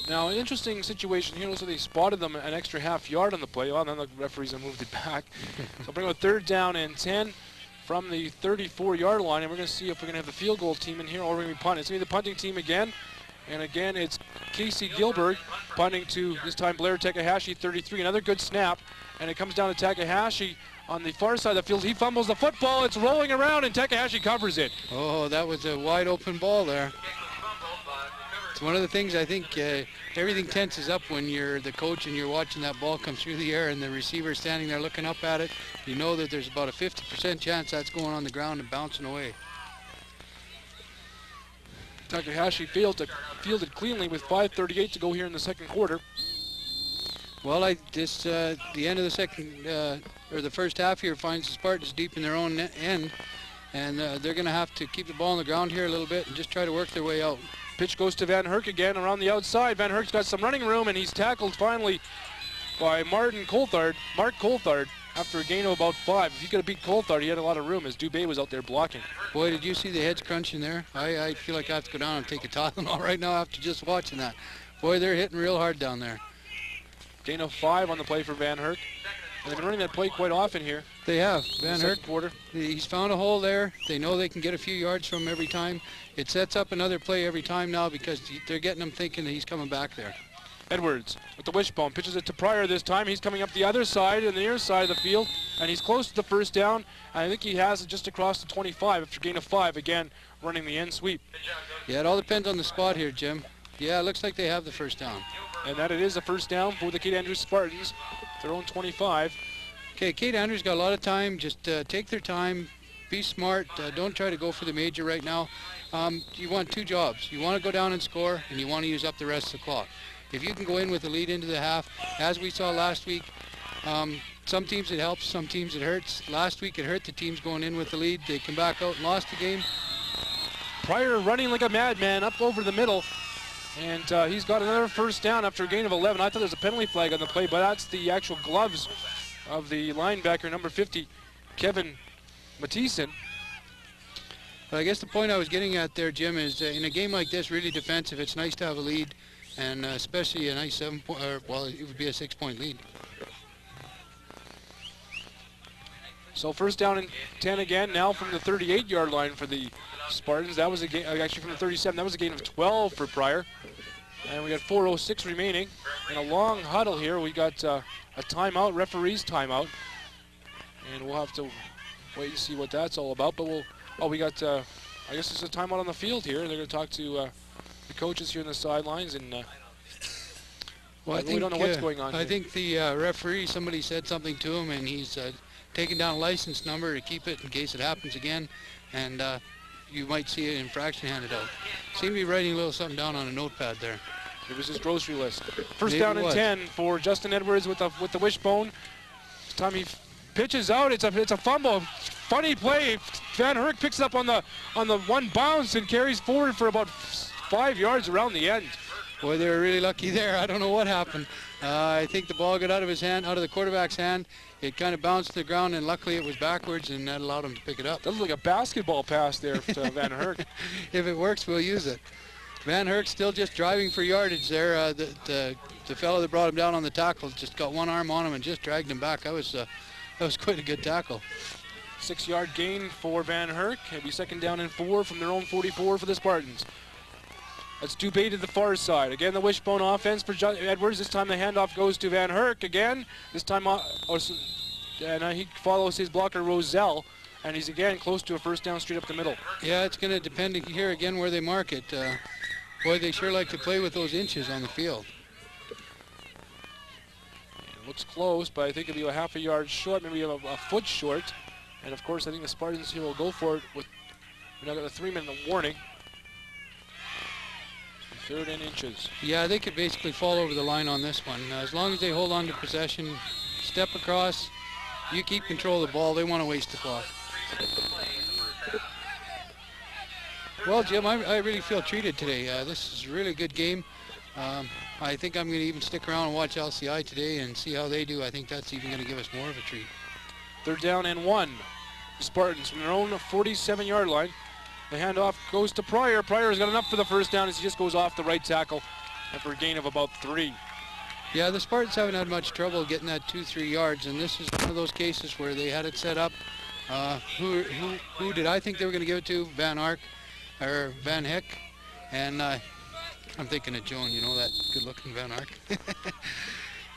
Now, an interesting situation here. Looks like they spotted them an extra half yard on the play. Well, then the referees have moved it back. So bring up a 3rd down and 10 from the 34-yard line, and we're going to see if we're going to have the field goal team in here or we're going to be punting. It's going to be the punting team again. And again, it's Casey Gilbert punting to, this time, Blair Takahashi, 33. Another good snap, and it comes down to Takahashi on the far side of the field. He fumbles the football. It's rolling around, and Takahashi covers it. Oh, that was a wide open ball there. It's one of the things I think everything tenses up when you're the coach and you're watching that ball come through the air and the receiver standing there looking up at it. You know that there's about a 50% chance that's going on the ground and bouncing away. Takahashi fielded cleanly with 5:38 to go here in the second quarter. Well, the end of the second or the first half here finds the Spartans deep in their own end, and they're going to have to keep the ball on the ground here a little bit and just try to work their way out. Pitch goes to Van Herk again around the outside. Van Herk's got some running room, and he's tackled finally by Mark Coulthard, after a gain of about 5. If he could have beat Coulthard, he had a lot of room as Dubé was out there blocking. Boy, did you see the heads crunching there? I feel like I have to go down and take a Tylenol right now after just watching that. Boy, they're hitting real hard down there. Gain of 5 on the play for Van Herk. And they've been running that play quite often here. They have. Van Herk, quarter. He's found a hole there. They know they can get a few yards from him every time. It sets up another play every time now because they're getting him thinking that he's coming back there. Edwards with the wishbone, pitches it to Pryor this time. He's coming up the other side, on the near side of the field, and he's close to the first down. I think he has it just across the 25 after gain of 5, again running the end sweep. Yeah, it all depends on the spot here, Jim. Yeah, it looks like they have the first down. And that it is a first down for the Kate Andrews Spartans, their own 25. Okay, Kate Andrews got a lot of time. Just take their time, be smart. Don't try to go for the major right now. You want 2 jobs. You want to go down and score, and you want to use up the rest of the clock. If you can go in with a lead into the half, as we saw last week, some teams it helps, some teams it hurts. Last week it hurt the teams going in with the lead. They come back out and lost the game. Pryor running like a madman up over the middle, and he's got another first down after a gain of 11. I thought there was a penalty flag on the play, but that's the actual gloves of the linebacker, number 50, Kevin Mathieson. But I guess the point I was getting at there, Jim, is in a game like this, really defensive, it's nice to have a lead. And especially a nice 7-point, well, it would be a 6-point lead. So first down and 10 again, now from the 38-yard line for the Spartans. That was a gain, actually from the 37, that was a gain of 12 for Pryor. And we got 4:06 remaining. In a long huddle here, we got a timeout, referee's timeout. And we'll have to wait and see what that's all about. But we got, I guess it's a timeout on the field here. They're going to talk to the coaches here on the sidelines, and well, we don't know what's going on I here. think the referee, somebody said something to him, and he's taking down a license number to keep it in case it happens again, and you might see an infraction handed out. Seemed to be writing a little something down on a notepad there. It was his grocery list. First Maybe down and 10 for Justin Edwards with the wishbone. This time he pitches out. It's a fumble. Funny play. Van Herk picks it up on the one bounce and carries forward for about 5 yards around the end. Boy, they were really lucky there. I don't know what happened. I think the ball got out of his hand, out of the quarterback's hand. It kind of bounced to the ground, and luckily it was backwards, and that allowed him to pick it up. That was like a basketball pass there to Van Herk. If it works, we'll use it. Van Herk still just driving for yardage there. The fellow that brought him down on the tackle just got one arm on him and just dragged him back. That was quite a good tackle. 6-yard gain for Van Herk. It'll be second down and 4 from their own 44 for the Spartans. That's Dubé to the far side. Again, the wishbone offense for Edwards. This time the handoff goes to Van Herk again. This time, and he follows his blocker, Roselle, and he's again close to a first down straight up the middle. Yeah, it's going to depend here again where they mark it. Boy, they sure like to play with those inches on the field. It looks close, but I think it'll be a half a yard short, maybe a foot short. And of course, I think the Spartans here will go for it with, we now got a 3-minute warning. 3rd and inches. Yeah, they could basically fall over the line on this one. As long as they hold on to possession, step across, you keep control of the ball. They want to waste the clock. Well, Jim, I really feel treated today. This is a really good game. I think I'm going to even stick around and watch LCI today and see how they do. I think that's even going to give us more of a treat. 3rd down and 1. Spartans from their own 47-yard line. The handoff goes to Pryor. Pryor's got enough for the first down as he just goes off the right tackle after a gain of about 3. Yeah, the Spartans haven't had much trouble getting that 2-3 yards, and this is one of those cases where they had it set up. Who did I think they were going to give it to? Van Heck, and I'm thinking of Joan, you know, that good-looking Van Ark.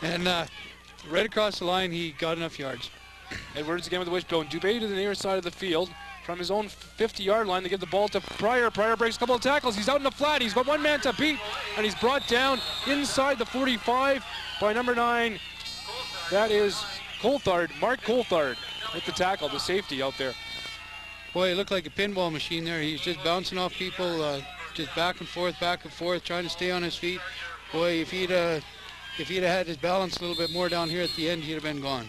And right across the line, he got enough yards. Edwards again with the wishbone. Dubé to the near side of the field. From his own 50-yard line, they give the ball to Pryor. Pryor breaks a couple of tackles. He's out in the flat. He's got one man to beat, and he's brought down inside the 45 by number 9. That is Coulthard, Mark Coulthard, with the tackle, the safety out there. Boy, it looked like a pinball machine there. He's just bouncing off people, just back and forth, trying to stay on his feet. Boy, if he'd had his balance a little bit more down here at the end, he'd have been gone.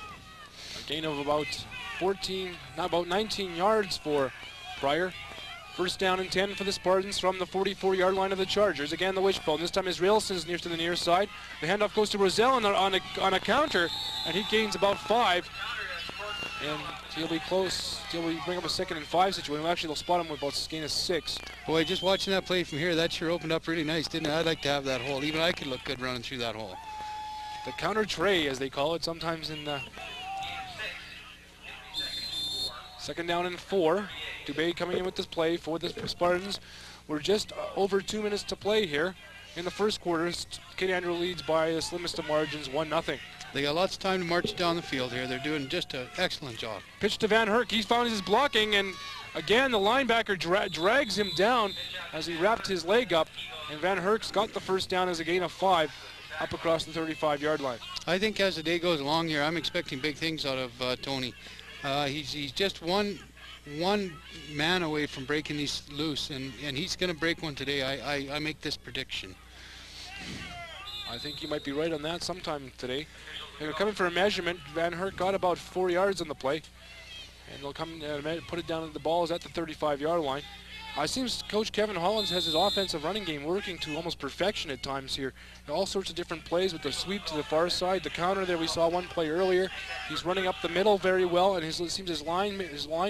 A gain of about 19 yards for Pryor. First down and 10 for the Spartans from the 44-yard line of the Chargers. Again, the wishbone. This time Israelson's near to the near side. The handoff goes to Roselle on a counter, and he gains about 5. And he'll be close. He'll bring up a 2nd and 5 situation. Well, actually, they'll spot him with about a gain of 6. Boy, just watching that play from here, that sure opened up really nice, didn't it? I'd like to have that hole. Even I could look good running through that hole. The counter tray, as they call it, sometimes in the 2nd down and 4. Dubé coming in with this play for the Spartans. We're just over 2 minutes to play here in the first quarter. Kate Andrew leads by the slimmest of margins, 1-0. They got lots of time to march down the field here. They're doing just an excellent job. Pitch to Van Herk. He's found his blocking, and again the linebacker drags him down as he wrapped his leg up, and Van Herk's got the first down as a gain of 5 up across the 35-yard line. I think as the day goes along here, I'm expecting big things out of Tony. He's just one man away from breaking these loose, and he's going to break one today. I make this prediction. I think you might be right on that sometime today. They're coming for a measurement. Van Herk got about 4 yards on the play, and they'll come put it down at the ball is at the 35-yard line. It seems Coach Kevin Hollins has his offensive running game working to almost perfection at times here. All sorts of different plays with the sweep to the far side, the counter there. We saw one play earlier. He's running up the middle very well, and it seems his line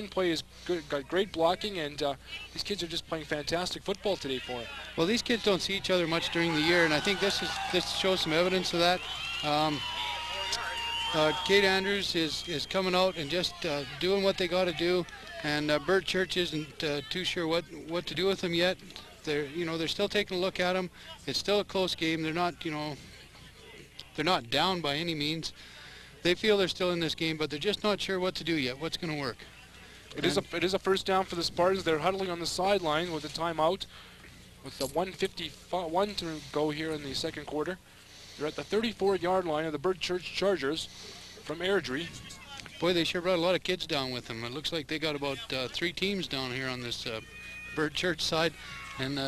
play is good. Got great blocking, and these kids are just playing fantastic football today for him. Well, these kids don't see each other much during the year, and I think this shows some evidence of that. Kate Andrews is coming out and just doing what they got to do. And Bert Church isn't too sure what to do with them yet. They're still taking a look at them. It's still a close game. They're not down by any means. They feel they're still in this game, but they're just not sure what to do yet. What's going to work? It is a first down for the Spartans. They're huddling on the sideline with a timeout, with the 1:51 to go here in the second quarter. They're at the 34-yard line of the Bert Church Chargers from Airdrie. Boy, they sure brought a lot of kids down with them. It looks like they got about 3 teams down here on this Bert Church side. And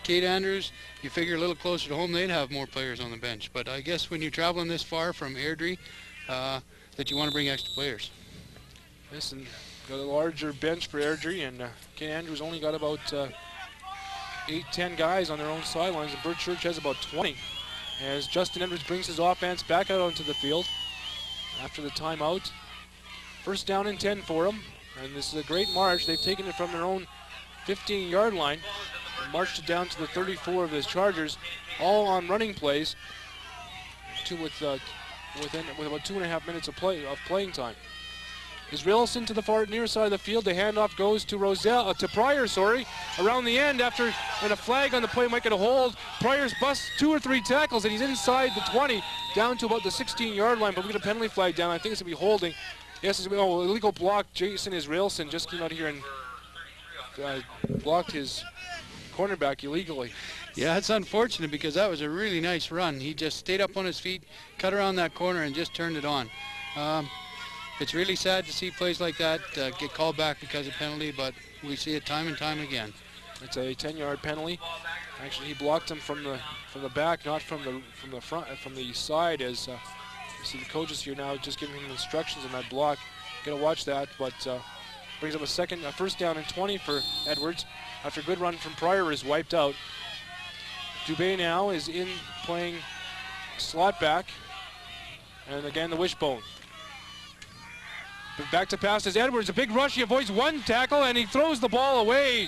Kate Andrews, you figure a little closer to home, they'd have more players on the bench. But I guess when you're traveling this far from Airdrie, that you want to bring extra players. Listen, got a larger bench for Airdrie, and Kate Andrews only got about 8-10 guys on their own sidelines, and Bert Church has about 20. As Justin Edwards brings his offense back out onto the field after the timeout. First down and 10 for them, and this is a great march. They've taken it from their own 15-yard line and marched it down to the 34 of the Chargers, all on running plays, with about 2.5 minutes of playing time. Israelson to the far near side of the field. The handoff goes to Pryor, around the end after when a flag on the play might get a hold. Pryor's busts 2 or 3 tackles, and he's inside the 20, down to about the 16-yard line, but we get a penalty flag down. I think it's going to be holding. Yes, it's going to be illegal block. Jason Israelson just came out here and blocked his cornerback illegally. Yeah, it's unfortunate because that was a really nice run. He just stayed up on his feet, cut around that corner, and just turned it on. It's really sad to see plays like that get called back because of penalty, but we see it time and time again. It's a 10-yard penalty. Actually, he blocked him from the back, not from the front, from the side. As you see the coaches here now just giving him instructions on that block. Got to watch that, but brings up a first down and 20 for Edwards after a good run from Pryor is wiped out. Dubé now is in playing slot back, and again the wishbone. Back to pass is Edwards. A big rush. He avoids one tackle, and he throws the ball away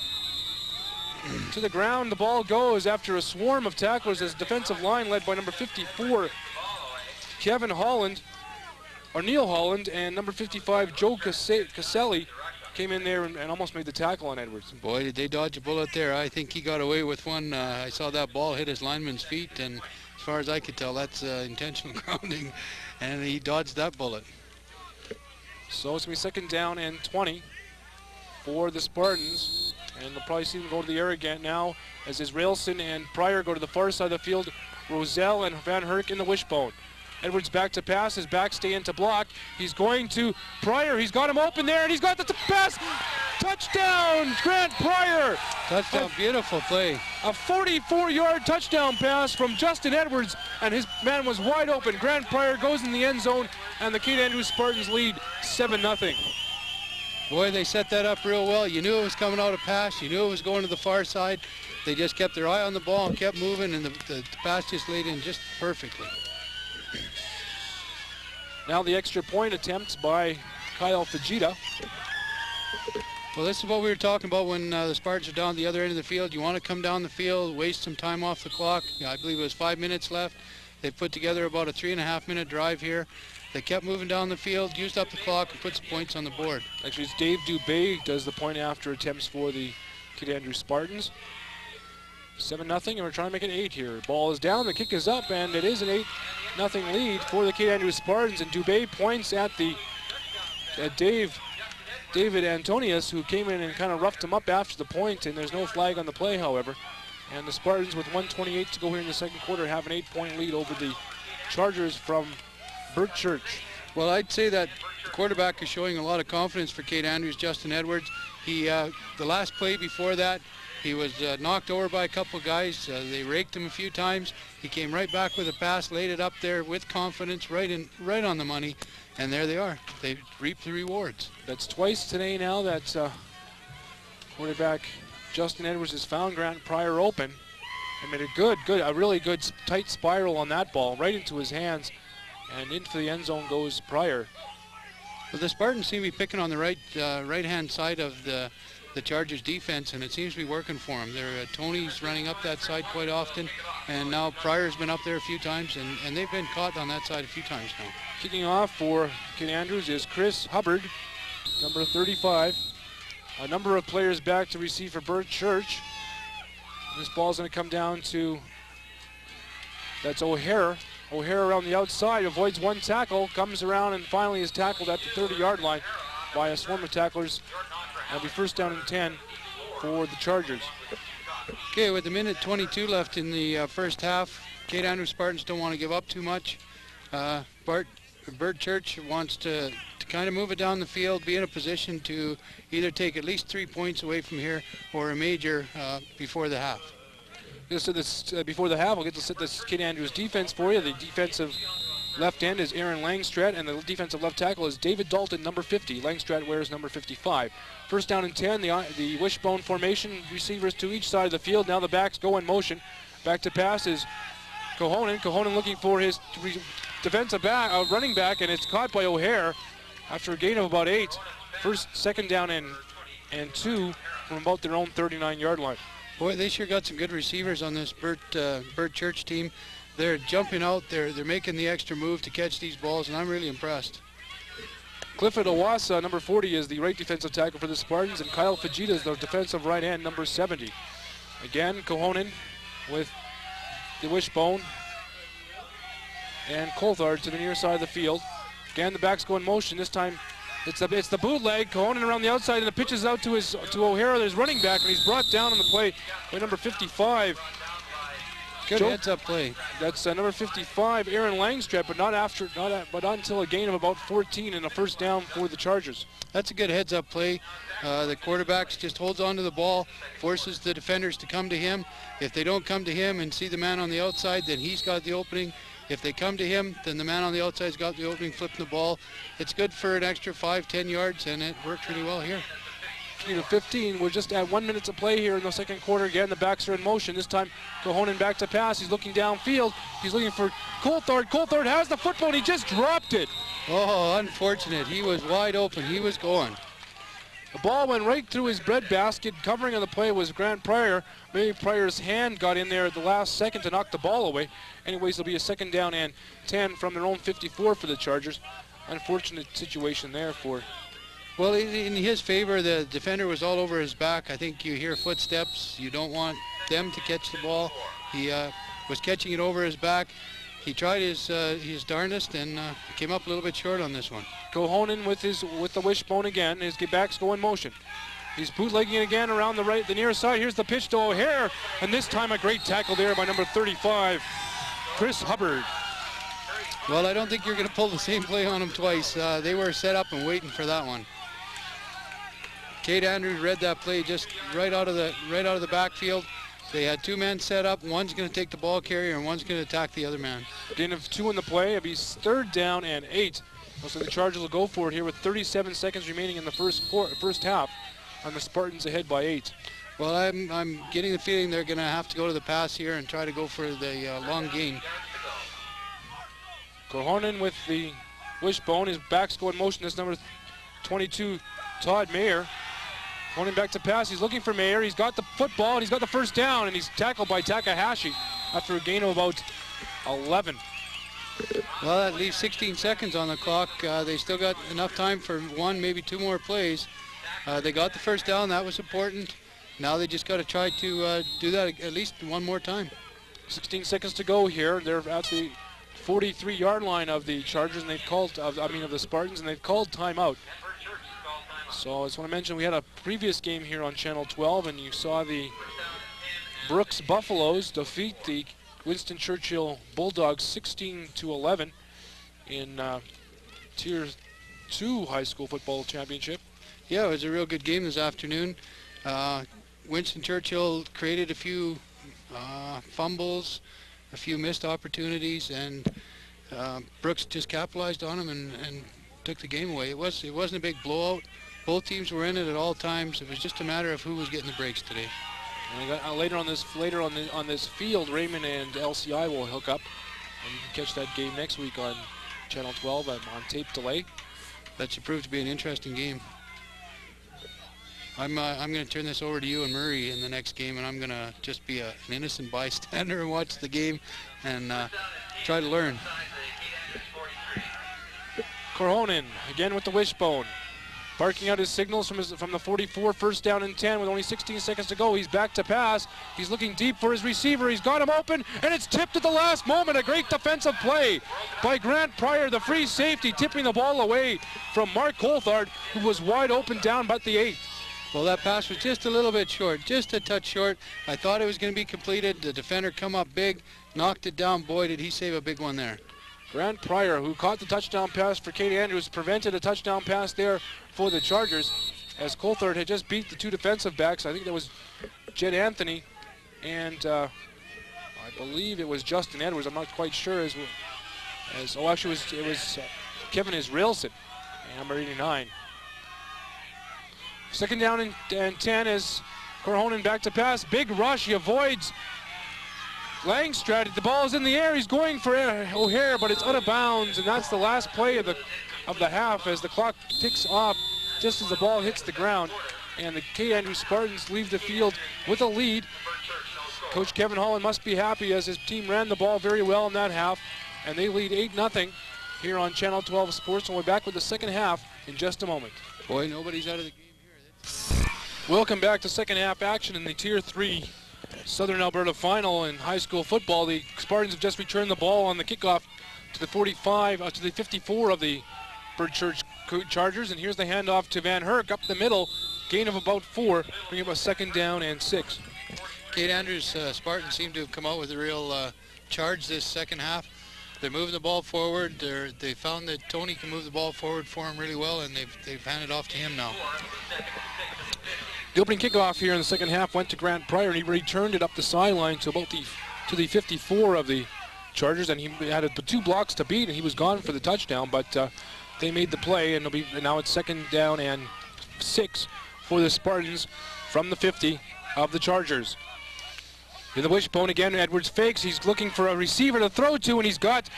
to the ground. The ball goes after a swarm of tacklers as defensive line led by number 54, Neil Holland, and number 55, Joe Caselli, came in there and almost made the tackle on Edwards. Boy, did they dodge a bullet there. I think he got away with one. I saw that ball hit his lineman's feet, and as far as I could tell, that's intentional grounding, and he dodged that bullet. So it's going to be second down and 20 for the Spartans. And they'll probably see them go to the air again now as Israelson and Pryor go to the far side of the field. Roselle and Van Herk in the wishbone. Edwards back to pass, his back stay into block. He's going to Pryor, he's got him open there, and he's got the pass Touchdown, Grant Pryor. Touchdown, beautiful play. A 44-yard touchdown pass from Justin Edwards, and his man was wide open. Grant Pryor goes in the end zone, and the Kate Andrews Spartans lead 7-0. Boy, they set that up real well. You knew it was coming out of pass. You knew it was going to the far side. They just kept their eye on the ball and kept moving, and the pass just laid in just perfectly. Now the extra point attempts by Kyle Fajita. Well, this is what we were talking about when the Spartans are down the other end of the field. You want to come down the field, waste some time off the clock. I believe it was 5 minutes left. They put together about a 3.5-minute drive here. They kept moving down the field, used up the clock, and put some points on the board. Actually, it's Dave Dubé does the point after attempts for the Kate Andrews Spartans. 7-0, and we're trying to make it 8 here. Ball is down, the kick is up, and it is an 8-0 lead for the Kate Andrews Spartans. And Dubé points at David Antonius, who came in and kind of roughed him up after the point, and there's no flag on the play, however. And the Spartans, with 1:28 to go here in the second quarter, have an 8-point lead over the Chargers from Bert Church. Well, I'd say that the quarterback is showing a lot of confidence for Kate Andrews, Justin Edwards. He, the last play before that, he was knocked over by a couple of guys. They raked him a few times. He came right back with a pass, laid it up there with confidence, right on the money, and there they are. They reap the rewards. That's twice today now that quarterback Justin Edwards has found Grant Pryor open and made a really good tight spiral on that ball right into his hands, and into the end zone goes Pryor. Well, the Spartans seem to be picking on the right-hand side of the Chargers defense, and it seems to be working for them. Tony's running up that side quite often, and now Pryor's been up there a few times, and they've been caught on that side a few times now. Kicking off for Kate Andrews is Chris Hubbard, number 35. A number of players back to receive for Bert Church. This ball's going to come down to, that's O'Hare. O'Hare around the outside, avoids one tackle, comes around and finally is tackled at the 30-yard line by a swarm of tacklers. It'll be first down and 10 for the Chargers. Okay, with a minute 22 left in the first half, Kate Andrews Spartans don't want to give up too much. Bert Church wants to kind of move it down the field, be in a position to either take at least 3 points away from here or a major before the half. Before the half, we'll get to set this Kate Andrews defense for you. The defensive left end is Aaron Langstrat, and the defensive left tackle is David Dalton, number 50. Langstrat wears number 55. First down and 10, the wishbone formation, receivers to each side of the field. Now the backs go in motion. Back to pass is Cohonen. Cohonen looking for his defensive running back, and it's caught by O'Hare after a gain of about 8. Second down and 2 from about their own 39-yard line. Boy, they sure got some good receivers on this Bert Church team. They're jumping out, they're making the extra move to catch these balls, and I'm really impressed. Clifford Owasa, number 40, is the right defensive tackle for the Spartans, and Kyle Fajita is the defensive right end, number 70. Again, Cohonen with the wishbone, and Coulthard to the near side of the field. Again, the backs go in motion. This time, it's the bootleg. Cohonen around the outside, and the pitch is out to O'Hara, there's running back, and he's brought down on the play by number 55. Good heads-up play. That's number 55, Aaron Langstrat, but not until a gain of about 14 and a first down for the Chargers. That's a good heads-up play. The quarterback just holds on to the ball, forces the defenders to come to him. If they don't come to him and see the man on the outside, then he's got the opening. If they come to him, then the man on the outside's got the opening, flipping the ball. It's good for an extra 5-10 yards, and it worked really well here. 15. We're just at 1 minute to play here in the second quarter. Again, the backs are in motion. This time, Cohonen back to pass. He's looking downfield. He's looking for Coulthard. Coulthard has the football, and he just dropped it. Oh, unfortunate. He was wide open. He was going. The ball went right through his breadbasket. Covering on the play was Grant Pryor. Maybe Pryor's hand got in there at the last second to knock the ball away. Anyways, it'll be a second down and 10 from their own 54 for the Chargers. Unfortunate situation there for... Well, in his favor, the defender was all over his back. I think you hear footsteps. You don't want them to catch the ball. He was catching it over his back. He tried his darndest and came up a little bit short on this one. Cohonen with the wishbone again. His backs go in motion. He's bootlegging it again around the near side. Here's the pitch to O'Hare, and this time a great tackle there by number 35, Chris Hubbard. Well, I don't think you're going to pull the same play on him twice. They were set up and waiting for that one. Kate Andrews read that play just right out of the backfield. They had 2 men set up. One's going to take the ball carrier and one's going to attack the other man. Gain of 2 in the play. It'll be 3rd down and 8. Looks like the Chargers will go for it here with 37 seconds remaining in the first half. And the Spartans ahead by 8. Well, I'm getting the feeling they're going to have to go to the pass here and try to go for the long gain. Korhonen with the wishbone. His back's going motion. That's number 22, Todd Mayer. Korhonen back to pass. He's looking for Mayer. He's got the football and he's got the first down, and he's tackled by Takahashi after a gain of about 11. Well, that leaves 16 seconds on the clock. They still got enough time for 1, maybe 2 more plays. They got the first down. That was important. Now they just got to try to do that at least 1 more time. 16 seconds to go here. They're at the 43-yard line of the Chargers, and they've called, of the Spartans, and they've called timeout. So I just want to mention we had a previous game here on Channel 12, and you saw the Brooks Buffaloes defeat the Winston Churchill Bulldogs 16-11 in Tier 2 high school football championship. Yeah, it was a real good game this afternoon. Winston Churchill created a few fumbles, a few missed opportunities, and Brooks just capitalized on them and took the game away. It wasn't a big blowout. Both teams were in it at all times. It was just a matter of who was getting the breaks today. And later on this field, Raymond and LCI will hook up, and you can catch that game next week on Channel 12 on tape delay. That should prove to be an interesting game. I'm going to turn this over to you and Murray in the next game, and I'm going to just be an innocent bystander and watch the game and try to learn. Korhonen again with the wishbone, barking out his signals from the 44, 1st down and 10 with only 16 seconds to go. He's back to pass. He's looking deep for his receiver. He's got him open, and it's tipped at the last moment. A great defensive play by Grant Pryor, the free safety, tipping the ball away from Mark Coulthard, who was wide open down but the 8th. Well, that pass was just a little bit short, just a touch short. I thought it was going to be completed. The defender come up big, knocked it down. Boy, did he save a big one there. Grant Pryor, who caught the touchdown pass for Katie Andrews, prevented a touchdown pass there for the Chargers, as Coulthard had just beat the 2 defensive backs. I think that was Jed Anthony, and I believe it was Justin Edwards. I'm not quite sure. It was Kevin Israelson, number 89. 2nd down and 10 as Korhonen back to pass. Big rush. He avoids Langstrad. The ball is in the air. He's going for O'Hare, but it's out of bounds, and that's the last play of the half as the clock ticks off just as the ball hits the ground, and the K. Andrews Spartans leave the field with a lead. Coach Kevin Holland must be happy as his team ran the ball very well in that half, and they lead 8-0 here on Channel 12 Sports. And we're back with the second half in just a moment. Boy, nobody's out of the game here. Welcome back to second half action in the Tier 3 Southern Alberta Final in high school football. The Spartans have just returned the ball on the kickoff to the 54 of the Birdchurch Chargers, and here's the handoff to Van Herk up the middle, gain of about 4, bringing up a 2nd down and 6. Kate Andrews Spartans seem to have come out with a real charge this second half. They're moving the ball forward. They found that Tony can move the ball forward for him really well, and they've handed off to him now. The opening kickoff here in the second half went to Grant Pryor, and he returned it up the sideline to about the 54 of the Chargers, and he had 2 blocks to beat, and he was gone for the touchdown, but they made the play, and now it's 2nd down and 6 for the Spartans from the 50 of the Chargers. In the wishbone again, Edwards fakes. He's looking for a receiver to throw to, and he's got,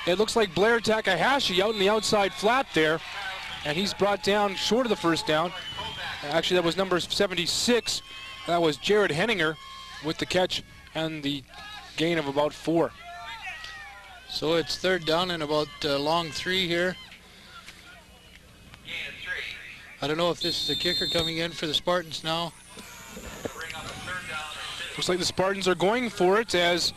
it looks like Blair Takahashi out in the outside flat there, and he's brought down short of the 1st down. Actually, that was number 76. That was Jared Henninger with the catch and the gain of about 4. So it's 3rd down and about long 3 here. I don't know if this is a kicker coming in for the Spartans now. Looks like the Spartans are going for it as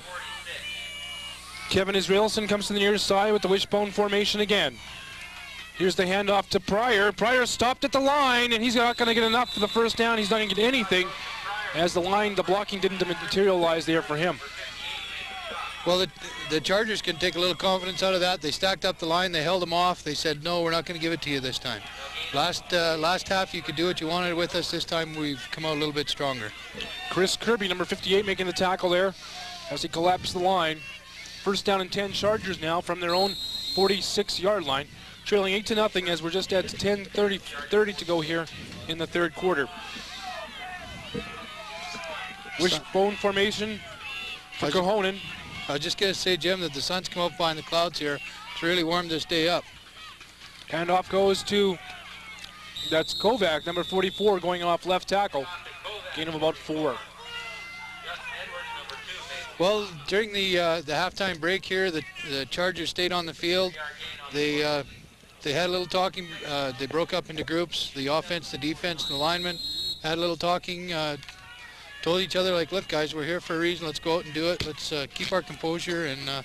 Kevin Israelson comes to the near side with the wishbone formation again. Here's the handoff to Pryor. Pryor stopped at the line, and he's not going to get enough for the 1st down. He's not going to get anything as the blocking didn't materialize there for him. Well, the Chargers can take a little confidence out of that. They stacked up the line. They held them off. They said, no, we're not going to give it to you this time. Last half, you could do what you wanted with us. This time, we've come out a little bit stronger. Chris Kirby, number 58, making the tackle there as he collapsed the line. First down and 10 Chargers now from their own 46-yard line. Trailing 8-0 as we're just at 10:30 to go here in the third quarter. Wishbone formation for Cohonen. I was just going to say, Jim, that the sun's come up behind the clouds here. It's really warmed this day up. Handoff goes to, that's Kovac, number 44, going off left tackle. Gain of about 4. Well, during the halftime break here, the Chargers stayed on the field. They had a little talking. They broke up into groups. The offense, the defense, and the linemen had a little talking. Told each other, like, look, guys, we're here for a reason. Let's go out and do it. Let's keep our composure and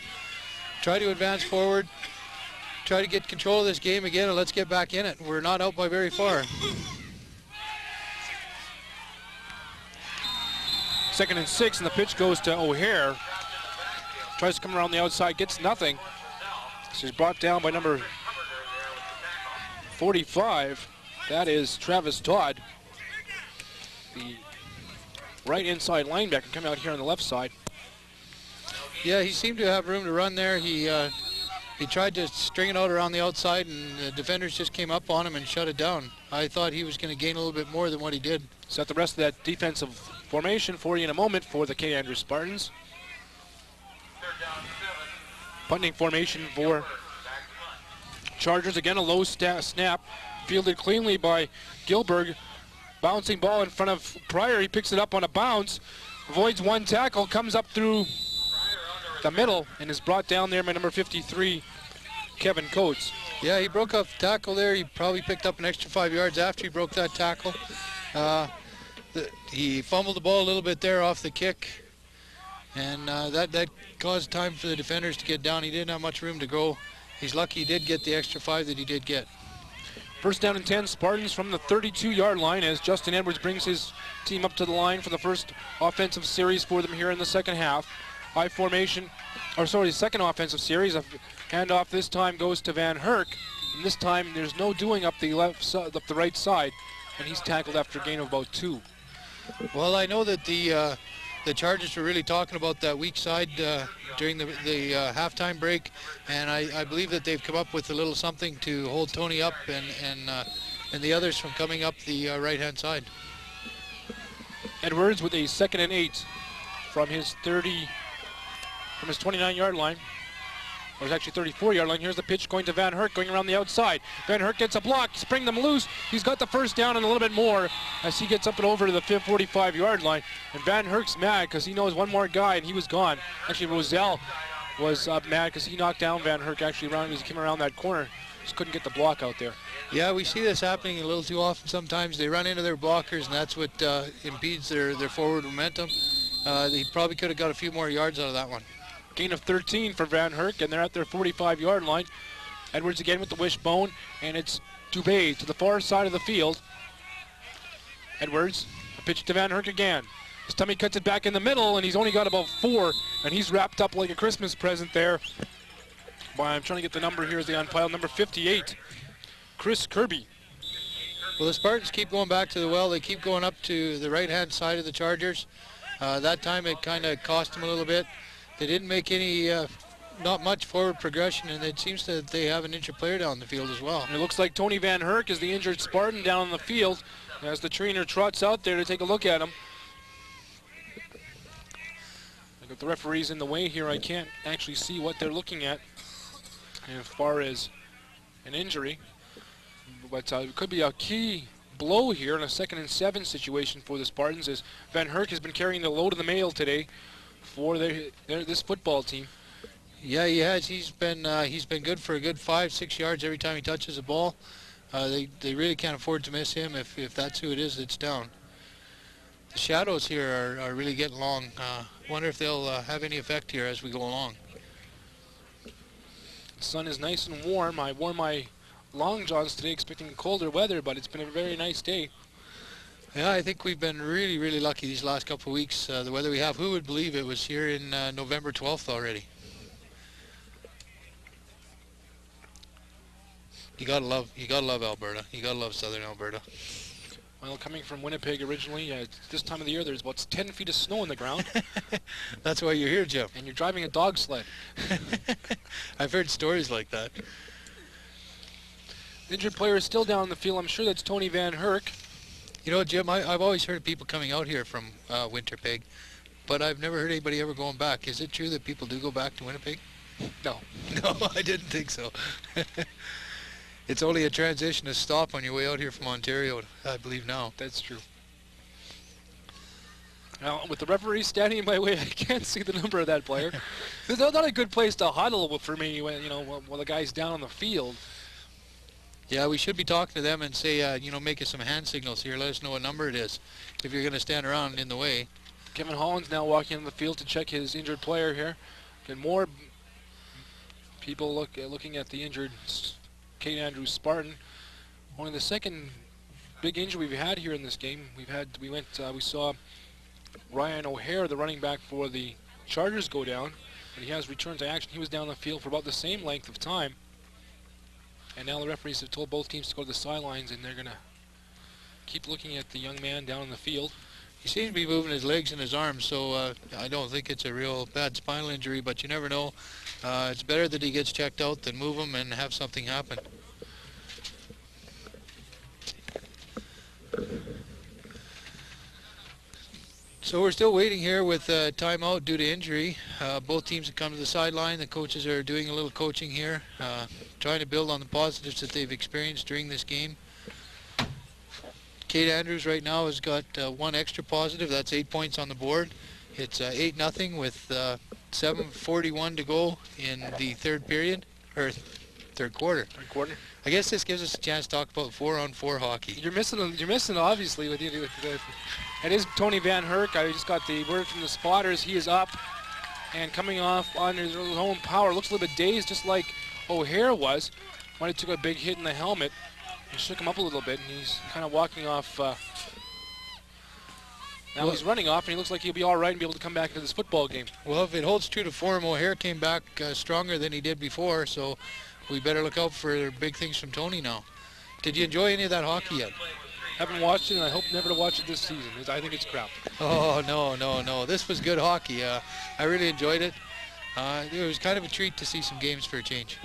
try to advance forward. Try to get control of this game again, and let's get back in it. We're not out by very far. 2nd and 6, and the pitch goes to O'Hare. Tries to come around the outside, gets nothing. So he's brought down by number 45. That is Travis Todd, the right inside linebacker, coming out here on the left side. Yeah, he seemed to have room to run there. He tried to string it out around the outside, and the defenders just came up on him and shut it down. I thought he was going to gain a little bit more than what he did. Set the rest of that defensive formation for you in a moment for the K. Andrews Spartans. Punting formation for Chargers. Again, a low snap. Fielded cleanly by Gilberg. Bouncing ball in front of Pryor. He picks it up on a bounce. Avoids one tackle. Comes up through the middle and is brought down there by number 53, Kevin Coates. Yeah, he broke up the tackle there. He probably picked up an extra 5 yards after he broke that tackle. He fumbled the ball a little bit there off the kick, and that caused time for the defenders to get down. He didn't have much room to go. He's lucky he did get the extra 5 that he did get. First down and 10, Spartans from the 32-yard line as Justin Edwards brings his team up to the line for the first offensive series for them here in the second half. High formation, or sorry, the second offensive series. A handoff this time goes to Van Herk. And this time there's no doing up the right side, and he's tackled after a gain of about 2. Well, I know that the Chargers were really talking about that weak side during the halftime break, and I believe that they've come up with a little something to hold Tony up and the others from coming up the right-hand side. Edwards with a 2nd and 8 from his 29-yard line. Or it's actually 34-yard line. Here's the pitch going to Van Herk, going around the outside. Van Herk gets a block, spring them loose. He's got the first down and a little bit more as he gets up and over to the 45-yard line. And Van Herk's mad because he knows one more guy and he was gone. Actually, Roselle was mad because he knocked down Van Herk actually around as he came around that corner. Just couldn't get the block out there. Yeah, we see this happening a little too often sometimes. They run into their blockers, and that's what impedes their forward momentum. He probably could have got a few more yards out of that one. Gain of 13 for Van Herk, and they're at their 45-yard line. Edwards again with the wishbone, and it's Dubé to the far side of the field. Edwards, a pitch to Van Herk again. This time he cuts it back in the middle, and he's only got about 4, and he's wrapped up like a Christmas present there. I'm trying to get the number here as they unpile. Number 58, Chris Kirby. Well, the Spartans keep going back to the well. They keep going up to the right-hand side of the Chargers. That time it kind of cost them a little bit. They didn't make any, not much forward progression, and it seems that they have an injured player down the field as well. And it looks like Tony Van Herk is the injured Spartan down on the field as the trainer trots out there to take a look at him. I got the referees in the way here. I can't actually see what they're looking at as far as an injury. But it could be a key blow here in a 2nd and 7 situation for the Spartans as Van Herk has been carrying the load of the mail today for this football team. Yeah, he has. He's been good for a good 5-6 yards every time he touches the ball. They really can't afford to miss him if that's who it is that's down. The shadows here are really getting long. Wonder if they'll have any effect here as we go along. The sun is nice and warm. I wore my long johns today expecting colder weather, but it's been a very nice day. Yeah, I think we've been really, really lucky these last couple of weeks. The weather we have, who would believe it was here in November 12th already? You gotta love Alberta. You gotta love Southern Alberta. Well, coming from Winnipeg originally, this time of the year there's about 10 feet of snow on the ground. That's why you're here, Jim. And you're driving a dog sled. I've heard stories like that. The injured player is still down on the field. I'm sure that's Tony Van Herk. You know, Jim, I've always heard of people coming out here from Winnipeg, but I've never heard anybody ever going back. Is it true that people do go back to Winnipeg? No. No, I didn't think so. It's only a transition, a stop on your way out here from Ontario, I believe now. That's true. Now, with the referee standing in my way, I can't see the number of that player. It's not a good place to huddle for me when while the guy's down on the field. Yeah, we should be talking to them and say, make us some hand signals here. Let us know what number it is if you're going to stand around in the way. Kevin Holland's now walking on the field to check his injured player here. And more people looking at the injured Kate Andrews Spartan. Only the second big injury we've had here in this game. We saw Ryan O'Hare, the running back for the Chargers, go down, but he has returned to action. He was down the field for about the same length of time. And now the referees have told both teams to go to the sidelines, and they're going to keep looking at the young man down in the field. He seems to be moving his legs and his arms, so I don't think it's a real bad spinal injury, but you never know. It's better that he gets checked out than move him and have something happen. So we're still waiting here with timeout due to injury. Both teams have come to the sideline. The coaches are doing a little coaching here, trying to build on the positives that they've experienced during this game. Kate Andrews right now has got one extra positive. That's 8 points on the board. It's 8-0 with 7:41 to go in the third period, or third quarter. Third quarter. I guess this gives us a chance to talk about 4-on-4 hockey. You're missing obviously with the. It is Tony Van Herk. I just got the word from the spotters. He is up and coming off on his own power. Looks a little bit dazed, just like O'Hare was. Might have took a big hit in the helmet. It shook him up a little bit, and he's kind of walking off. Now he's running off, and he looks like he'll be all right and be able to come back into this football game. Well, if it holds true to form, O'Hare came back stronger than he did before, so we better look out for big things from Tony now. Did you enjoy any of that hockey yet? Haven't watched it, and I hope never to watch it this season. I think it's crap. Oh, no. This was good hockey. I really enjoyed it. It was kind of a treat to see some games for a change.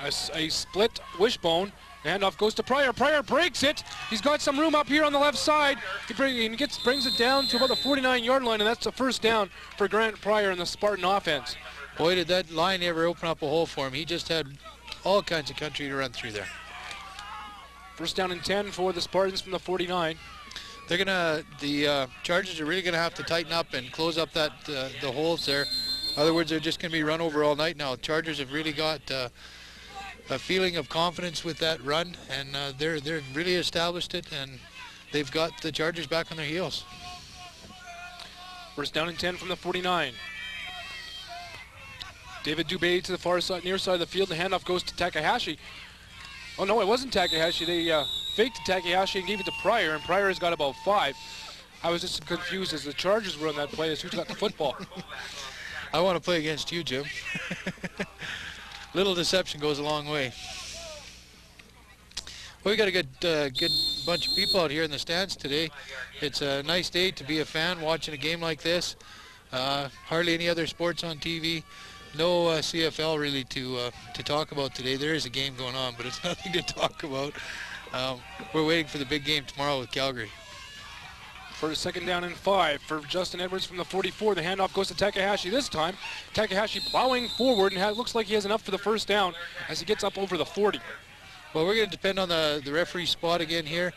A split wishbone. The handoff goes to Pryor. Pryor breaks it. He's got some room up here on the left side. He brings it down to about the 49-yard line, and that's a first down for Grant Pryor in the Spartan offense. Boy, did that line ever open up a hole for him. He just had all kinds of country to run through there. First down and 10 for the Spartans from the 49. The Chargers are really gonna have to tighten up and close up the holes there. In other words, they're just gonna be run over all night now. Chargers have really got a feeling of confidence with that run, and they're really established it, and they've got the Chargers back on their heels. First down and 10 from the 49. David Dubé to the far side, near side of the field. The handoff goes to Takahashi. Oh no, it wasn't Takahashi. They faked Takahashi and gave it to Pryor, and Pryor has got about 5. I was just confused as the Chargers were on that play as who got the football. I want to play against you, Jim. Little deception goes a long way. Well, we got a good bunch of people out here in the stands today. It's a nice day to be a fan watching a game like this. Hardly any other sports on TV. No CFL really to talk about today. There is a game going on, but it's nothing to talk about. We're waiting for the big game tomorrow with Calgary. For a second down and 5 for Justin Edwards from the 44. The handoff goes to Takahashi this time. Takahashi plowing forward, and looks like he has enough for the first down as he gets up over the 40. Well, we're going to depend on the referee spot again here.